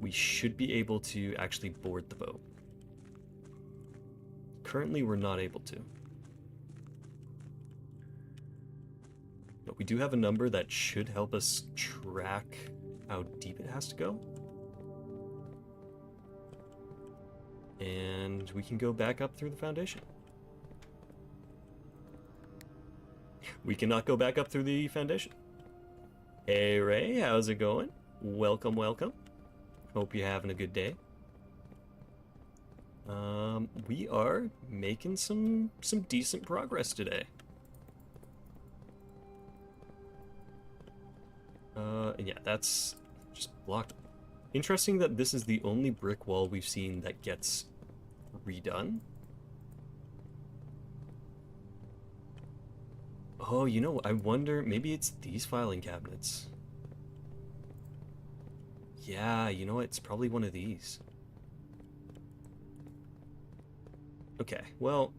we should be able to actually board the boat. Currently, we're not able to. But we do have a number that should help us track how deep it has to go. And we can go back up through the foundation. We cannot go back up through the foundation. Hey Ray, how's it going? Welcome, welcome. Hope you're having a good day. We are making some decent progress today. Yeah, that's just blocked. Interesting that this is the only brick wall we've seen that gets redone. Oh, you know, I wonder, maybe it's these filing cabinets. Yeah, you know what, it's probably one of these. Okay, well,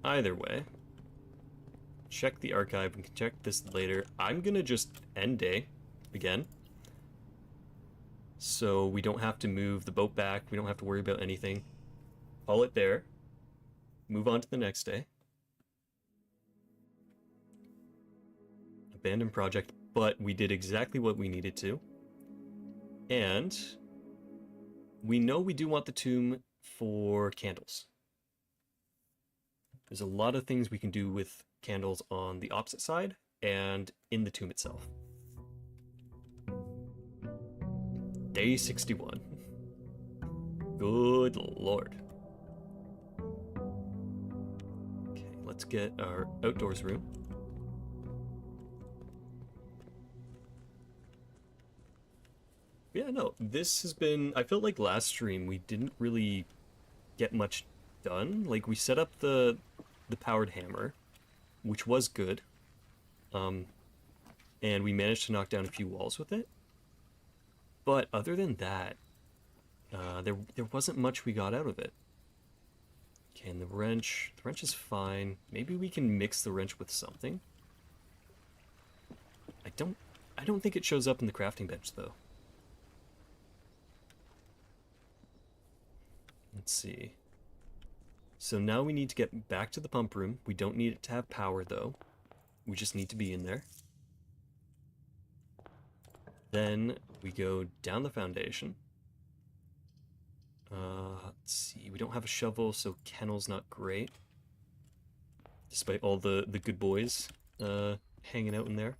either way, check the archive, we can check this later. I'm gonna just end day again. So we don't have to move the boat back, we don't have to worry about anything. Call it there. Move on to the next day. Abandoned project, but we did exactly what we needed to. And we know we do want the tomb for candles. There's a lot of things we can do with candles on the opposite side and in the tomb itself. Day 61. Good lord. Okay, let's get our outdoors room. Yeah, no, this has been... I felt like last stream we didn't really get much done. Like, we set up the powered hammer, which was good. And we managed to knock down a few walls with it. But other than that, there wasn't much we got out of it. Okay, and the wrench is fine. Maybe we can mix the wrench with something. I don't think it shows up in the crafting bench though. Let's see. So now we need to get back to the pump room. We don't need it to have power though. We just need to be in there. Then we go down the foundation. Let's see, we don't have a shovel, so kennel's not great. Despite all the good boys hanging out in there.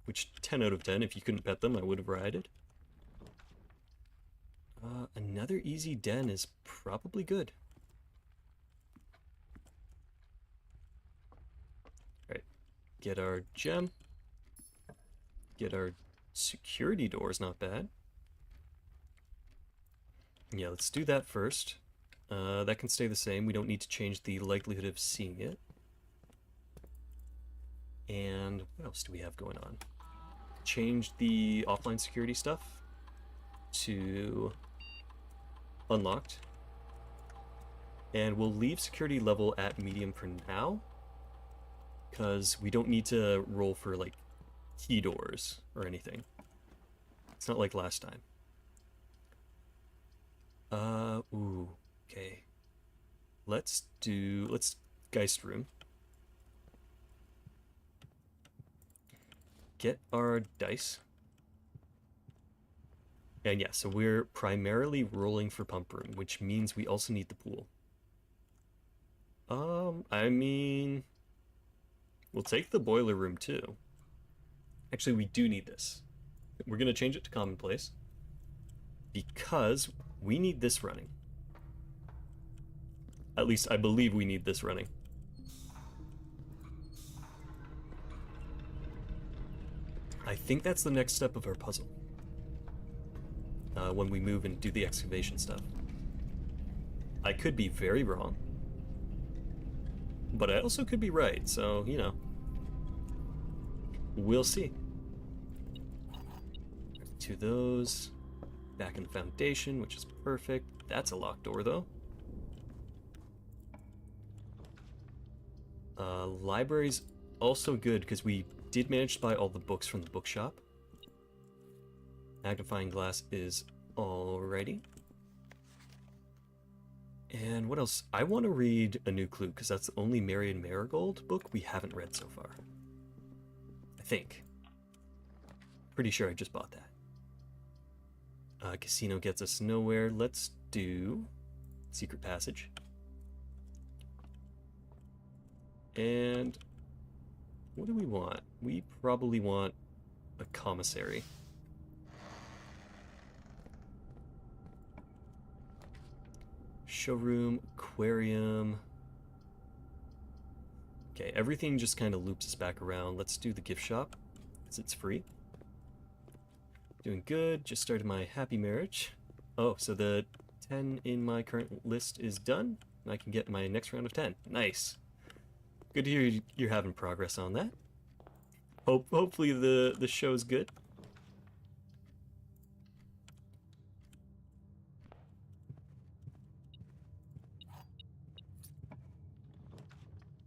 Which, 10 out of 10, if you couldn't pet them, I would have rided. Another easy den is probably good. Alright, get our gem. Get our security doors, not bad. Yeah, let's do that first. That can stay the same. We don't need to change the likelihood of seeing it. And what else do we have going on? Change the offline security stuff to unlocked. And we'll leave security level at medium for now, because we don't need to roll for like key doors or anything. It's not like last time. Ooh, okay. Let's Geist room. Get our dice. And yeah, so we're primarily rolling for pump room, which means we also need the pool. I mean, we'll take the boiler room too. Actually, we do need this. We're gonna change it to commonplace because we need this running. At least I believe we need this running. I think that's the next step of our puzzle. When we move and do the excavation stuff. I could be very wrong. But I also could be right, so, you know. We'll see. To those. Back in the foundation, which is perfect. That's a locked door, though. Library's also good, because we did manage to buy all the books from the bookshop. Magnifying glass is alrighty. And what else? I want to read A New Clue, because that's the only Marion Marigold book we haven't read so far. I think. Pretty sure I just bought that. Casino gets us nowhere. Let's do Secret Passage. And what do we want? We probably want a commissary. Showroom, aquarium. Okay, everything just kind of loops us back around. Let's do the gift shop, because it's free. Doing good, just started my happy marriage. Oh, so the 10 in my current list is done, and I can get my next round of 10. Nice. Good to hear you're having progress on that. Hopefully the show's good.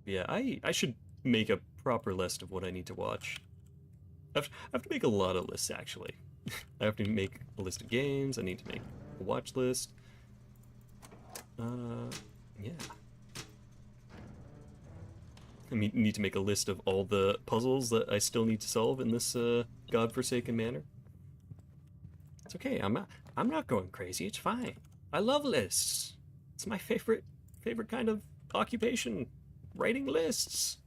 Yeah, I should make a proper list of what I need to watch. I have to make a lot of lists, actually. I have to make a list of games, I need to make a watch list. Yeah. I need to make a list of all the puzzles that I still need to solve in this godforsaken manor. It's okay, I'm not going crazy, it's fine. I love lists. It's my favorite kind of occupation. Writing lists.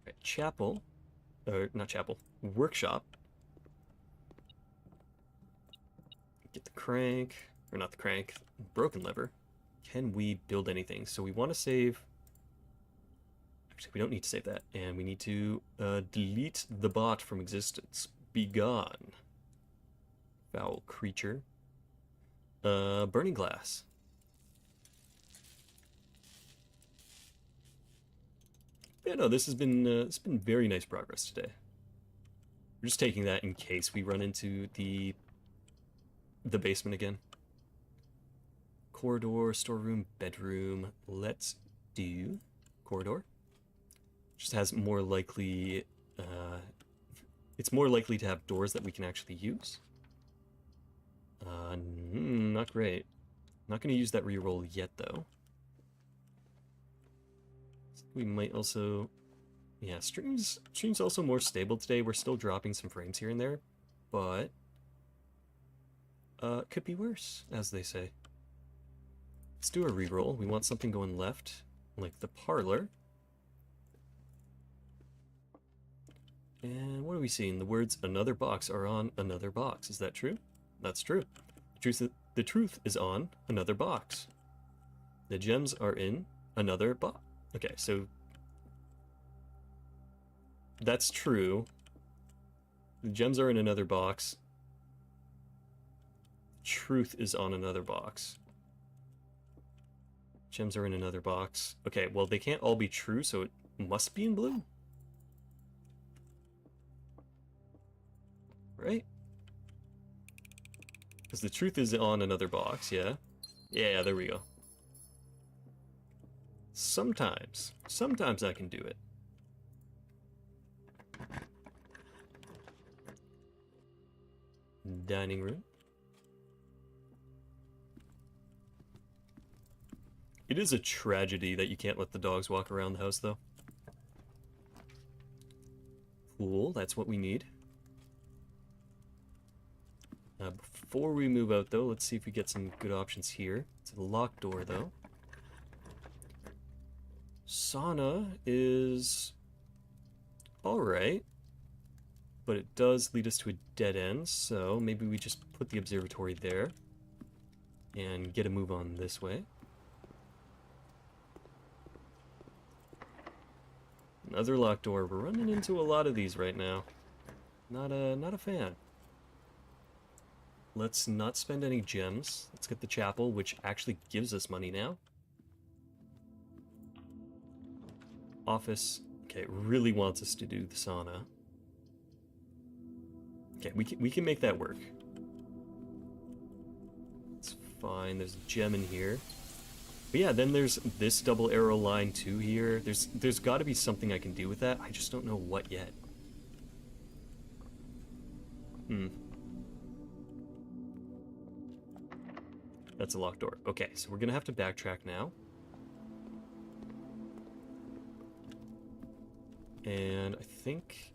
Right, chapel, or not chapel, workshop. Get the crank, or not the crank, broken lever. Can we build anything? So we want to save. Actually, we don't need to save that, and we need to delete the bot from existence. Be gone. Foul creature. Burning glass. Yeah, no, this has been it's been very nice progress today. We're just taking that in case we run into the basement again. Corridor, storeroom, bedroom. Let's do corridor. Just has more likely. It's more likely to have doors that we can actually use. Not great. Not going to use that reroll yet, though. We might also... Yeah, stream's also more stable today. We're still dropping some frames here and there, but... could be worse, as they say. Let's do a reroll. We want something going left, like the parlor. And what are we seeing? The words "another box" are on another box. Is that true? That's true. The truth is on another box. The gems are in another box. Okay, so that's true. The gems are in another box. Truth is on another box. Gems are in another box. Okay, well, they can't all be true, so it must be in blue. Right? Because the truth is on another box, yeah? Yeah, there we go. Sometimes I can do it. Dining room. It is a tragedy that you can't let the dogs walk around the house, though. Pool, that's what we need. Before we move out, though, let's see if we get some good options here. It's a locked door, though. Sauna is alright, but it does lead us to a dead end, so maybe we just put the observatory there and get a move on this way. Another locked door. We're running into a lot of these right now. Not a fan. Let's not spend any gems. Let's get the chapel, which actually gives us money now. Office. Okay, it really wants us to do the sauna. Okay, we can make that work. It's fine. There's a gem in here. But yeah, then there's this double arrow line too here. There's got to be something I can do with that. I just don't know what yet. That's a locked door. Okay, so we're gonna have to backtrack now. And I think,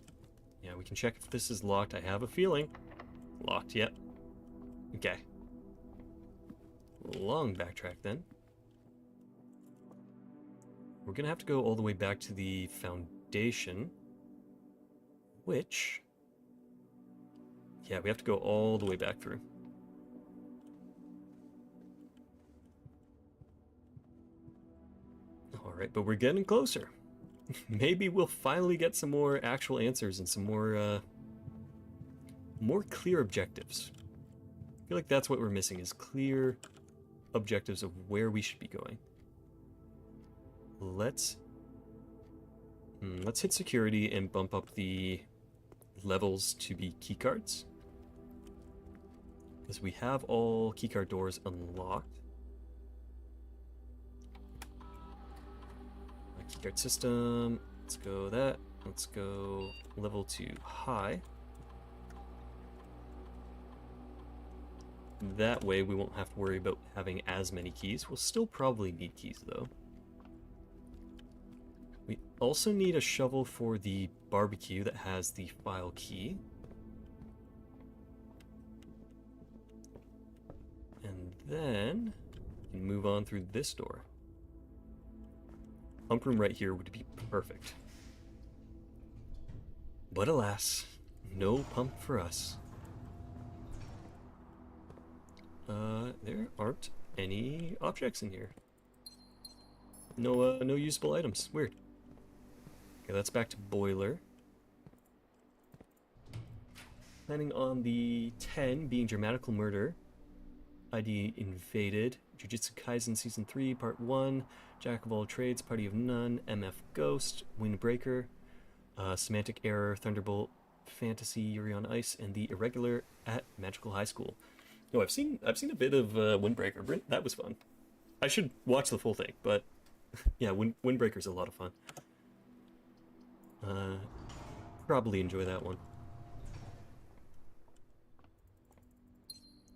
yeah, we can check if this is locked. I have a feeling. Locked, yep. Okay. Long backtrack then. We're gonna have to go all the way back to the foundation, which, yeah, we have to go all the way back through. Alright, but we're getting closer. Maybe we'll finally get some more actual answers and some more clear objectives. I feel like that's what we're missing, is clear objectives of where we should be going. Let's hit security and bump up the levels to be keycards, because we have all keycard doors unlocked. Keycard system. Let's go that. Let's go level 2 high. That way we won't have to worry about having as many keys. We'll still probably need keys though. We also need a shovel for the barbecue that has the file key. And then we can move on through this door. Pump room right here would be perfect. But alas, no pump for us. There aren't any objects in here. No usable items. Weird. Okay, that's back to boiler. Planning on the 10 being Dramatical Murder. ID Invaded. Jujutsu Kaisen Season 3, Part 1. Jack of All Trades, Party of None. MF Ghost. Windbreaker. Semantic Error. Thunderbolt. Fantasy. Yuri on Ice. And The Irregular at Magical High School. No, I've seen a bit of Windbreaker. That was fun. I should watch the full thing, but yeah, Windbreaker's a lot of fun. Probably enjoy that one.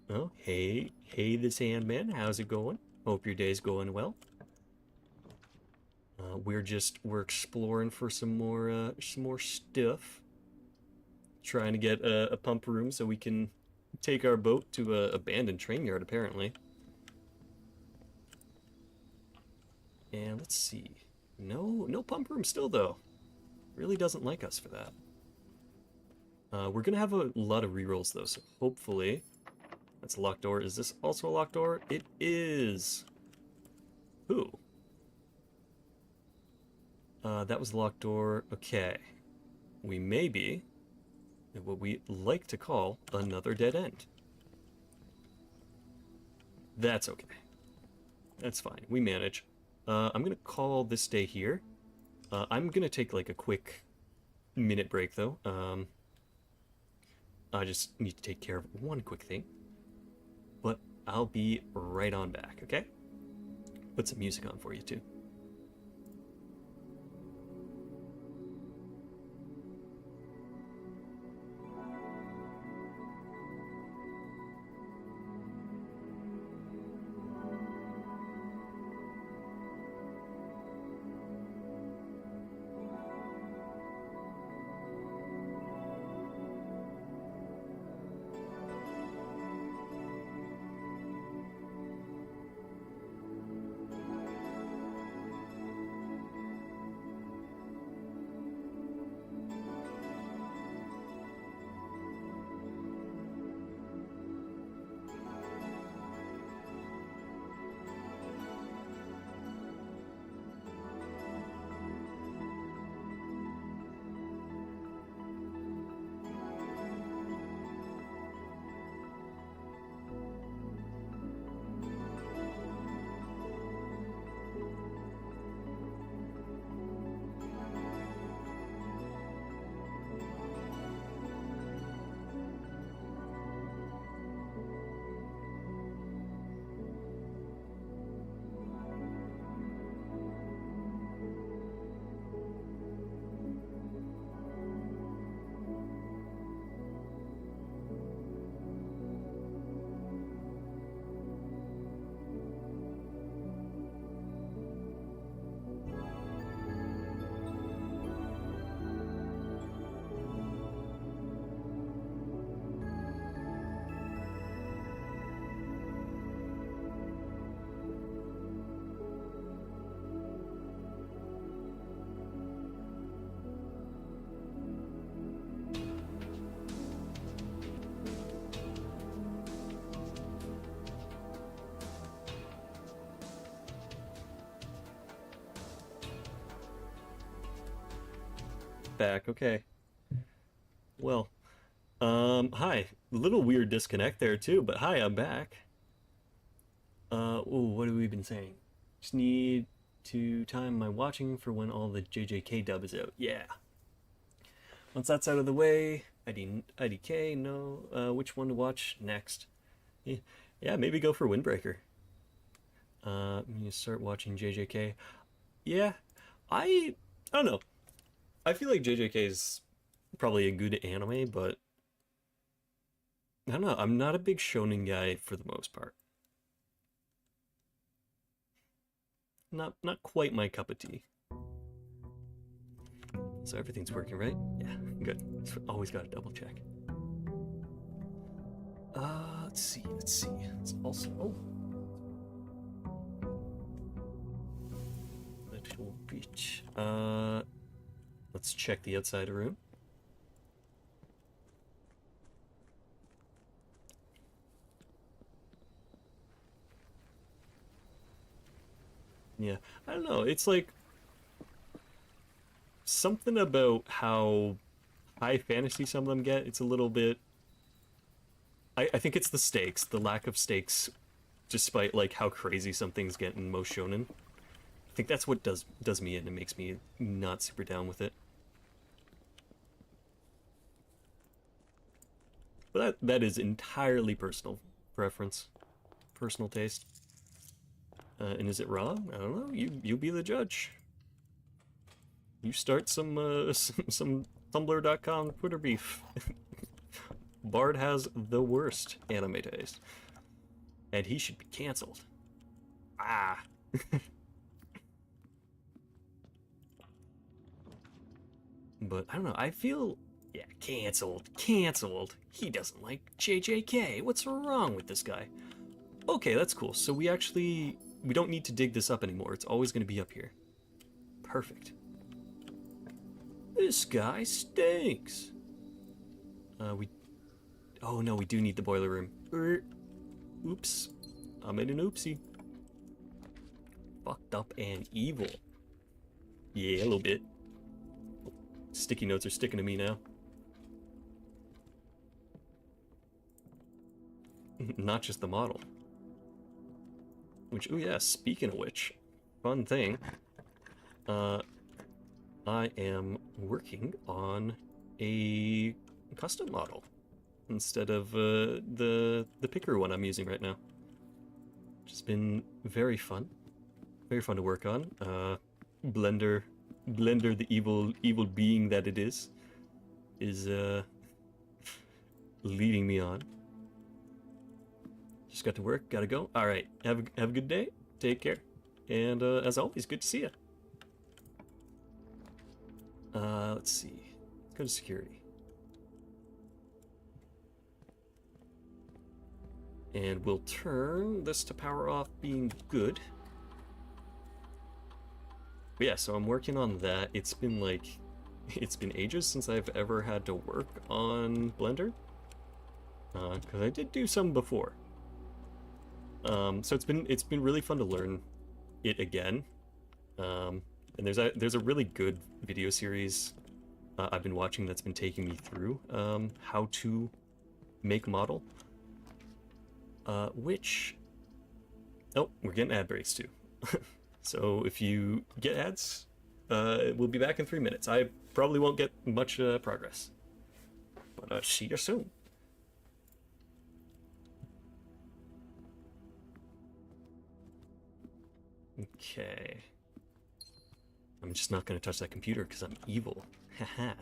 Oh, hey the Sandman, how's it going? Hope your day's going well. We're exploring for some more stuff. Trying to get a pump room so we can take our boat to a abandoned train yard, apparently. And let's see. No pump room still, though. Really doesn't like us for that. We're gonna have a lot of rerolls, though, so hopefully... That's a locked door. Is this also a locked door? It is! Who? That was a locked door. Okay. We may be what we like to call another dead end. That's okay. That's fine. We manage. I'm gonna call this day here. I'm gonna take like a quick minute break though. I just need to take care of one quick thing. But I'll be right on back, okay? Put some music on for you too. Back, okay. Well, hi. Little weird disconnect there too, but hi, I'm back. Ooh, what have we been saying? Just need to time my watching for when all the JJK dub is out. Yeah. Once that's out of the way, IDK, no. Which one to watch next? Yeah, maybe go for Windbreaker. You start watching JJK. Yeah, I don't know. I feel like JJK is probably a good anime, but I don't know. I'm not a big shonen guy for the most part. Not quite my cup of tea. So everything's working, right? Yeah, good. Always got to double check. Let's see. It's also Little Beach. Let's check the outside room. Yeah, I don't know. It's like something about how high fantasy some of them get. It's a little bit. I think it's the stakes, the lack of stakes, despite like how crazy some things get in most shonen. I think that's what does me in and makes me not super down with it. But that is entirely personal preference, personal taste. And is it wrong? I don't know. You be the judge. You start some some Tumblr.com Twitter beef. Bard has the worst anime taste, and he should be canceled. Ah. But I don't know. I feel canceled. He doesn't like JJK. What's wrong with this guy? Okay, that's cool. So we don't need to dig this up anymore. It's always going to be up here. Perfect. This guy stinks. Oh no, we do need the boiler room. Oops. I made an oopsie. Fucked up and evil. Yeah, a little bit. Sticky notes are sticking to me now. Not just the model. Which, oh yeah, speaking of which, fun thing. I am working on a custom model instead of the picker one I'm using right now. Which has been very fun to work on. Blender, the evil being that it is leading me on. Just got to work, gotta go. All right, have a good day. Take care, and as always, good to see you. Let's see. Let's go to security. And we'll turn this to power off being good. But yeah, so I'm working on that. It's been ages since I've ever had to work on Blender. Because I did do some before. So it's been really fun to learn it again. And there's a really good video series I've been watching that's been taking me through how to make a model. Which... Oh, we're getting ad breaks too. So if you get ads, we'll be back in 3 minutes. I probably won't get much progress. But see you soon. Okay. I'm just not going to touch that computer because I'm evil. Haha.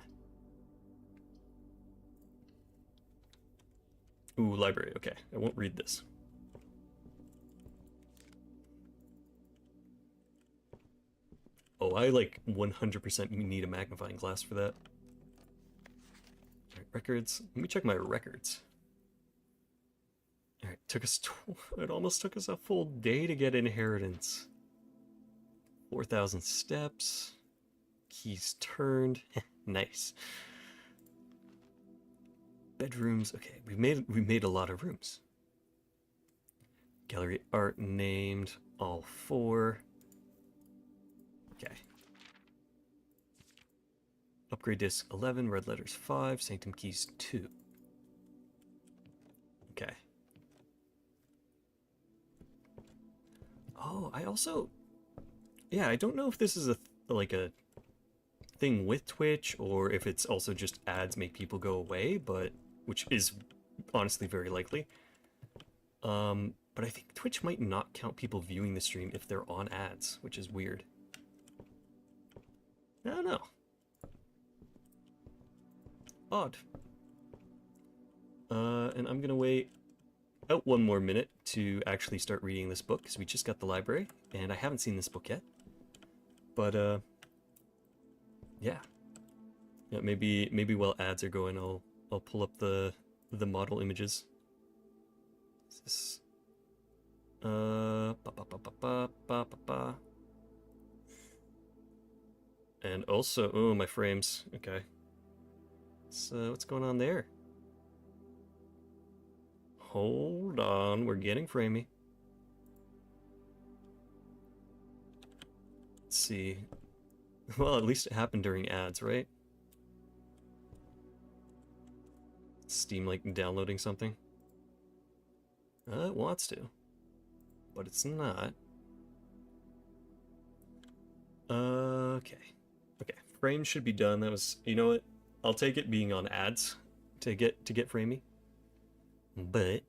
Ooh, library. Okay, I won't read this. Oh, I like 100% need a magnifying glass for that. Alright, records. Let me check my records. Alright, it almost took us a full day to get inheritance. 4,000 steps. Keys turned. Nice. Bedrooms. Okay, we made a lot of rooms. Gallery art named all 4. Okay. Upgrade disk 11, red letters 5, sanctum keys 2. Okay. Oh, I also... Yeah, I don't know if this is a thing with Twitch or if it's also just ads make people go away, but which is honestly very likely. But I think Twitch might not count people viewing the stream if they're on ads, which is weird. I don't know. Odd. And I'm gonna wait out 1 more minute to actually start reading this book because we just got the library and I haven't seen this book yet. But yeah, maybe while ads are going, I'll pull up the model images. Is this and also, oh, my frames. Okay, so what's going on there? Hold on, we're getting framey. Let's see. Well, at least it happened during ads, right? Steam like downloading something? It wants to, but it's not. Okay. Okay, frames should be done. That was, you know what? I'll take it being on ads to get framey. But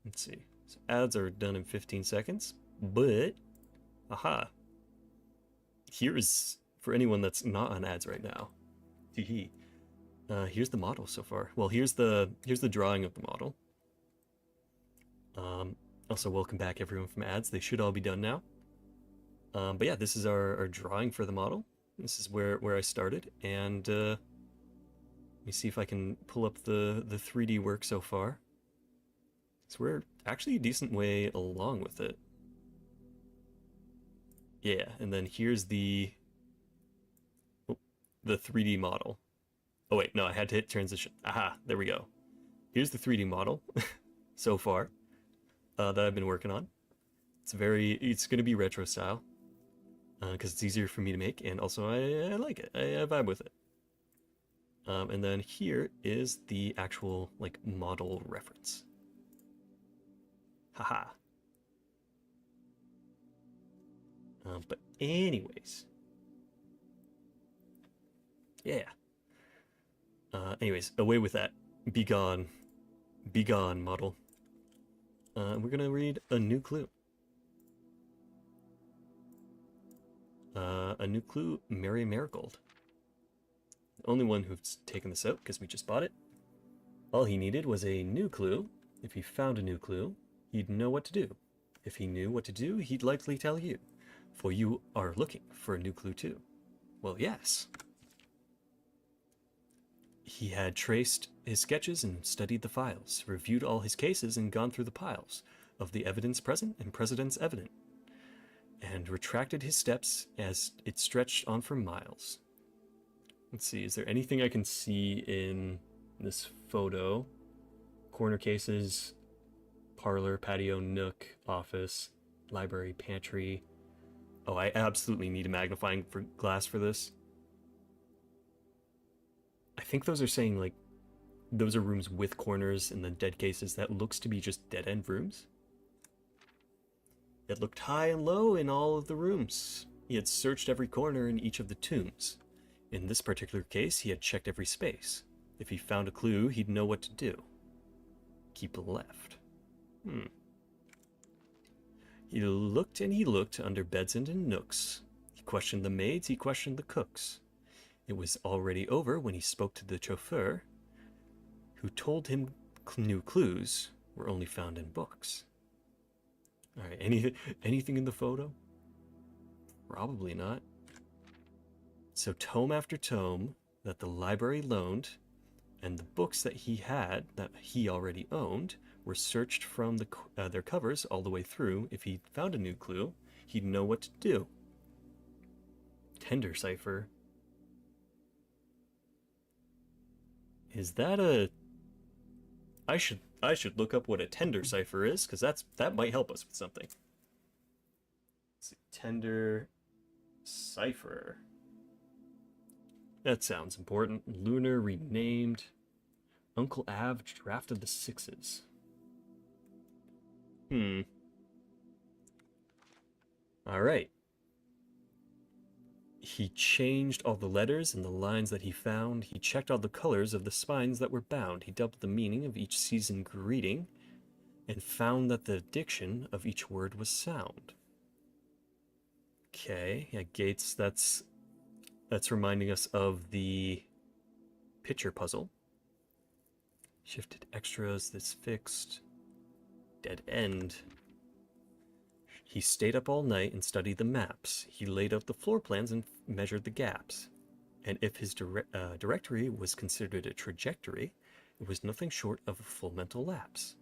let's see. So ads are done in 15 seconds. But aha. Here's for anyone that's not on ads right now. Teehee. Here's the model so far. Well, here's the drawing of the model. Also, welcome back everyone from ads. They should all be done now. But yeah, this is our drawing for the model. This is where I started, and let me see if I can pull up the 3D work so far. So we're actually a decent way along with it. Yeah, and then here's the 3D model. Oh wait, no, I had to hit transition. Aha, there we go. Here's the 3D model so far that I've been working on. It's going to be retro style because it's easier for me to make, and also I like it. I vibe with it. And then here is the actual like model reference. Haha. But anyways. Yeah. Anyways, away with that. Be gone. Be gone, model. We're gonna read a new clue. A new clue, Mary Marigold. The only one who's taken this out because we just bought it. All he needed was a new clue. If he found a new clue, he'd know what to do. If he knew what to do, he'd likely tell you. For you are looking for a new clue too. Well, yes. He had traced his sketches and studied the files, reviewed all his cases and gone through the piles of the evidence present and precedents evident, and retracted his steps as it stretched on for miles. Let's see, is there anything I can see in this photo? Corner cases, parlor, patio, nook, office, library, pantry. Oh, I absolutely need a magnifying glass for this. I think those are saying, like, those are rooms with corners in the dead cases. That looks to be just dead-end rooms. It looked high and low in all of the rooms. He had searched every corner in each of the tombs. In this particular case, he had checked every space. If he found a clue, he'd know what to do. Keep left. He looked and he looked under beds and in nooks. He questioned the maids, he questioned the cooks. It was already over when he spoke to the chauffeur, who told him new clues were only found in books. Alright, anything in the photo? Probably not. So tome after tome that the library loaned, and the books that he had, that he already owned, were searched from their covers all the way through. If he found a new clue, he'd know what to do. Tender cipher. Is that a... I should look up what a tender cipher is, because that might help us with something. Let's see. Tender cipher. That sounds important. Lunar renamed. Uncle Av drafted the sixes. Alright. He changed all the letters and the lines that he found. He checked all the colors of the spines that were bound. He doubled the meaning of each season greeting and found that the diction of each word was sound. Okay, yeah, Gates, that's reminding us of the picture puzzle. Shifted extras, this fixed. Dead end. He stayed up all night and studied the maps. He laid out the floor plans and measured the gaps. And if his directory was considered a trajectory, it was nothing short of a full mental lapse.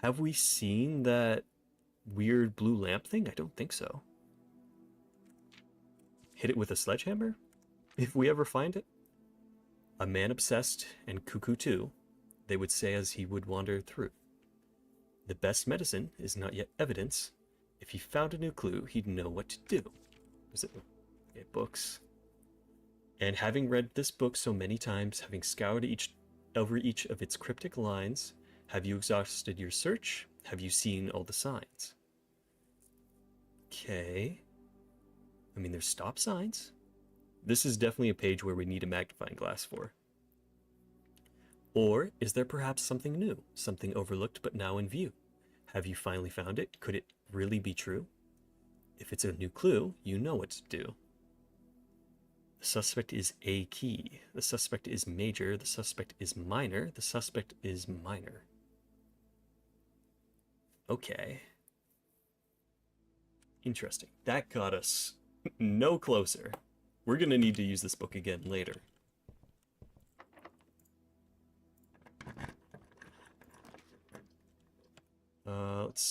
Have we seen that weird blue lamp thing? I don't think so. Hit it with a sledgehammer? If we ever find it? A man obsessed and cuckoo too, they would say as he would wander through. The best medicine is not yet evidence. If he found a new clue, he'd know what to do. Was it books? And having read this book so many times, having scoured over each of its cryptic lines, have you exhausted your search? Have you seen all the signs? Okay. I mean, there's stop signs. This is definitely a page where we need a magnifying glass for. Or is there perhaps something new, something overlooked but now in view? Have you finally found it? Could it really be true? If it's a new clue, you know what to do. The suspect is a key. The suspect is major. The suspect is minor. The suspect is minor. Okay. Interesting. That got us no closer. We're gonna need to use this book again later. Let's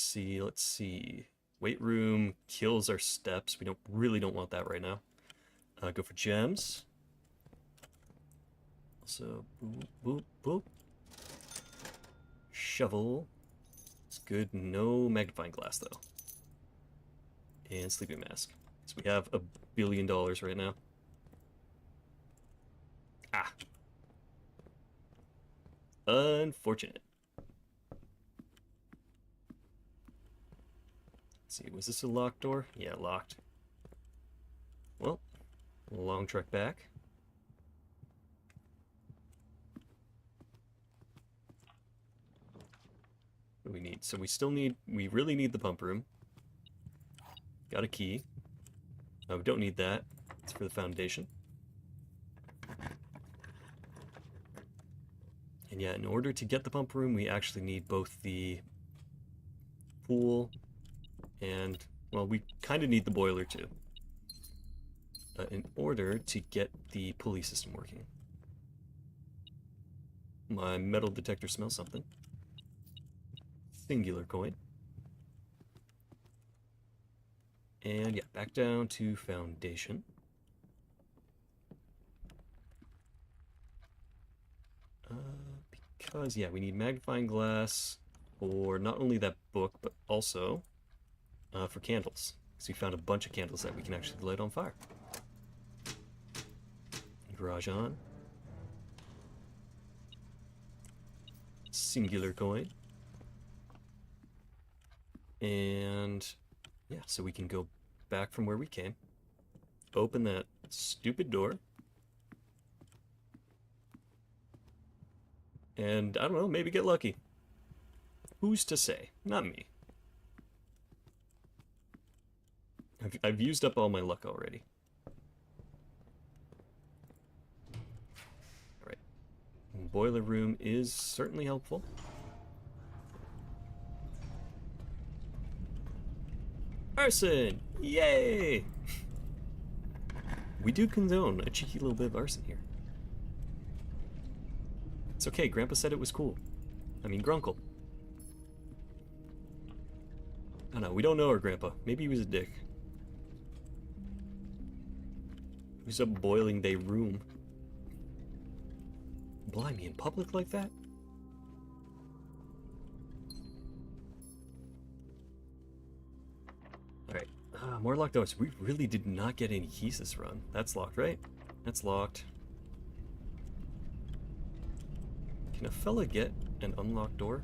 see. Weight room kills our steps. We really don't want that right now. Go for gems. Also, boop, boop, boop. Shovel. It's good. No magnifying glass, though. And sleeping mask. So we have $1 billion right now. Ah. Unfortunate. Let's see, was this a locked door? Yeah, locked. Well, a long trek back. What do we need? So we really need the pump room. Got a key. We don't need that. It's for the foundation. And yeah, in order to get the pump room, we actually need both the pool and, well, we kind of need the boiler too. In order to get the pulley system working. My metal detector smells something. Singular coin. And yeah, back down to foundation. Because, yeah, we need magnifying glass for not only that book, but also for candles. Because we found a bunch of candles that we can actually light on fire. Garage on. Singular coin. And yeah, so we can go back from where we came. Open that stupid door. And, I don't know, maybe get lucky. Who's to say? Not me. I've used up all my luck already. Alright. Boiler room is certainly helpful. Arson! Yay! We do condone a cheeky little bit of arson here. It's okay, Grandpa said it was cool. I mean, Grunkle. I don't know, we don't know our Grandpa. Maybe he was a dick. He was up boiling their room. Blimey, in public like that? Alright, more locked doors. We really did not get any keys this run. That's locked, right? That's locked. Can a fella get an unlocked door?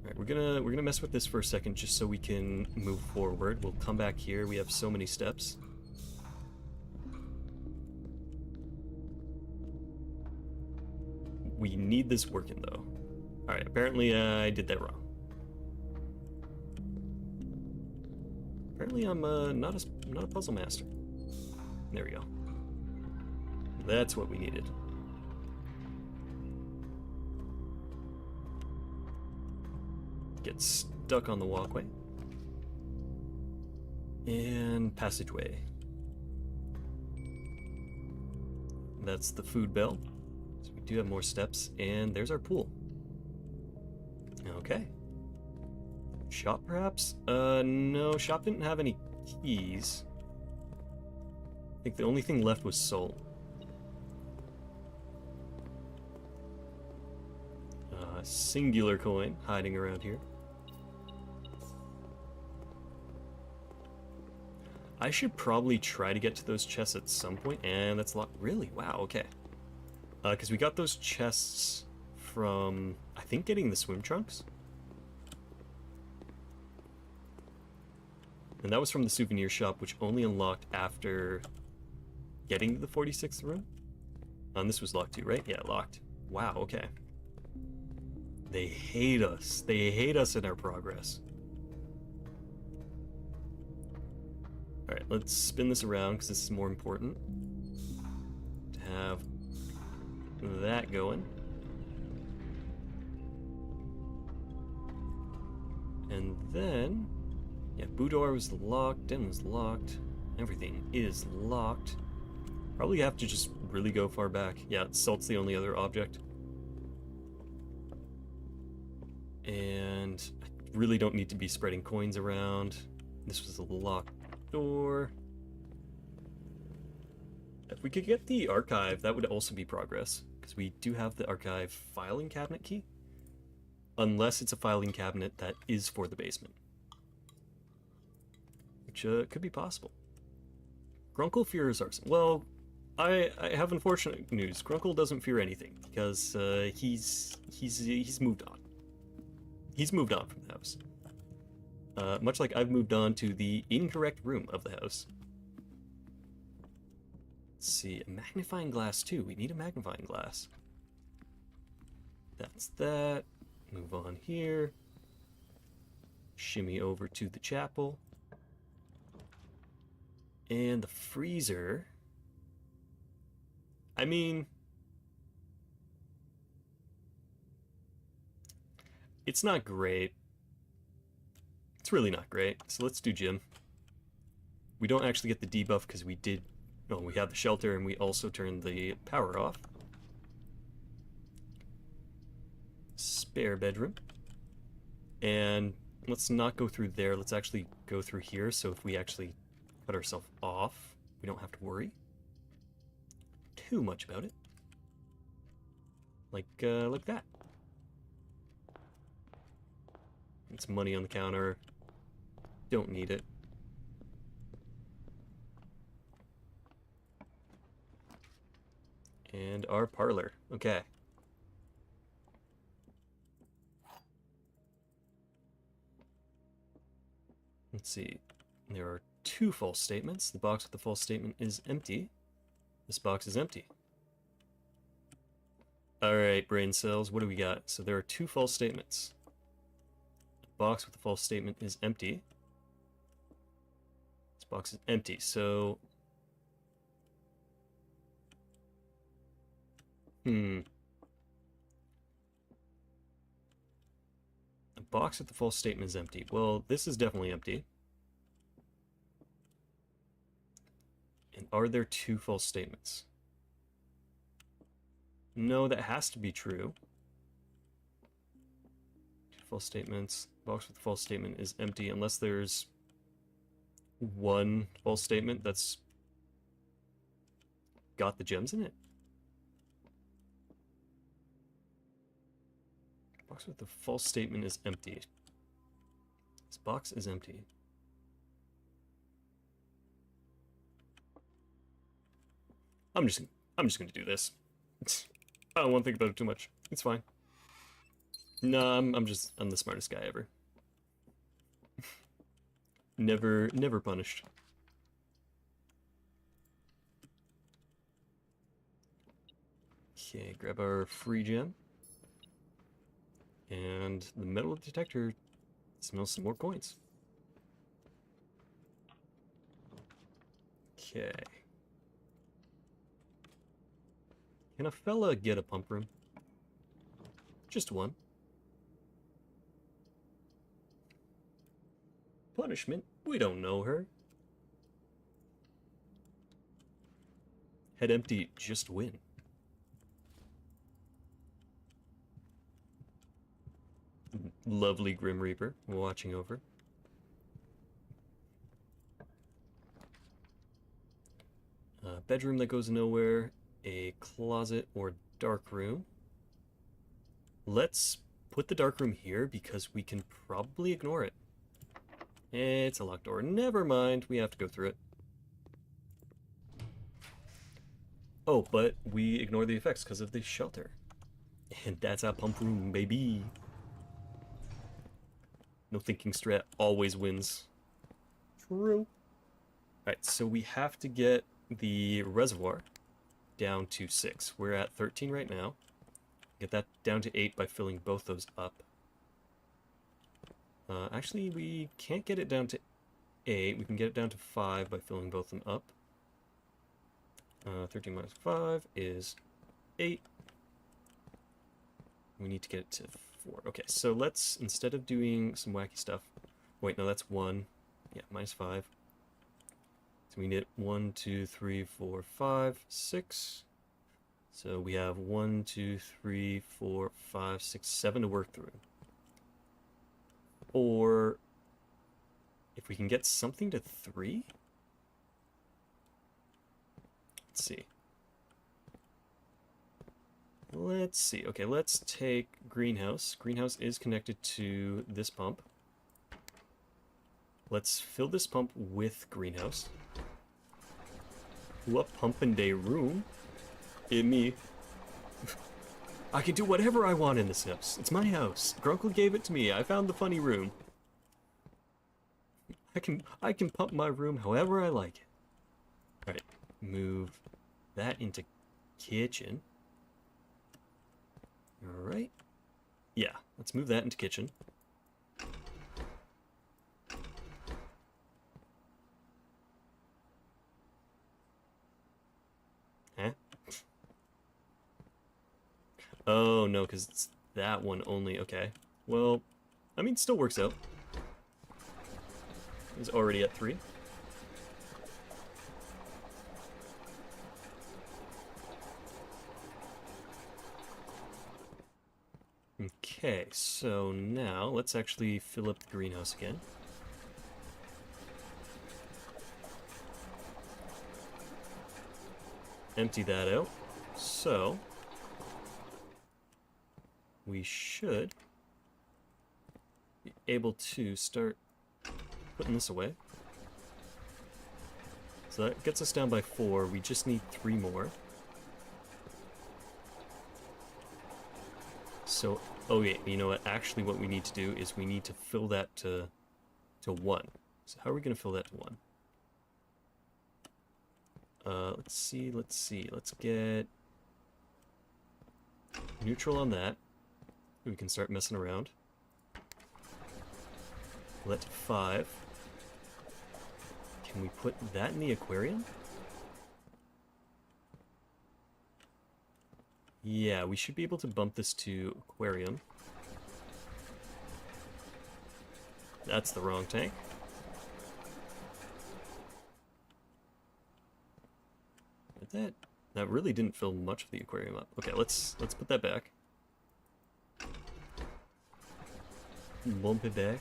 Alright, we're gonna mess with this for a second just so we can move forward. We'll come back here. We have so many steps. We need this working though. Alright, apparently I did that wrong. Apparently I'm not a puzzle master. There we go. That's what we needed. Get stuck on the walkway. And passageway. That's the food bell. So we do have more steps, and there's our pool. Okay. Shop, perhaps? No, shop didn't have any keys. I think the only thing left was soul. Singular coin hiding around here. I should probably try to get to those chests at some point, and that's locked. Really? Wow, okay. Because we got those chests from, I think, getting the swim trunks. And that was from the souvenir shop, which only unlocked after getting to the 46th room. And this was locked too, right? Yeah, locked. Wow, okay. They hate us. They hate us in our progress. Alright, let's spin this around because this is more important. To have that going. And then, yeah, boudoir was locked, den was locked, everything is locked. Probably have to just really go far back. Yeah, salt's the only other object. And I really don't need to be spreading coins around. This was a locked door. If we could get the archive, that would also be progress. Because we do have the archive filing cabinet key. Unless it's a filing cabinet that is for the basement. Which could be possible. Grunkle fears arson. Well, I have unfortunate news. Grunkle doesn't fear anything. Because he's moved on. He's moved on from the house. much like I've moved on to the incorrect room of the house. Let's see, a magnifying glass too. We need a magnifying glass. That's that. Move on here. Shimmy over to the chapel. And the freezer. I mean, it's not great. It's really not great. So let's do gym. We don't actually get the debuff because we did... No, we have the shelter and we also turned the power off. Spare bedroom. And let's not go through there. Let's actually go through here. So if we actually cut ourselves off, we don't have to worry too much about it. Like that. It's money on the counter. Don't need it. And our parlor. Okay. Let's see. There are 2 false statements. The box with the false statement is empty. This box is empty. Alright, brain cells, what do we got? So there are 2 false statements. The box with the false statement is empty. This box is empty, so... The box with the false statement is empty. Well, this is definitely empty. And are there 2 false statements? No, that has to be true. 2 false statements. Box with the false statement is empty unless there's 1 false statement that's got the gems in it. Box with the false statement is empty. This box is empty. I'm just gonna do this. I don't want to think about it too much. It's fine. No, I'm the smartest guy ever. Never punished. Okay, grab our free gem. And the metal detector smells some more coins. Okay. Can a fella get a pump room? Just one. Punishment? We don't know her. Head empty, just win. Lovely Grim Reaper watching over. Bedroom that goes nowhere. A closet or dark room. Let's put the dark room here because we can probably ignore it. It's a locked door. Never mind, we have to go through it. Oh, but we ignore the effects because of the shelter. And that's our pump room, baby. No thinking strat always wins. True. Alright, so we have to get the reservoir down to 6. We're at 13 right now. Get that down to 8 by filling both those up. Actually, we can't get it down to 8. We can get it down to 5 by filling both them up. 13 minus 5 is 8. We need to get it to 4. Okay, so let's, instead of doing some wacky stuff... Wait, no, that's 1. Yeah, minus 5. So we need 1, 2, 3, 4, 5, 6. So we have 1, 2, 3, 4, 5, 6, 7 to work through. Or if we can get something to 3? Let's see. Let's see. Okay, let's take greenhouse. Greenhouse is connected to this pump. Let's fill this pump with greenhouse. What pumpin' day room? In me. I can do whatever I want in this house. It's my house. Grunkle gave it to me. I found the funny room. I can pump my room however I like it. All right, move that into kitchen. All right. Yeah, let's move that into kitchen. Huh? Oh, no, because it's that one only. Okay. Well, I mean, still works out. It's already at 3. Okay, so now let's actually fill up the greenhouse again. Empty that out. So we should be able to start putting this away. So that gets us down by 4. We just need 3 more. So, oh yeah, you know what? Actually, what we need to do is we need to fill that to 1. So how are we going to fill that to 1? Let's see. Let's get neutral on that. We can start messing around. Let to 5. Can we put that in the aquarium? Yeah, we should be able to bump this to aquarium. That's the wrong tank. But that really didn't fill much of the aquarium up. Okay, let's put that back. Bump it back.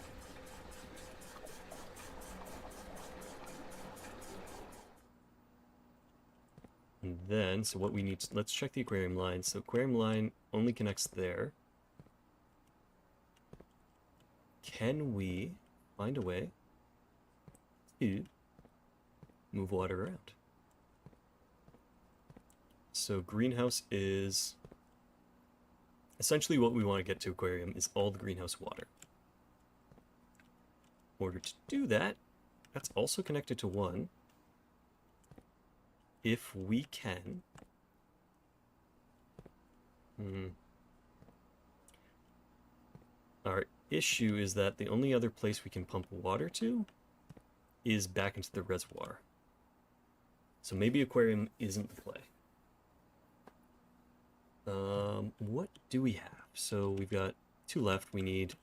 And then, so what we need to, let's check the aquarium line. So aquarium line only connects there. Can we find a way to move water around? So greenhouse is essentially what we want to get to aquarium is all the greenhouse water. In order to do that, that's also connected to 1. If we can... Our issue is that the only other place we can pump water to is back into the reservoir. So maybe aquarium isn't the play. What do we have? So we've got 2 left. We need to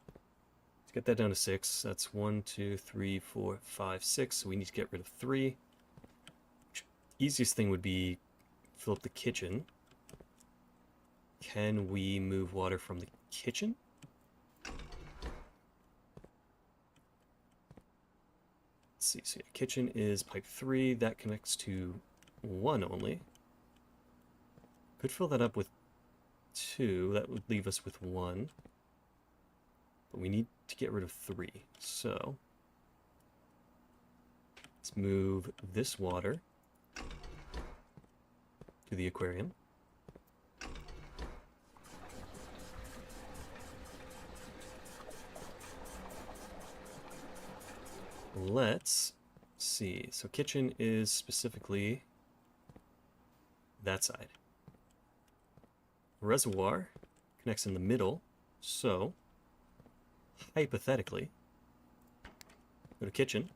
get that down to 6. That's 1, 2, 3, 4, 5, 6. So we need to get rid of 3. Easiest thing would be fill up the kitchen. Can we move water from the kitchen? Let's see. So yeah, kitchen is pipe 3. That connects to 1 only. Could fill that up with 2. That would leave us with 1. But we need to get rid of 3. So let's move this water to the aquarium. Let's see. So kitchen is specifically that side. Reservoir connects in the middle, so hypothetically, go to kitchen,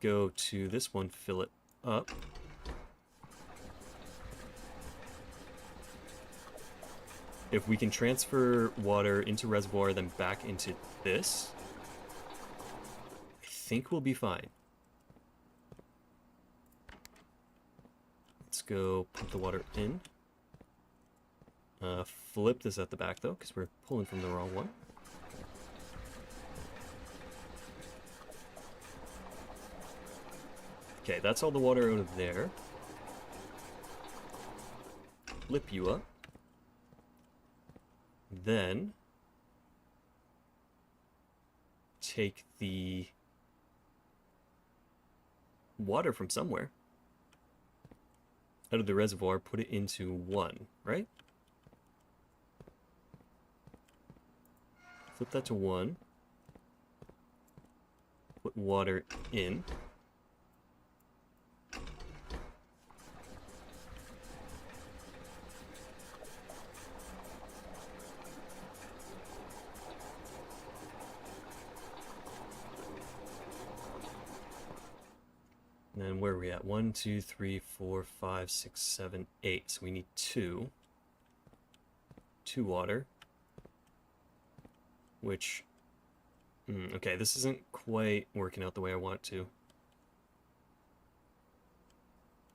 go to this one, fill it up. If we can transfer water into reservoir, then back into this, I think we'll be fine. Let's go pump the water in. Flip this at the back, though, because we're pulling from the wrong one. Okay, that's all the water out of there. Flip you up. Then take the water from somewhere out of the reservoir, put it into 1, right? Flip that to 1. put water in. And then where are we at? 1, 2, 3, 4, 5, 6, 7, 8. So we need 2. 2 water. Which... okay, this isn't quite working out the way I want it to.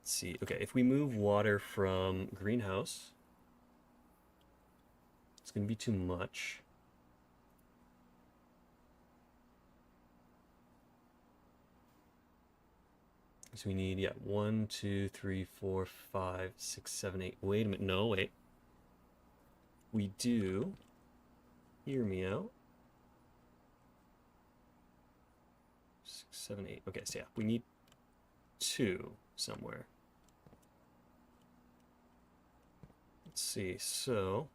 Let's see. Okay, if we move water from greenhouse, it's going to be too much. So we need, yeah, 1, 2, 3, 4, 5, 6, 7, 8. Wait a minute. No, wait. We do. Hear me out. 6, 7, 8. Okay, so yeah, we need 2 somewhere. Let's see. So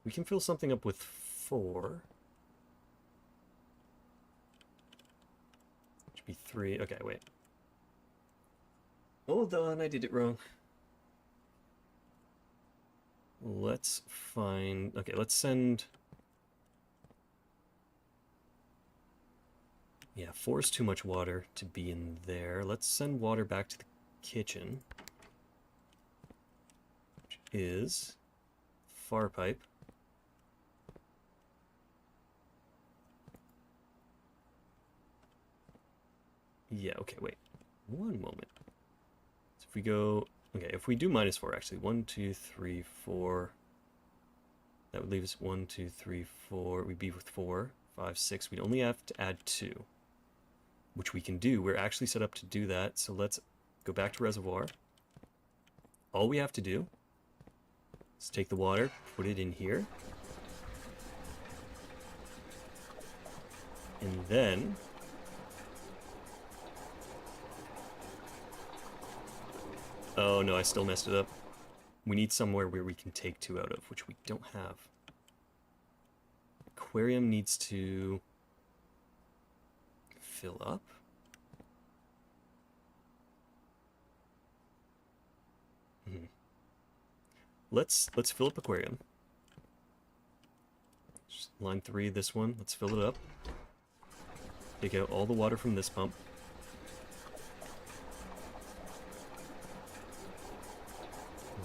we can fill something up with 4. Should be 3. Okay, wait. Hold on, I did it wrong. Let's find... Okay, let's send... Yeah, 4 is too much water to be in there. Let's send water back to the kitchen, which is far pipe. Yeah, okay, wait. One moment. So if we go... Okay, if we do -4, actually. 1, 2, 3, 4. That would leave us 1, 2, 3, 4. We'd be with 4, 5, 6. We'd only have to add 2, which we can do. We're actually set up to do that. So let's go back to reservoir. All we have to do is take the water, put it in here. And then... Oh no, I still messed it up. We need somewhere where we can take 2 out of, which we don't have. Aquarium needs to fill up. Let's fill up aquarium. Just line 3, this one. Let's fill it up. Take out all the water from this pump.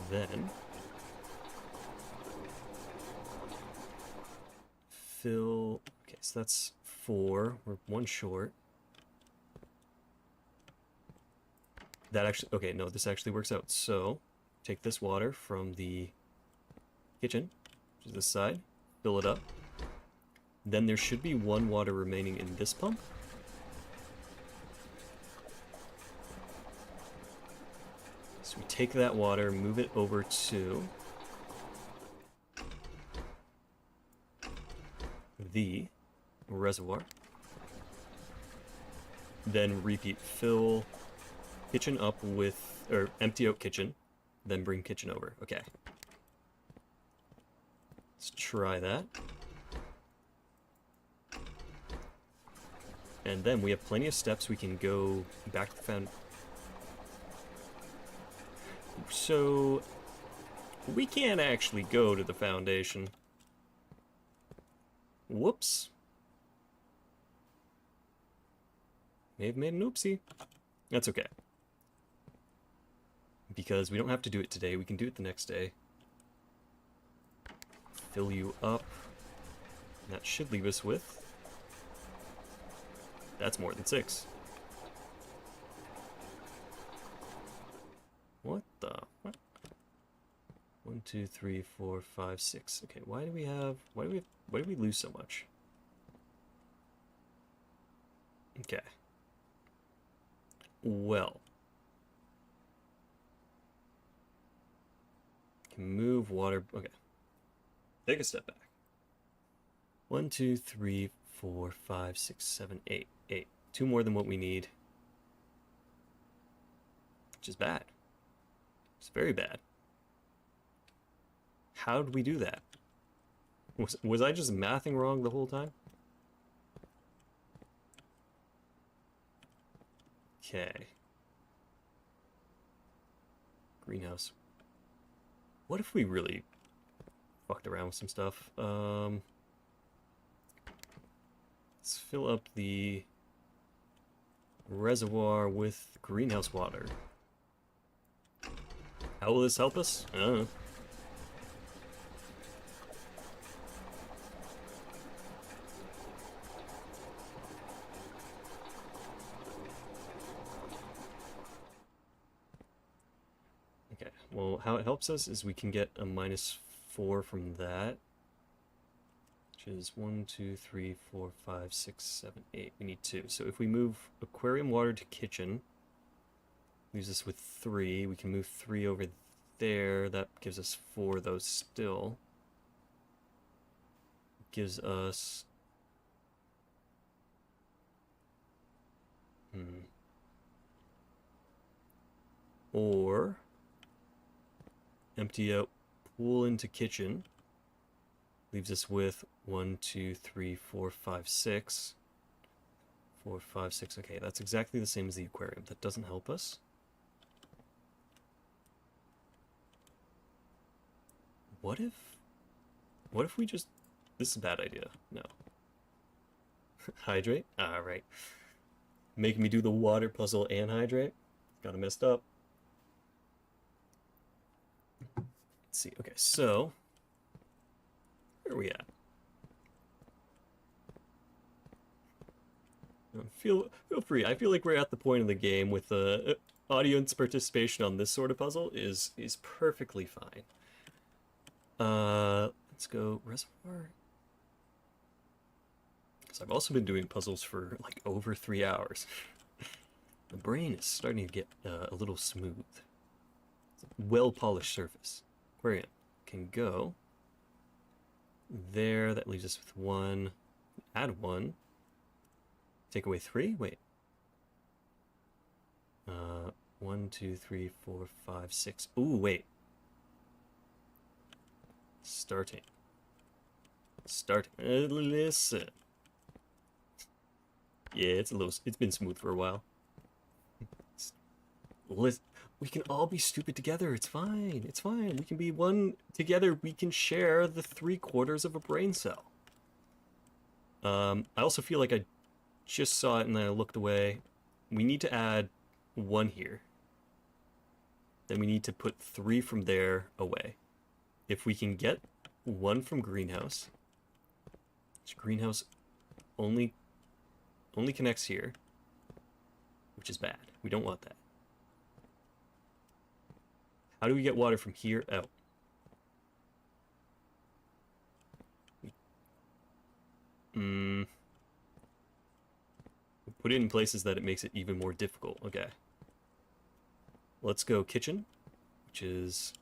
Then fill... Okay, so that's 4. We're 1 short. That actually... Okay, no, this actually works out. So, take this water from the kitchen, which is this side, fill it up. Then there should be 1 water remaining in this pump. So we take that water, move it over to the reservoir. Then repeat, fill kitchen up with, or empty out kitchen, then bring kitchen over. Okay. Let's try that. And then we have plenty of steps. We can go back to the found. So we can't actually go to the foundation. Whoops. May have made an oopsie. That's okay. Because we don't have to do it today. We can do it the next day. Fill you up. And that should leave us with... That's more than 6. What the... What? 1, 2, 3, 4, 5, 6. Okay, why do we have... Why do we lose so much? Okay. Well. Can move water... Okay. Take a step back. 1, 2, 3, 4, 5, 6, 7, 8. 8. 2 more than what we need. Which is bad. It's very bad. How did we do that? Was I just mathing wrong the whole time? Okay. Greenhouse. What if we really fucked around with some stuff? Let's fill up the reservoir with greenhouse water. How will this help us? I don't know. Okay, well, how it helps us is we can get a -4 from that. Which is 1, 2, 3, 4, 5, 6, 7, 8. We need 2. So if we move aquarium water to kitchen, leaves us with 3. We can move 3 over there. That gives us 4 of those still. Gives us... Or... empty out pool into kitchen. Leaves us with 1, 2, 3, 4, 5, 6. 4, 5, 6. Okay, that's exactly the same as the aquarium. That doesn't help us. What if we just... This is a bad idea. No. Hydrate? Alright. Making me do the water puzzle and hydrate? Got it messed up. Let's see. Okay, so... Where are we at? Feel free. I feel like we're at the point of the game with audience participation on this sort of puzzle is perfectly fine. Let's go reservoir. Because I've also been doing puzzles for like over 3 hours. The brain is starting to get a little smooth. Well-polished surface. Aquarium can go there. That leaves us with 1. Add 1. Take away 3? Wait. 1, 2, 3, 4, 5, 6. Ooh, wait. Starting. Listen. Yeah, it's been smooth for a while. Listen. We can all be stupid together. It's fine. It's fine. We can be one together. We can share the 3/4 of a brain cell. I also feel like I just saw it and then I looked away. We need to add 1 here. Then we need to put 3 from there away. If we can get 1 from greenhouse, which greenhouse only connects here, which is bad. We don't want that. How do we get water from here out? Put it in places that it makes it even more difficult. Okay. Let's go kitchen, which is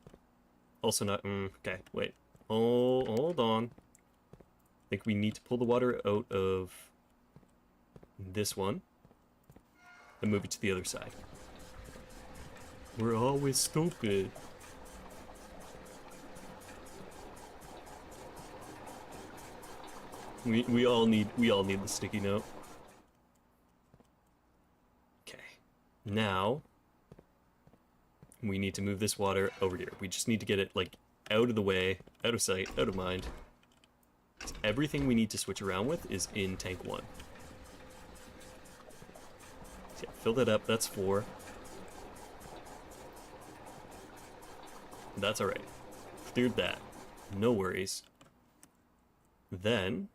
also not... okay, wait. Hold on. I think we need to pull the water out of this one and move it to the other side. We're always stupid. We all need the sticky note. Okay. Now we need to move this water over here. We just need to get it like out of the way, out of sight, out of mind. Everything we need to switch around with is in tank 1. So yeah, fill that up. That's 4. That's alright. Cleared that. No worries. Then,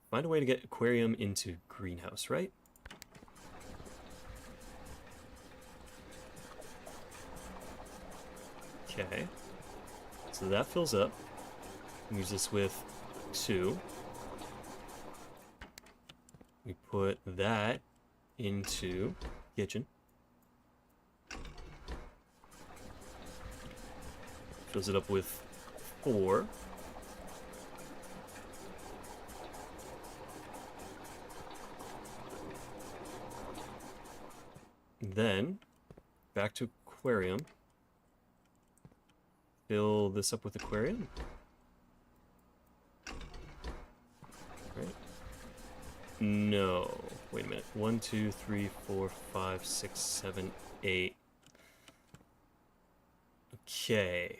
find a way to get aquarium into greenhouse, right? Okay. So that fills up. Use this with 2. We put that into kitchen. Fills it up with 4. Then, back to aquarium. Fill this up with aquarium. Right. No. Wait a minute. 1, 2, 3, 4, 5, 6, 7, 8. Okay.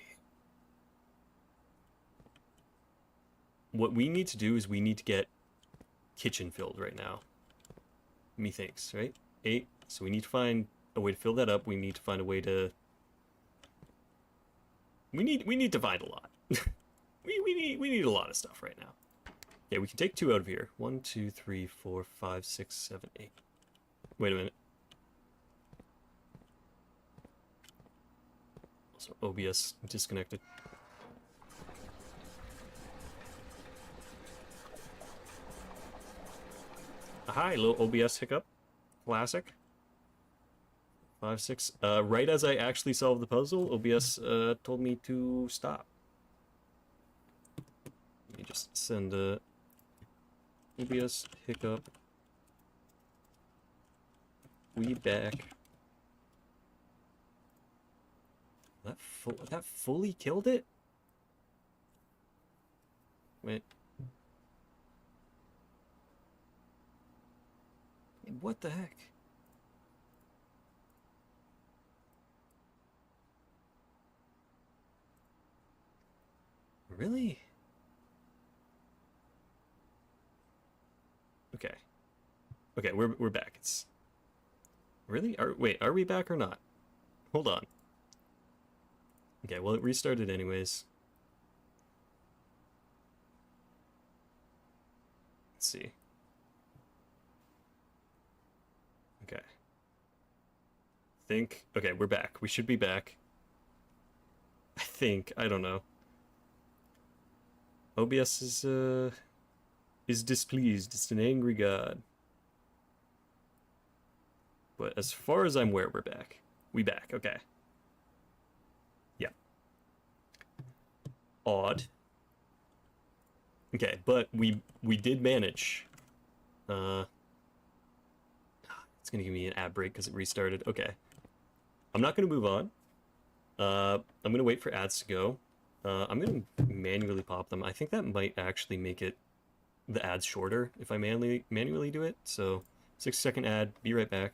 What we need to do is we need to get kitchen filled right now. Methinks, right? 8. So we need to find a way to fill that up. We need to find a way to... We need to find a lot. we need a lot of stuff right now. Yeah, we can take 2 out of here. 1, 2, 3, 4, 5, 6, 7, 8. Wait a minute. Also, OBS disconnected. Hi, little OBS hiccup. Classic. 5, 6. Right as I actually solved the puzzle, OBS told me to stop. Let me just send a OBS hiccup. We back. That fully killed it? Wait. What the heck? Really? Okay. Okay, we're back. It's really? Wait, are we back or not? Hold on. Okay, well it restarted anyways. Let's see. Okay. Okay, we're back. We should be back. I think. I don't know. OBS is displeased. It's an angry god. But as far as I'm aware, we're back. We back. Okay. Yeah. Odd. Okay, but we did manage. It's gonna give me an ad break because it restarted. Okay. I'm not gonna move on. I'm gonna wait for ads to go. I'm gonna manually pop them. I think that might actually make the ads shorter if I manually do it. So 6-second ad, be right back.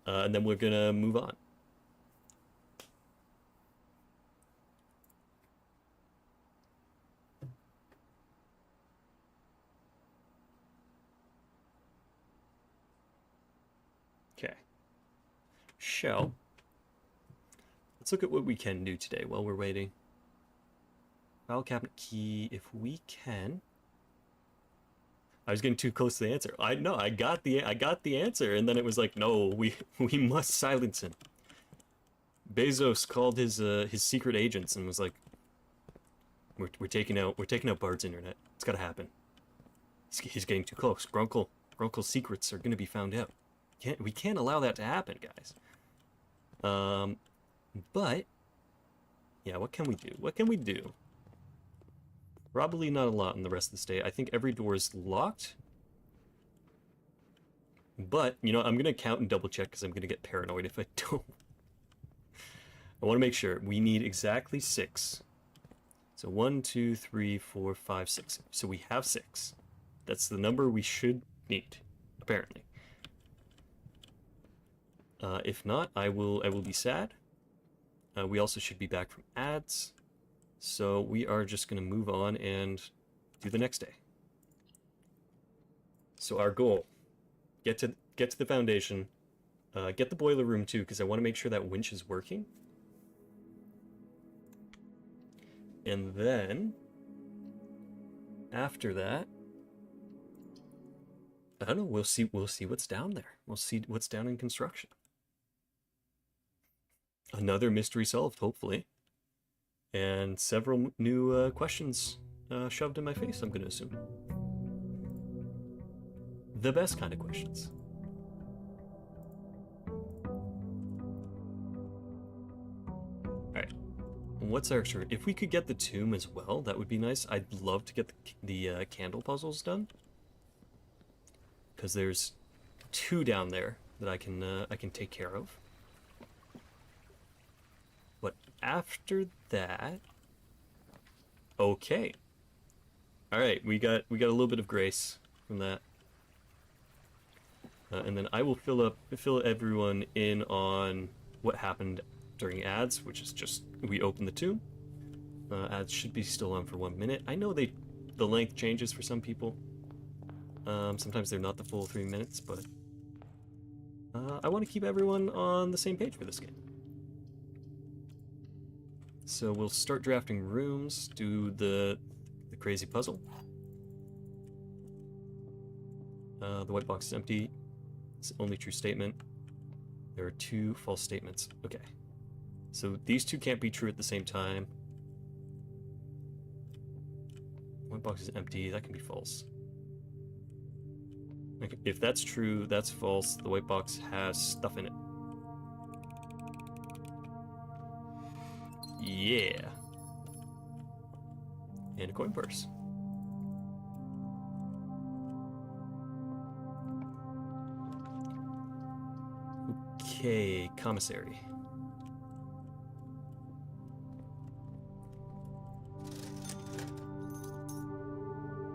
And then we're gonna move on. Okay. Shell. Let's look at what we can do today while we're waiting. File cabinet key, if we can. I was getting too close to the answer. I got the answer, and then it was like, no, we must silence him. Bezos called his secret agents and was like, we're taking out Bart's internet. It's gotta happen. He's getting too close. Grunkle's secrets are gonna be found out. We can't allow that to happen, guys. But yeah, what can we do? What can we do? Probably not a lot in the rest of the state. I think every door is locked. But, you know, I'm going to count and double check because I'm going to get paranoid if I don't. I want to make sure. We need exactly 6. So 1, 2, 3, 4, 5, 6. So we have 6. That's the number we should need, apparently. If not, I will be sad. We also should be back from ads. So we are just going to move on and do the next day. So our goal, get to the foundation, get the boiler room too, because I want to make sure that winch is working. And then, after that, I don't know, we'll see what's down there. We'll see what's down in construction. Another mystery solved, hopefully. And several new questions shoved in my face, I'm going to assume. The best kind of questions. Alright. What's our extra? If we could get the tomb as well, that would be nice. I'd love to get the candle puzzles done. Because there's 2 down there that I can take care of. But after that, okay. All right, we got a little bit of grace from that. And then I will fill everyone in on what happened during ads, which is just we open the tomb. Ads should be still on for 1 minute. I know the length changes for some people. Sometimes they're not the full 3 minutes, but I want to keep everyone on the same page for this game. So we'll start drafting rooms, do the crazy puzzle. The white box is empty. It's the only true statement. There are 2 false statements. Okay. So these 2 can't be true at the same time. White box is empty. That can be false. Okay, if that's true, that's false. The white box has stuff in it. Yeah. And a coin purse. Okay, commissary.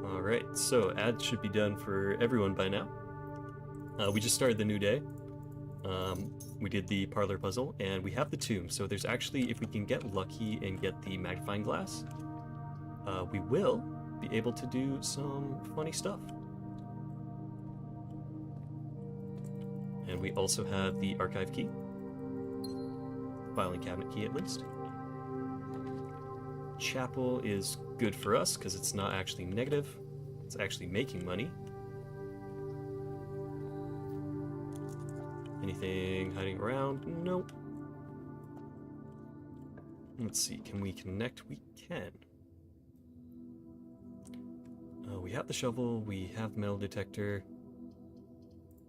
Alright, so ads should be done for everyone by now. We just started the new day. We did the parlor puzzle, and we have the tomb. So there's actually, if we can get lucky and get the magnifying glass, we will be able to do some funny stuff. And we also have the archive key. Filing cabinet key, at least. Chapel is good for us, because it's not actually negative. It's actually making money. Anything hiding around? Nope. Let's see, can we connect? We can. We have the shovel, we have the metal detector.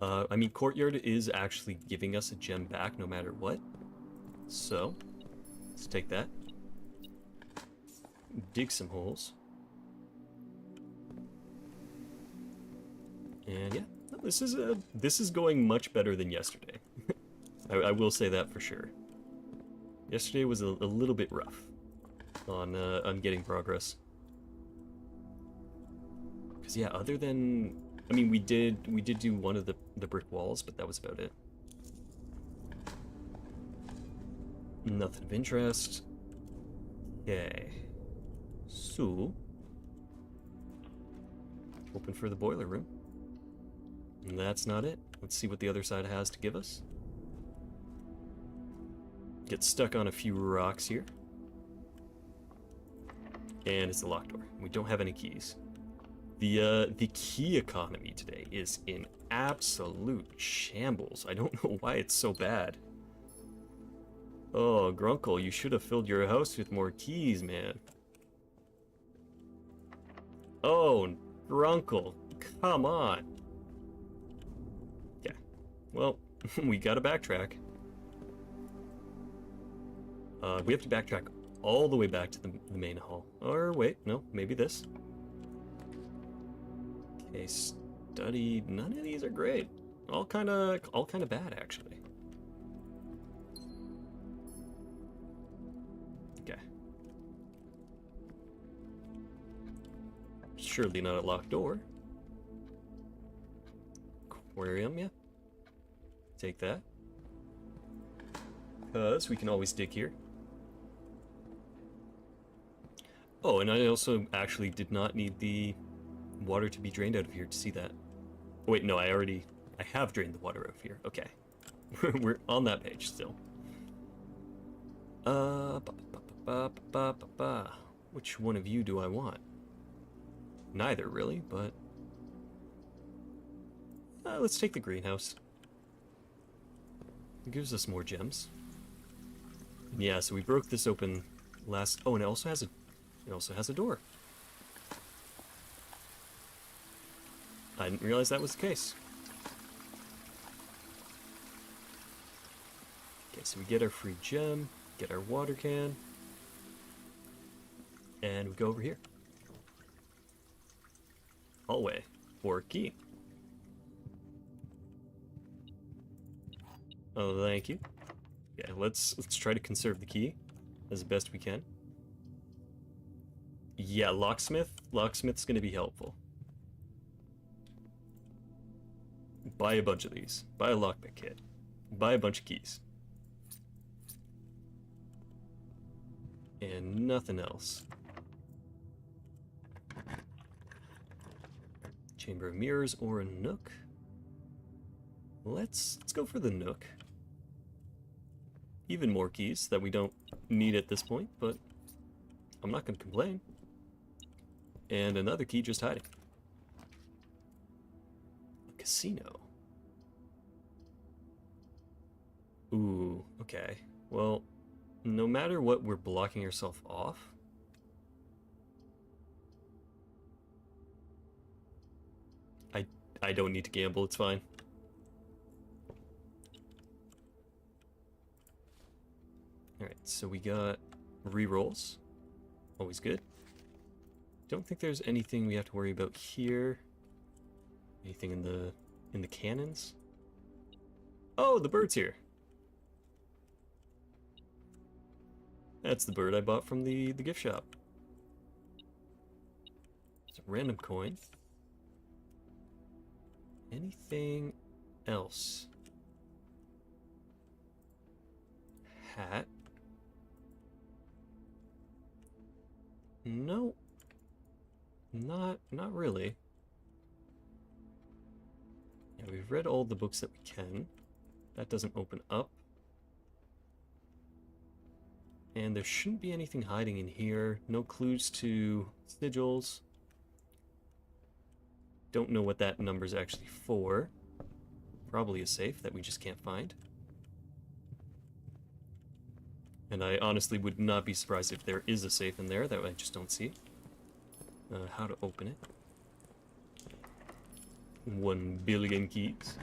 I mean, Courtyard is actually giving us a gem back no matter what. So, let's take that. Dig some holes. And yeah, this is going much better than yesterday. I will say that for sure. Yesterday was a little bit rough on getting progress. Because yeah, other than, I mean, we did do one of the brick walls, but that was about it. Nothing of interest. Okay. So, open for the boiler room. And that's not it. Let's see what the other side has to give us. Get stuck on a few rocks here. And it's a locked door. We don't have any keys. The key economy today is in absolute shambles. I don't know why it's so bad. Oh, Grunkle, you should have filled your house with more keys, man. Oh, Grunkle, come on. Yeah, well, we gotta backtrack. We have to backtrack all the way back to the main hall. Or wait, no, maybe this. Okay, study. None of these are great. All kind of bad, actually. Okay. Surely not a locked door. Aquarium, yeah. Take that. Because we can always dig here. Oh, and I also actually did not need the water to be drained out of here to see that. Oh, wait, no, I have drained the water out of here. Okay. We're on that page still. Which one of you do I want? Neither, really, but... let's take the greenhouse. It gives us more gems. And yeah, so we broke this open last... Oh, and it also has a door. I didn't realize that was the case. Okay, so we get our free gem, get our water can, and we go over here. Hallway, or key. Oh, thank you. Yeah, let's try to conserve the key as best we can. Yeah, locksmith's gonna be helpful. buy a bunch of these. Buy a lockpick kit. Buy a bunch of keys. And nothing else. Chamber of Mirrors or a Nook. Let's go for the Nook. Even more keys that we don't need at this point, but I'm not going to complain. And another key just hiding. A casino. Ooh, okay. Well, no matter what, we're blocking ourselves off. I don't need to gamble, it's fine. Alright, so we got rerolls. Always good. Don't think there's anything we have to worry about here. Anything in the cannons? Oh, the bird's here. That's the bird I bought from the gift shop. It's a random coin. Anything else? Hat. No. Not really. Yeah, we've read all the books that we can. That doesn't open up. And there shouldn't be anything hiding in here. No clues to sigils. Don't know what that number's actually for. Probably a safe that we just can't find. And I honestly would not be surprised if there is a safe in there that I just don't see. How to open it. 1 billion keys.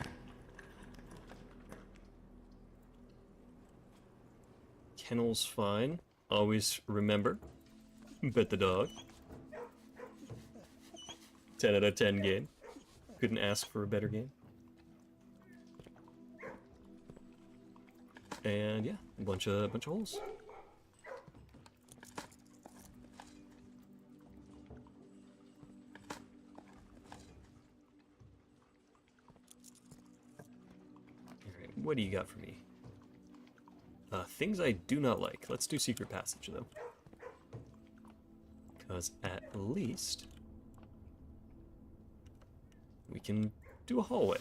Kennel's fine. Always remember. Bet the dog. 10 out of 10 game. Couldn't ask for a better game. And yeah, a bunch of holes. Alright, what do you got for me? Things I do not like. Let's do secret passage though. Because at least we can do a hallway.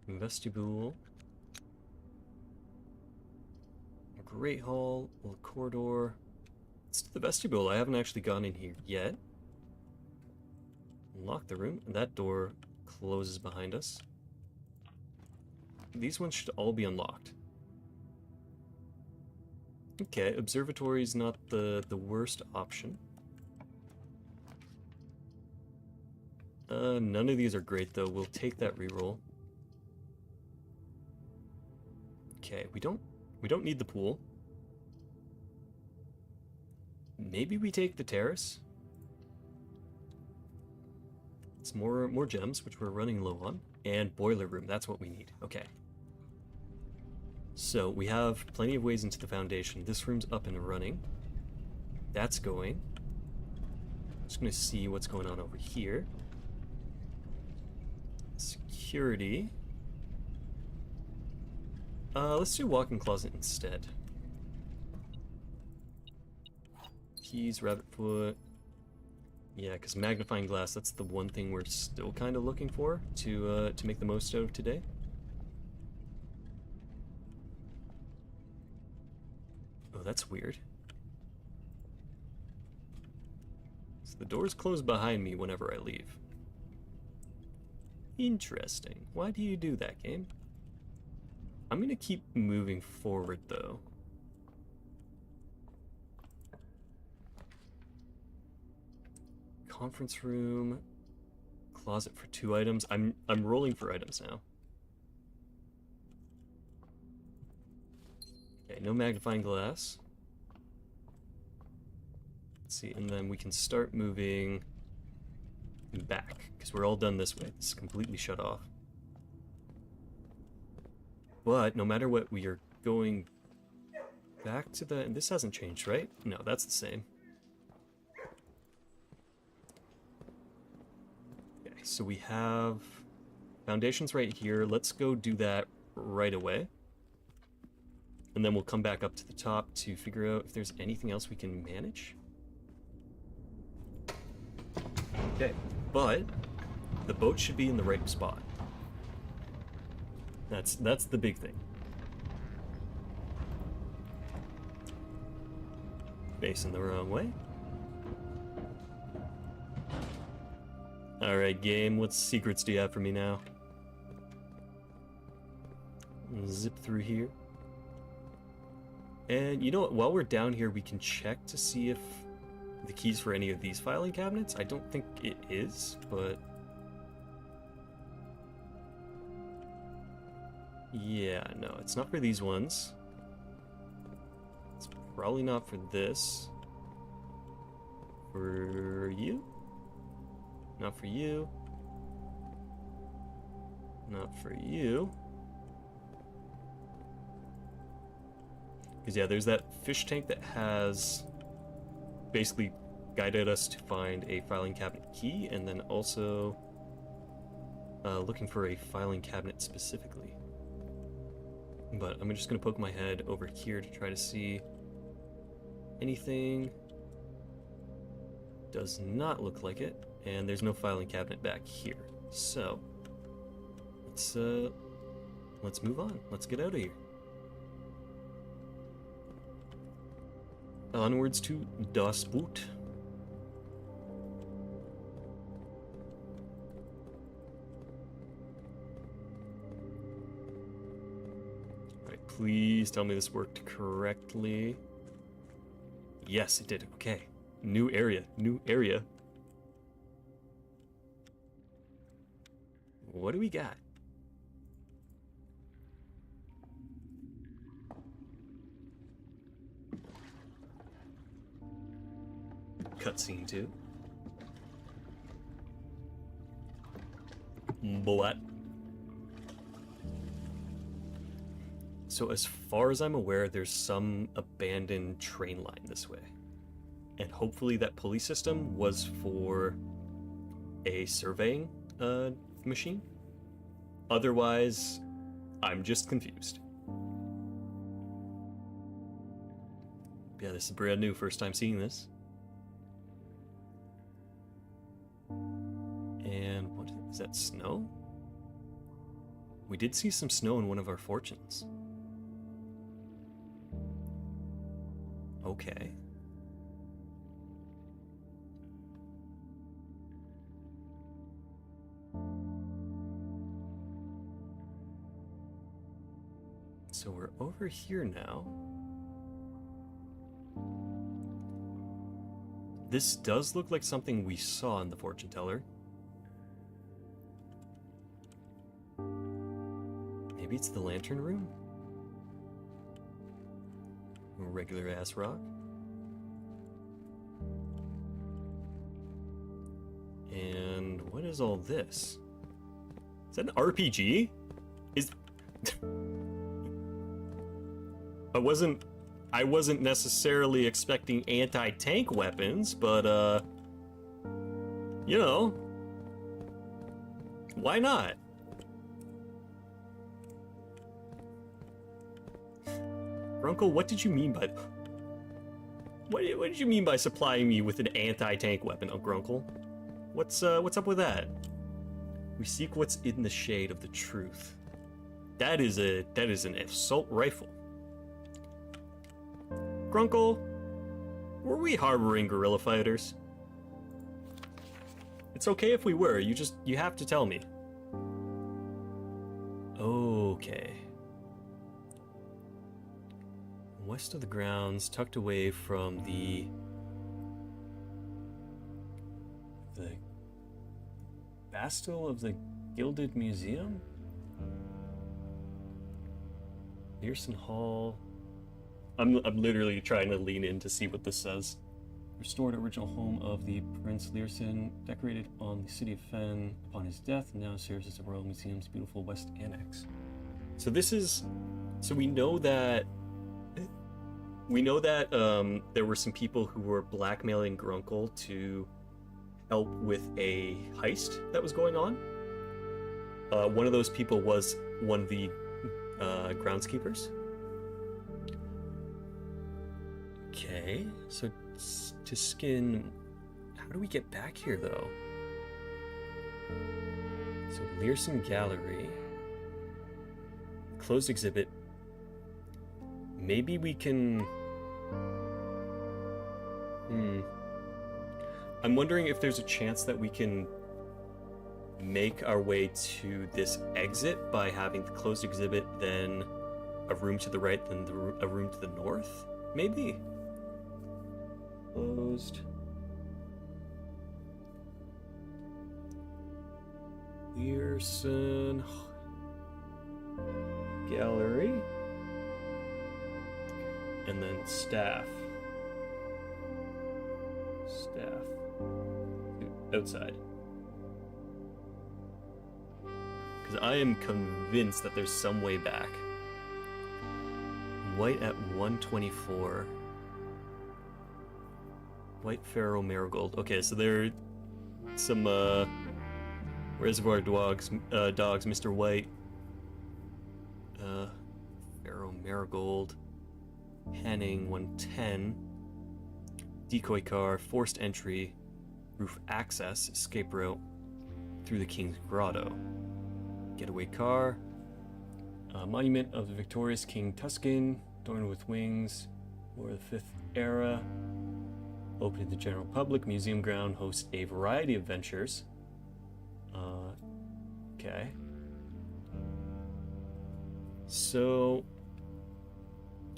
Vestibule. A great hall, a little corridor. Let's do the vestibule. I haven't actually gone in here yet. Unlock the room. That door closes behind us. These ones should all be unlocked. Okay, observatory is not the worst option. None of these are great though. We'll take that reroll. Okay, we don't need the pool. Maybe we take the terrace. It's more gems, which we're running low on, and boiler room. That's what we need. Okay. So we have plenty of ways into the foundation. This room's up and running. That's going. Just gonna see what's going on over here. Security. Let's do walk-in closet instead. Keys, rabbit foot. Yeah, because magnifying glass, that's the one thing we're still kind of looking for to make the most out of today. Oh, that's weird. So the doors close behind me whenever I leave. Interesting. Why do you do that, game? I'm gonna keep moving forward, though. Conference room. Closet for 2 items. I'm rolling for items now. Okay, no magnifying glass. Let's see, and then we can start moving back, because we're all done this way. It's completely shut off. But no matter what, we are going back to the... And this hasn't changed, right? No, that's the same. So we have foundations right here. Let's go do that right away. And then we'll come back up to the top to figure out if there's anything else we can manage. Okay, but the boat should be in the right spot. That's the big thing. Facing the wrong way. Alright, game, what secrets do you have for me now? Zip through here. And you know what, while we're down here, we can check to see if the keys for any of these filing cabinets. I don't think it is, but... yeah, no, it's not for these ones. It's probably not for this. For you? Not for you. Not for you. Because yeah, there's that fish tank that has basically guided us to find a filing cabinet key, and then also looking for a filing cabinet specifically. But I'm just going to poke my head over here to try to see anything. Does not look like it, and there's no filing cabinet back here. So let's move on. Let's get out of here. Onwards to Das Boot. Alright, please tell me this worked correctly. Yes, it did. Okay. New area. New area. What do we got? Cutscene 2. What? So as far as I'm aware, there's some abandoned train line this way. And hopefully that pulley system was for a surveying machine. Otherwise, I'm just confused. Yeah, this is brand new, first time seeing this. And what is that, snow? We did see some snow in one of our fortunes. Okay. So we're over here now. This does look like something we saw in the fortune teller. Maybe it's the lantern room? A regular ass rock. And what is all this? Is that an RPG? Is I wasn't necessarily expecting anti-tank weapons, but you know, why not? Grunkle, what did you mean by... What did you mean by supplying me with an anti-tank weapon, Grunkle? What's up with that? We seek what's in the shade of the truth. That is an assault rifle. Grunkle, were we harboring guerrilla fighters? It's okay if we were, you have to tell me. Okay. West of the grounds, tucked away from the Bastille of the Gilded Museum? Learson Hall. I'm literally trying to lean in to see what this says. Restored original home of the Prince Learson, decorated on the city of Fen upon his death, and now serves as the Royal Museum's beautiful West Annex. So this is... So we know that there were some people who were blackmailing Grunkle to help with a heist that was going on. One of those people was one of the groundskeepers. Okay, so to skin... How do we get back here, though? So, Learson Gallery. Closed exhibit. Maybe we can... I'm wondering if there's a chance that we can make our way to this exit by having the closed exhibit, then a room to the right, then a room to the north? Maybe? Closed. Learson Gallery. And then staff. Outside. Because I am convinced that there's some way back. White at 124. White Pharaoh Marigold. Okay, so there are some Reservoir Dogs, Mr. White. Pharaoh Marigold. Henning 110. Decoy car, forced entry, roof access, escape route through the King's Grotto. Getaway car, monument of the victorious King Tuscan, adorned with wings, War of the 5th Era, open to the general public, museum ground, hosts a variety of ventures. Okay. So,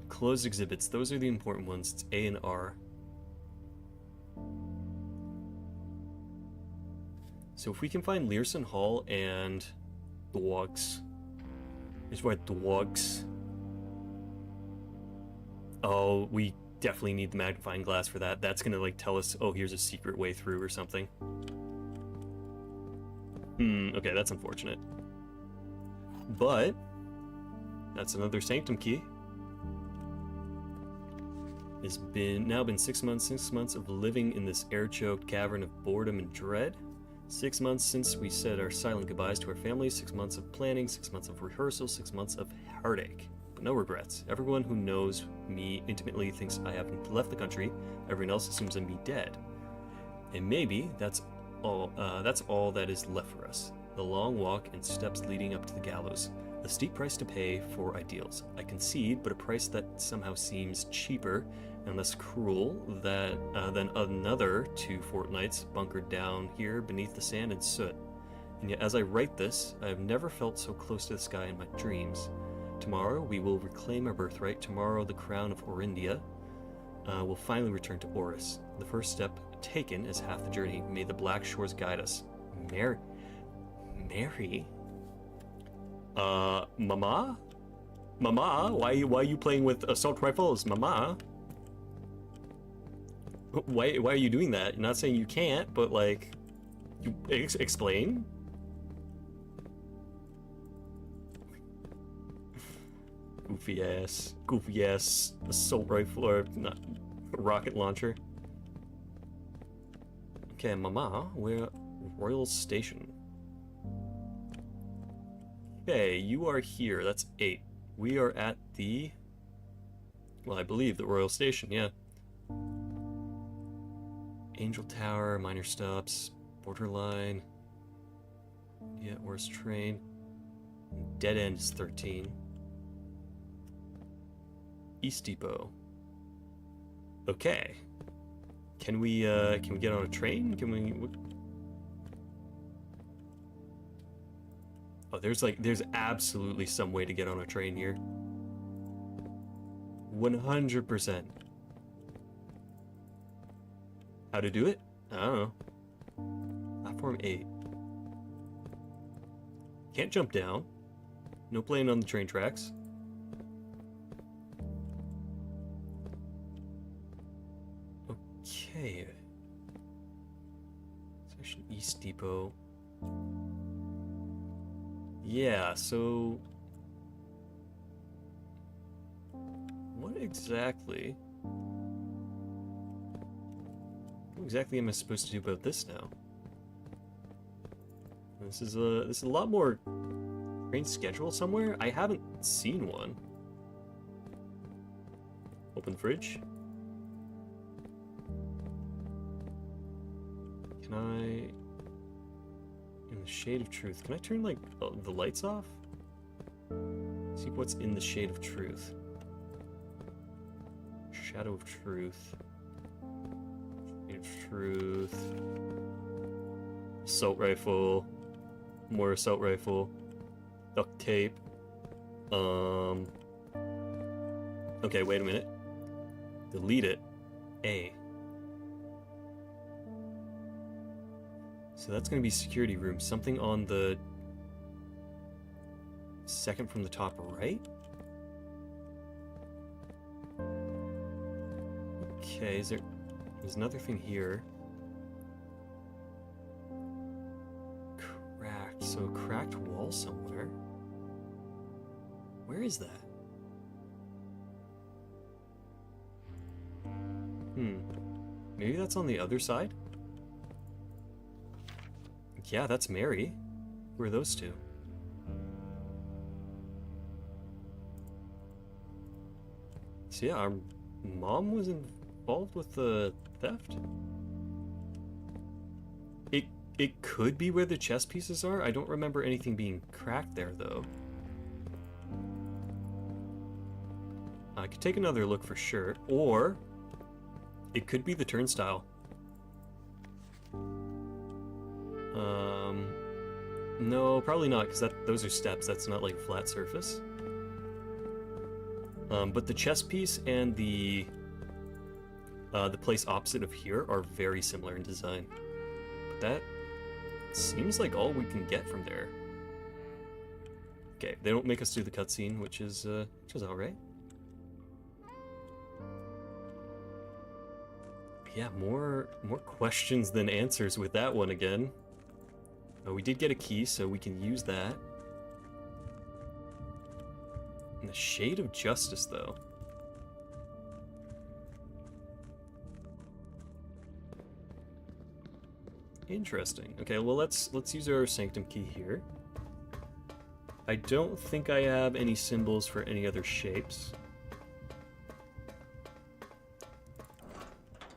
closed exhibits, those are the important ones. It's A and R. So if we can find Learson Hall and Dwogs. Here's where Dwogs. Oh, we definitely need the magnifying glass for that. That's gonna like tell us, oh, here's a secret way through or something. Okay, that's unfortunate. But that's another sanctum key. It's now been 6 months of living in this air-choked cavern of boredom and dread. 6 months since we said our silent goodbyes to our families, 6 months of planning, 6 months of rehearsal, 6 months of heartache. But no regrets. Everyone who knows me intimately thinks I haven't left the country. Everyone else assumes I'm dead. And maybe that's all that is left for us. The long walk and steps leading up to the gallows. A steep price to pay for ideals. I concede, but a price that somehow seems cheaper and less cruel than another 2 fortnights bunkered down here beneath the sand and soot. And yet, as I write this, I have never felt so close to the sky in my dreams. Tomorrow, we will reclaim our birthright. Tomorrow, the crown of Orindia will finally return to Oris. The first step taken is half the journey. May the black shores guide us. Mary? Mama? Mama? Why are you playing with assault rifles, Mama? Why are you doing that? You're not saying you can't, but like, you explain. Goofy ass assault rifle or not rocket launcher. Okay, Mama, we're at Royal Station. Okay, you are here. That's 8. We are at the, well, I believe the Royal Station. Yeah. Angel Tower, minor stops, borderline. Yeah, worst train. Dead end is 13. East Depot. Okay. Can we get on a train? Can we? Oh, there's absolutely some way to get on a train here. 100%. How to do it? I don't know. Platform 8. Can't jump down. No playing on the train tracks. Okay. Station East Depot. Yeah, so what exactly What exactly am I supposed to do about this now? This is a lot more train schedule somewhere. I haven't seen one. Open fridge. Can I, in the shade of truth, can I turn like the lights off? See what's in the shade of truth. Shadow of truth. Shade of truth. Assault rifle. More assault rifle. Duct tape. Okay, wait a minute. Delete it. A. So that's going to be security room. Something on the second from the top right? Okay, there's another thing here. Cracked. So a cracked wall somewhere. Where is that? Maybe that's on the other side? Yeah, that's Mary. Who are those two? So yeah, our mom was involved with the theft? It could be where the chess pieces are. I don't remember anything being cracked there, though. I could take another look for sure, or it could be the turnstile. No, probably not, because those are steps. That's not like a flat surface. But the chess piece and the place opposite of here are very similar in design. But that seems like all we can get from there. Okay, they don't make us do the cutscene, which is all right. Yeah, more questions than answers with that one again. We did get a key, so we can use that. And the Shade of Justice, though. Interesting. Okay, well let's use our Sanctum key here. I don't think I have any symbols for any other shapes.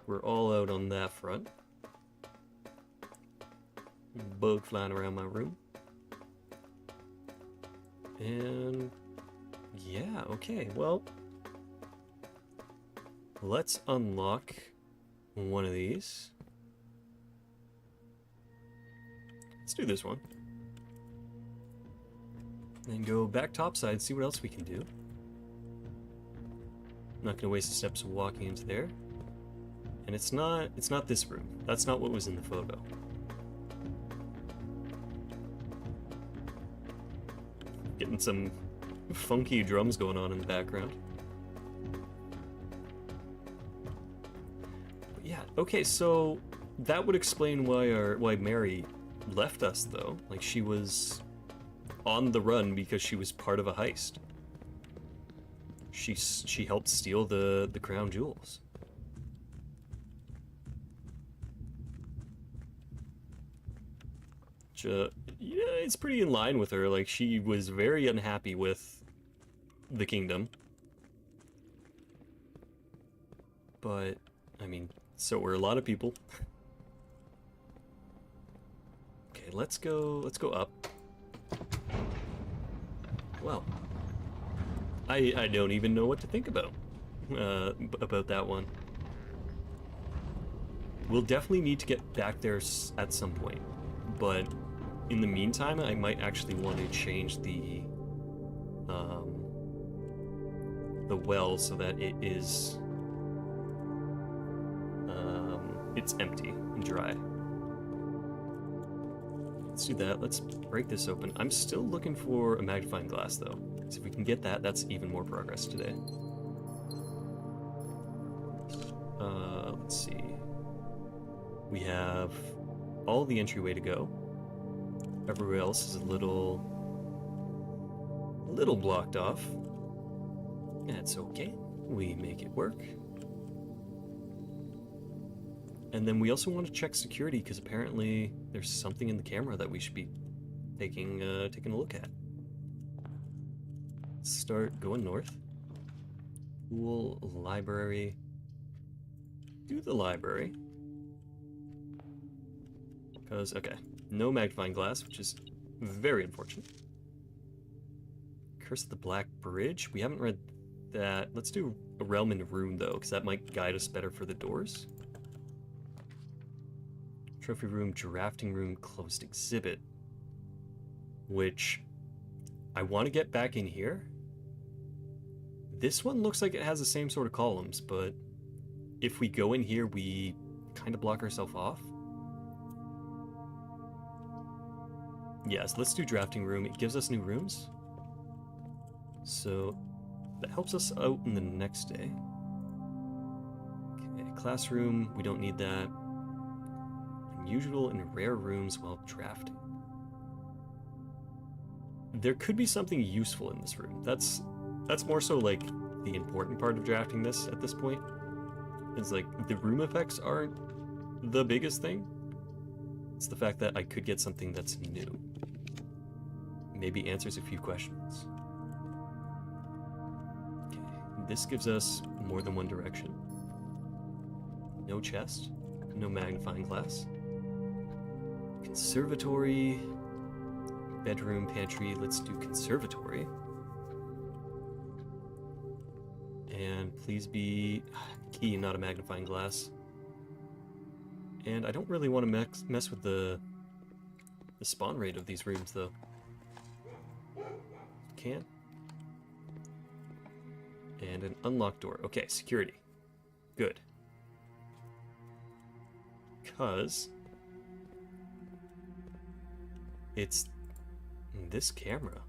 We're all out on that front. Bug flying around my room. And yeah, okay, well, let's unlock one of these. Let's do this one. Then go back topside, see what else we can do. I'm not gonna waste the steps walking into there. And it's not this room. That's not what was in the photo. Getting some funky drums going on in the background. But yeah, okay, so that would explain why Mary left us, though. Like, she was on the run because she was part of a heist. She helped steal the crown jewels. Yeah, it's pretty in line with her. Like, she was very unhappy with the kingdom. But, I mean, so were a lot of people. Okay, let's go up. Well, I don't even know what to think about that one. We'll definitely need to get back there at some point, but in the meantime, I might actually want to change the well so that it is it's empty and dry. Let's do that. Let's break this open. I'm still looking for a magnifying glass, though. So if we can get that, that's even more progress today. Let's see. We have all the entryway to go. Everywhere else is a little blocked off. That's okay. We make it work. And then we also want to check security, because apparently there's something in the camera that we should be taking a look at. Start going north. Pool, library. Do the library. Because, okay, no magnifying glass, which is very unfortunate. Curse of the Black Bridge. We haven't read that. Let's do a Realm in Rune, though, because that might guide us better for the doors. Trophy room, drafting room, closed exhibit. Which I want to get back in here. This one looks like it has the same sort of columns, but if we go in here, we kind of block ourselves off. Yes, let's do drafting room. It gives us new rooms. So that helps us out in the next day. Okay, classroom, we don't need that. Unusual and rare rooms while drafting. There could be something useful in this room. That's more so like the important part of drafting this at this point. It's like the room effects aren't the biggest thing. It's the fact that I could get something that's new. Maybe answers a few questions. Okay, this gives us more than one direction. No chest, no magnifying glass. Conservatory, bedroom, pantry. Let's do conservatory. And please be key, not a magnifying glass. And I don't really want to mess with the spawn rate of these rooms, though. Can. And an unlocked door. Okay, security. Good. Because it's this camera.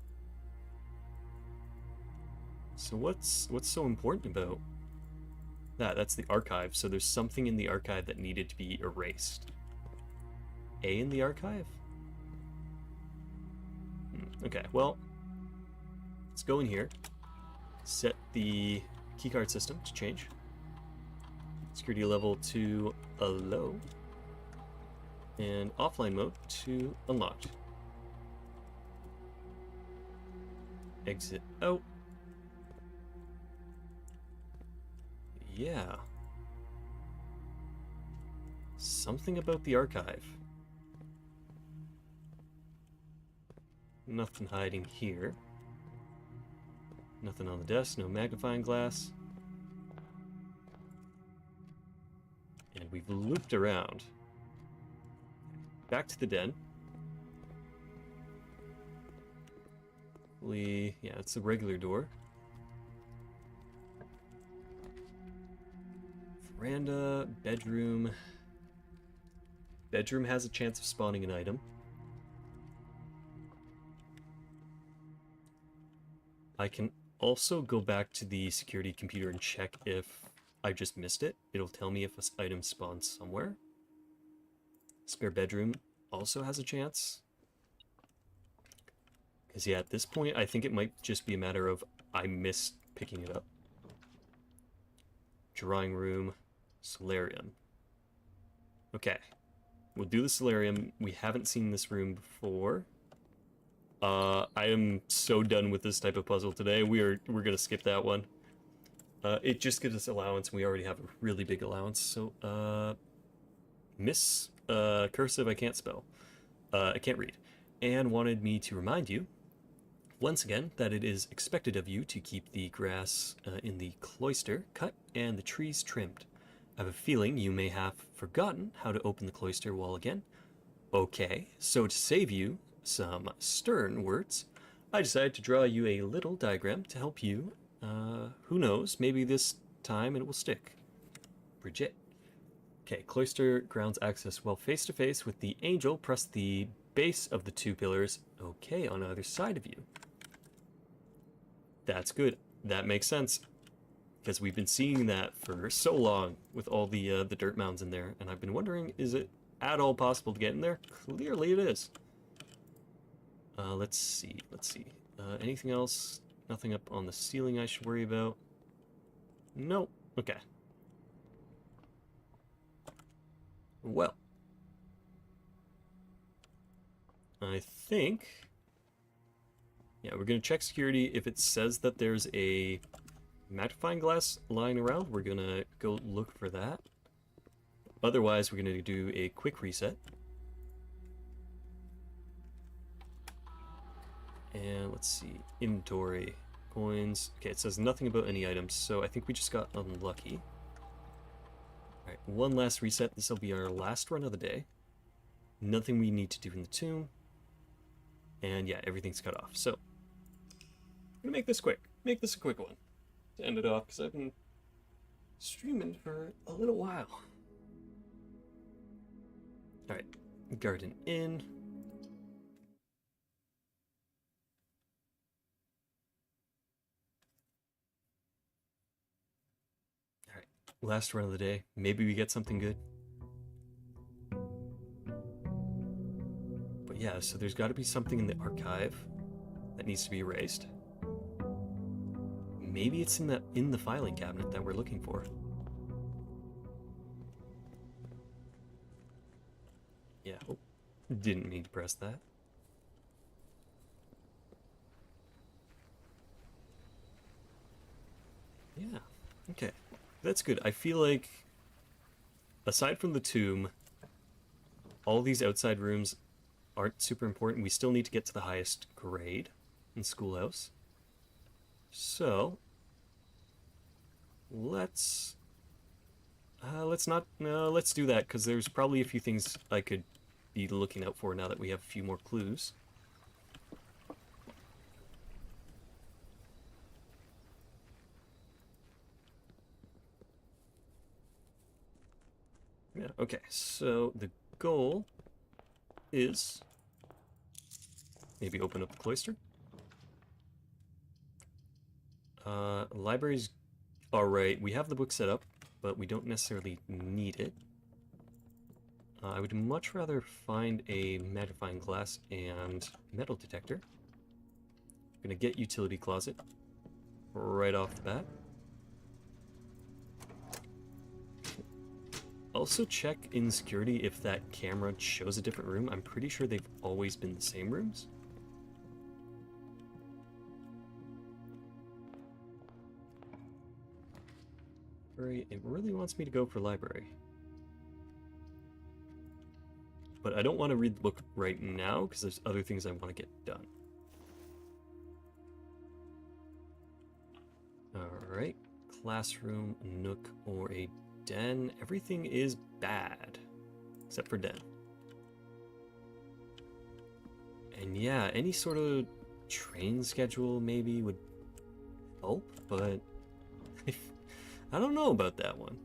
So what's so important about that? That's the archive. So there's something in the archive that needed to be erased. A in the archive? Okay, well, let's go in here. Set the keycard system to change. Security level to a low. And offline mode to unlocked. Exit out. Yeah. Something about the archive. Nothing hiding here. Nothing on the desk, no magnifying glass. And we've looped around. Back to the den. Yeah, it's a regular door. Veranda, bedroom. Bedroom has a chance of spawning an item. I can also go back to the security computer and check if I just missed it. It'll tell me if an item spawns somewhere. Spare bedroom also has a chance. Because yeah, at this point, I think it might just be a matter of I missed picking it up. Drawing room, solarium. Okay, we'll do the solarium. We haven't seen this room before. I am so done with this type of puzzle today. We're gonna skip that one. It just gives us allowance, and we already have a really big allowance. So, miss cursive I can't spell. I can't read. And wanted me to remind you, once again, that it is expected of you to keep the grass in the cloister cut and the trees trimmed. I have a feeling you may have forgotten how to open the cloister wall again. Okay, so to save you some stern words, I decided to draw you a little diagram to help you. Who knows, maybe this time it will stick. Bridget. Okay, cloister grounds access well face to face with the angel. Press the base of the two pillars, okay, on either side of you. That's good. That makes sense. Because we've been seeing that for so long with all the dirt mounds in there, and I've been wondering, is it at all possible to get in there? Clearly it is. Let's see. Anything else? Nothing up on the ceiling I should worry about? Nope. Okay. Well, I think... Yeah, we're going to check security. If it says that there's a magnifying glass lying around, we're going to go look for that. Otherwise, we're going to do a quick reset. And let's see, inventory, coins. Okay, it says nothing about any items, so I think we just got unlucky. Alright, one last reset. This will be our last run of the day. Nothing we need to do in the tomb. And yeah, everything's cut off. So, I'm gonna make this quick. Make this a quick one to end it off, because I've been streaming for a little while. Alright, Garden Inn. Alright, last run of the day. Maybe we get something good. But yeah, so there's got to be something in the archive that needs to be erased. Maybe it's in the filing cabinet that we're looking for. Yeah, oh, didn't mean to press that. Yeah, okay. That's good. I feel like, aside from the tomb, all these outside rooms aren't super important. We still need to get to the highest grade in Schoolhouse. So, let's do that, because there's probably a few things I could be looking out for now that we have a few more clues. Yeah, okay, so the goal is maybe open up the cloister. Library's alright. We have the book set up, but we don't necessarily need it. I would much rather find a magnifying glass and metal detector. I'm gonna get utility closet right off the bat. Also check in security if that camera shows a different room. I'm pretty sure they've always been the same rooms. It really wants me to go for library. But I don't want to read the book right now, because there's other things I want to get done. Alright. Classroom, nook, or a den. Everything is bad. Except for den. And yeah, any sort of train schedule maybe would help, but I don't know about that one.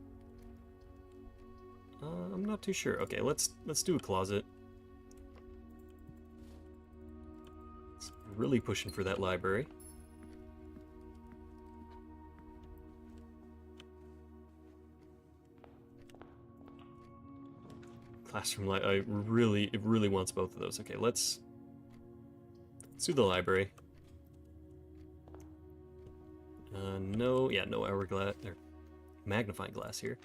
I'm not too sure. Okay, let's do a closet. It's really pushing for that library. Classroom it really wants both of those. Okay, let's do the library. No hourglass or magnifying glass here.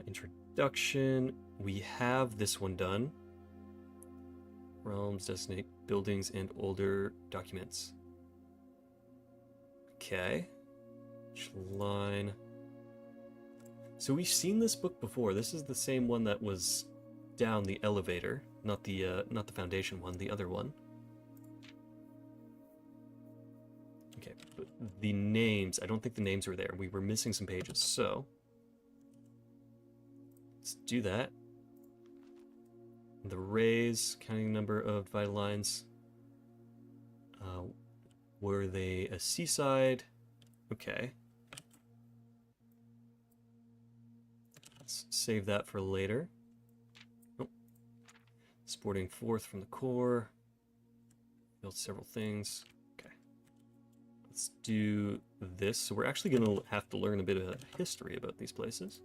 Introduction. We have this one done. Realms, designate buildings, and older documents. Okay. Which line? So we've seen this book before. This is the same one that was down the elevator, not the foundation one, the other one. Okay, but the names, I don't think the names were there. We were missing some pages, so let's do that. The rays, counting number of vital lines. Were they a seaside? Okay. Let's save that for later. Oh. Sporting forth from the core. Built several things. Okay. Let's do this. So we're actually going to have to learn a bit of history about these places.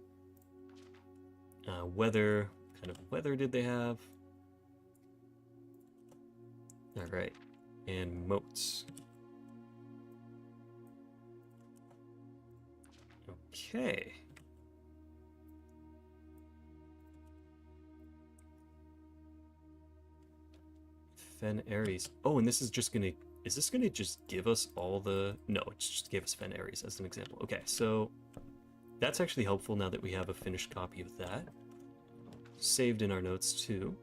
Weather. What kind of weather did they have? Alright. And moats. Okay. Fen Ares. Oh, and this is just gonna... Is this gonna just give us all the... No, it just gave us Fen Ares as an example. Okay, so that's actually helpful now that we have a finished copy of that. Saved in our notes too.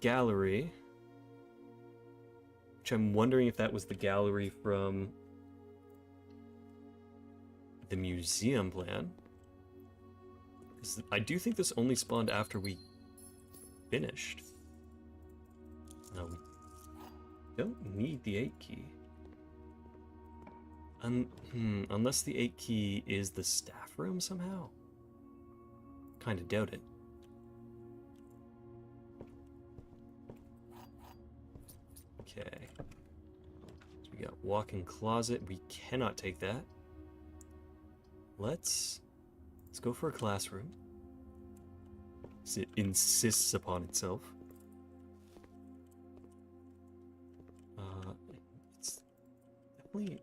Gallery. Which I'm wondering if that was the gallery from the museum plan. I do think this only spawned after we finished. No, we don't need the 8 key. Unless the 8 key is the staff room somehow. Kinda doubt it. Okay. So we got walk-in closet. We cannot take that. Let's go for a classroom. It insists upon itself. It's definitely...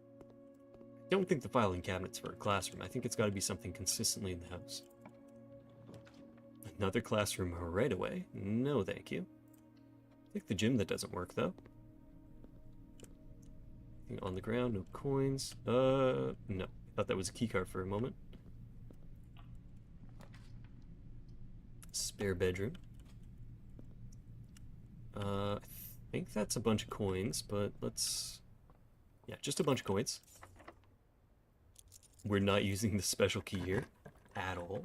I don't think the filing cabinet's for a classroom. I think it's got to be something consistently in the house. Another classroom right away. No, thank you. I think the gym that doesn't work, though. On the ground, no coins. No. I thought that was a keycard for a moment. Spare bedroom. I think that's a bunch of coins, but let's... Yeah, just a bunch of coins. We're not using the special key here at all.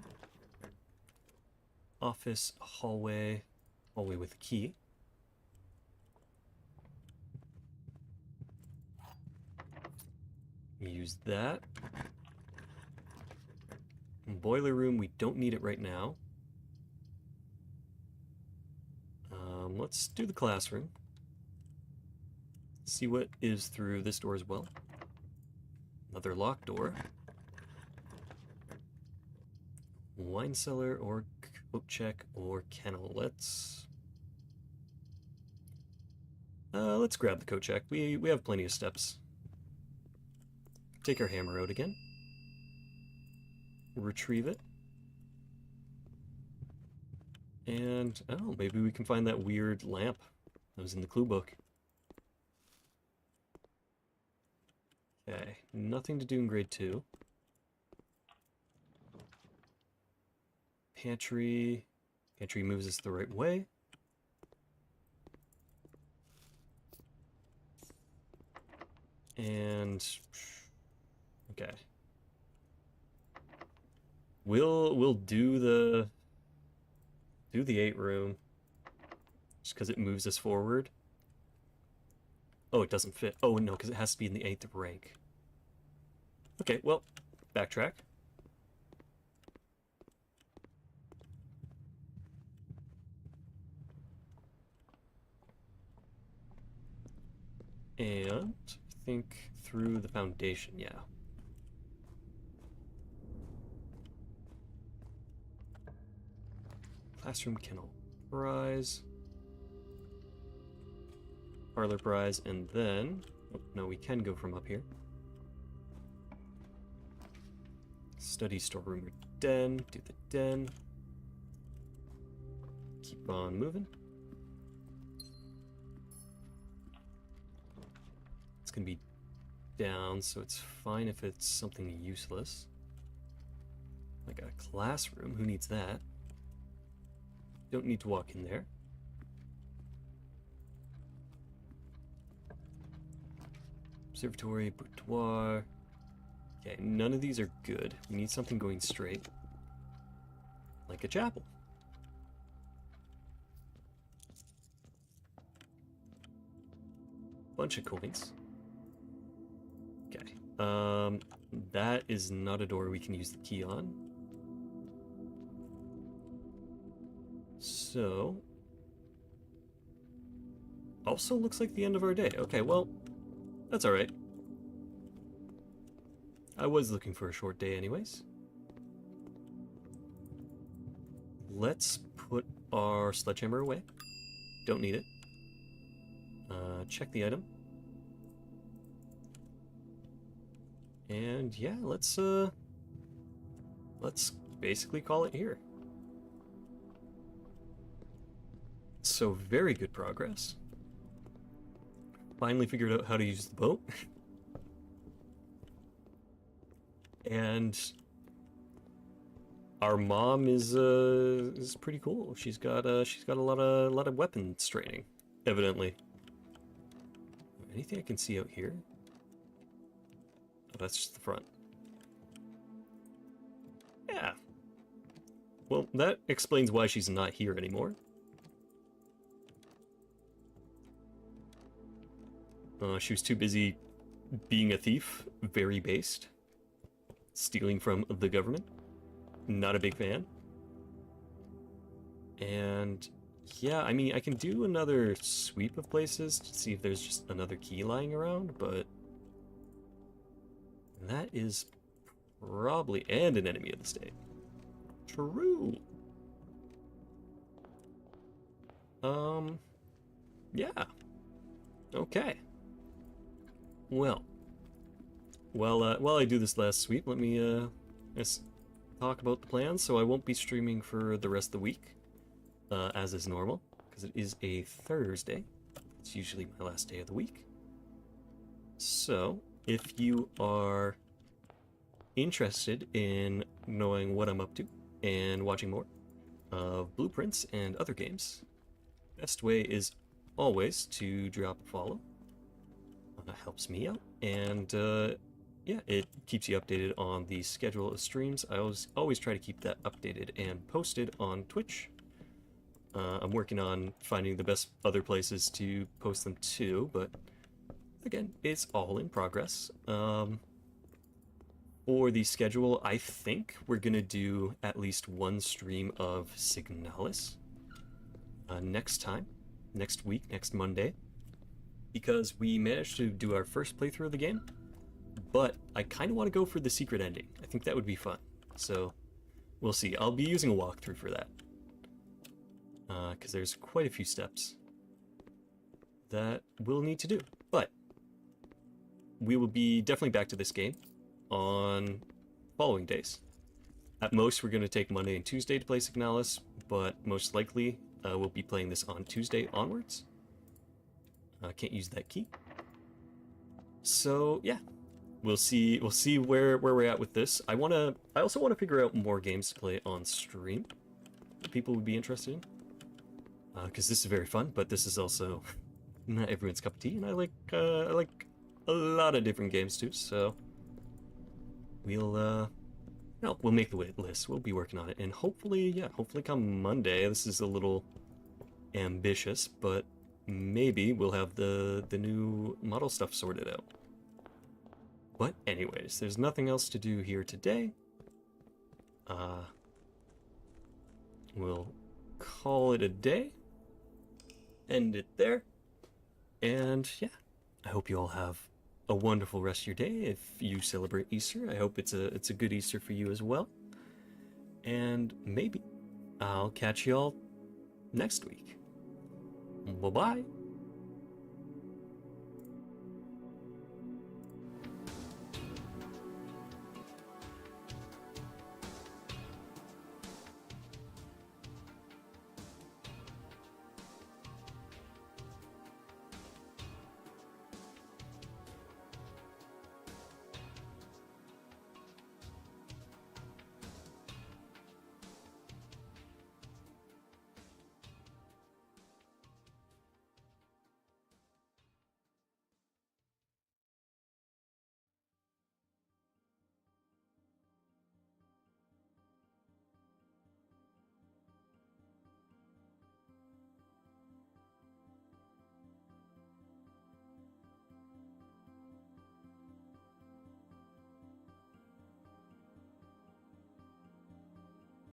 Office, hallway, hallway with a key. Use that. Boiler room, we don't need it right now. Let's do the classroom. See what is through this door as well. Another locked door. Wine cellar or coat check or kennel. Let's grab the coat check. We have plenty of steps. Take our hammer out again. Retrieve it. And, oh, maybe we can find that weird lamp that was in the clue book. Okay, nothing to do in grade 2. Pantry. Pantry moves us the right way. And... okay. We'll do the 8 room just because it moves us forward. Oh, it doesn't fit. Oh no, because it has to be in the 8th rank. Okay, well, backtrack. And I think through the foundation, yeah. Classroom kennel prize. Parlor prize, and then... oh, no, we can go from up here. Study, storeroom, or den. Do the den. Keep on moving. It's gonna be down, so it's fine if it's something useless. Like a classroom, who needs that? Don't need to walk in there. Observatory, boudoir. Okay, none of these are good. We need something going straight. Like a chapel. Bunch of coins. Okay. That is not a door we can use the key on. So... also looks like the end of our day. Okay, well, that's alright. I was looking for a short day anyways. Let's put our sledgehammer away. Don't need it. Check the item. And yeah, let's basically call it here. So very good progress. Finally figured out how to use the boat. And our mom is pretty cool. She's got a lot of weapons training, evidently. Anything I can see out here? Oh, that's just the front. Yeah. Well, that explains why she's not here anymore. She was too busy being a thief, very based, stealing from the government. Not a big fan. And yeah, I mean, I can do another sweep of places to see if there's just another key lying around, but that is probably, and an enemy of the state. True. Yeah. Okay. Well, while I do this last sweep, let me just talk about the plans. So I won't be streaming for the rest of the week, as is normal, because it is a Thursday. It's usually my last day of the week. So if you are interested in knowing what I'm up to and watching more of Blueprints and other games, best way is always to drop a follow. Helps me out, and yeah, it keeps you updated on the schedule of streams. I always try to keep that updated and posted on Twitch. I'm working on finding the best other places to post them to, but again, it's all in progress. For the schedule, I think we're gonna do at least one stream of Signalis next week, next Monday, because we managed to do our first playthrough of the game, but I kind of want to go for the secret ending. I think that would be fun, so we'll see. I'll be using a walkthrough for that, because there's quite a few steps that we'll need to do, but we will be definitely back to this game on following days. At most, we're going to take Monday and Tuesday to play Signalis, but most likely we'll be playing this on Tuesday onwards. Can't use that key. So yeah, we'll see where we're at with this. I also want to figure out more games to play on stream that people would be interested in, because this is very fun, but this is also not everyone's cup of tea, and I like a lot of different games too. So we'll make the wait list. We'll be working on it, and hopefully come Monday. This is a little ambitious, but maybe we'll have the new model stuff sorted out. But anyways, there's nothing else to do here today. We'll call it a day. End it there. And yeah, I hope you all have a wonderful rest of your day. If you celebrate Easter, I hope it's a good Easter for you as well. And maybe I'll catch you all next week. Bye-bye.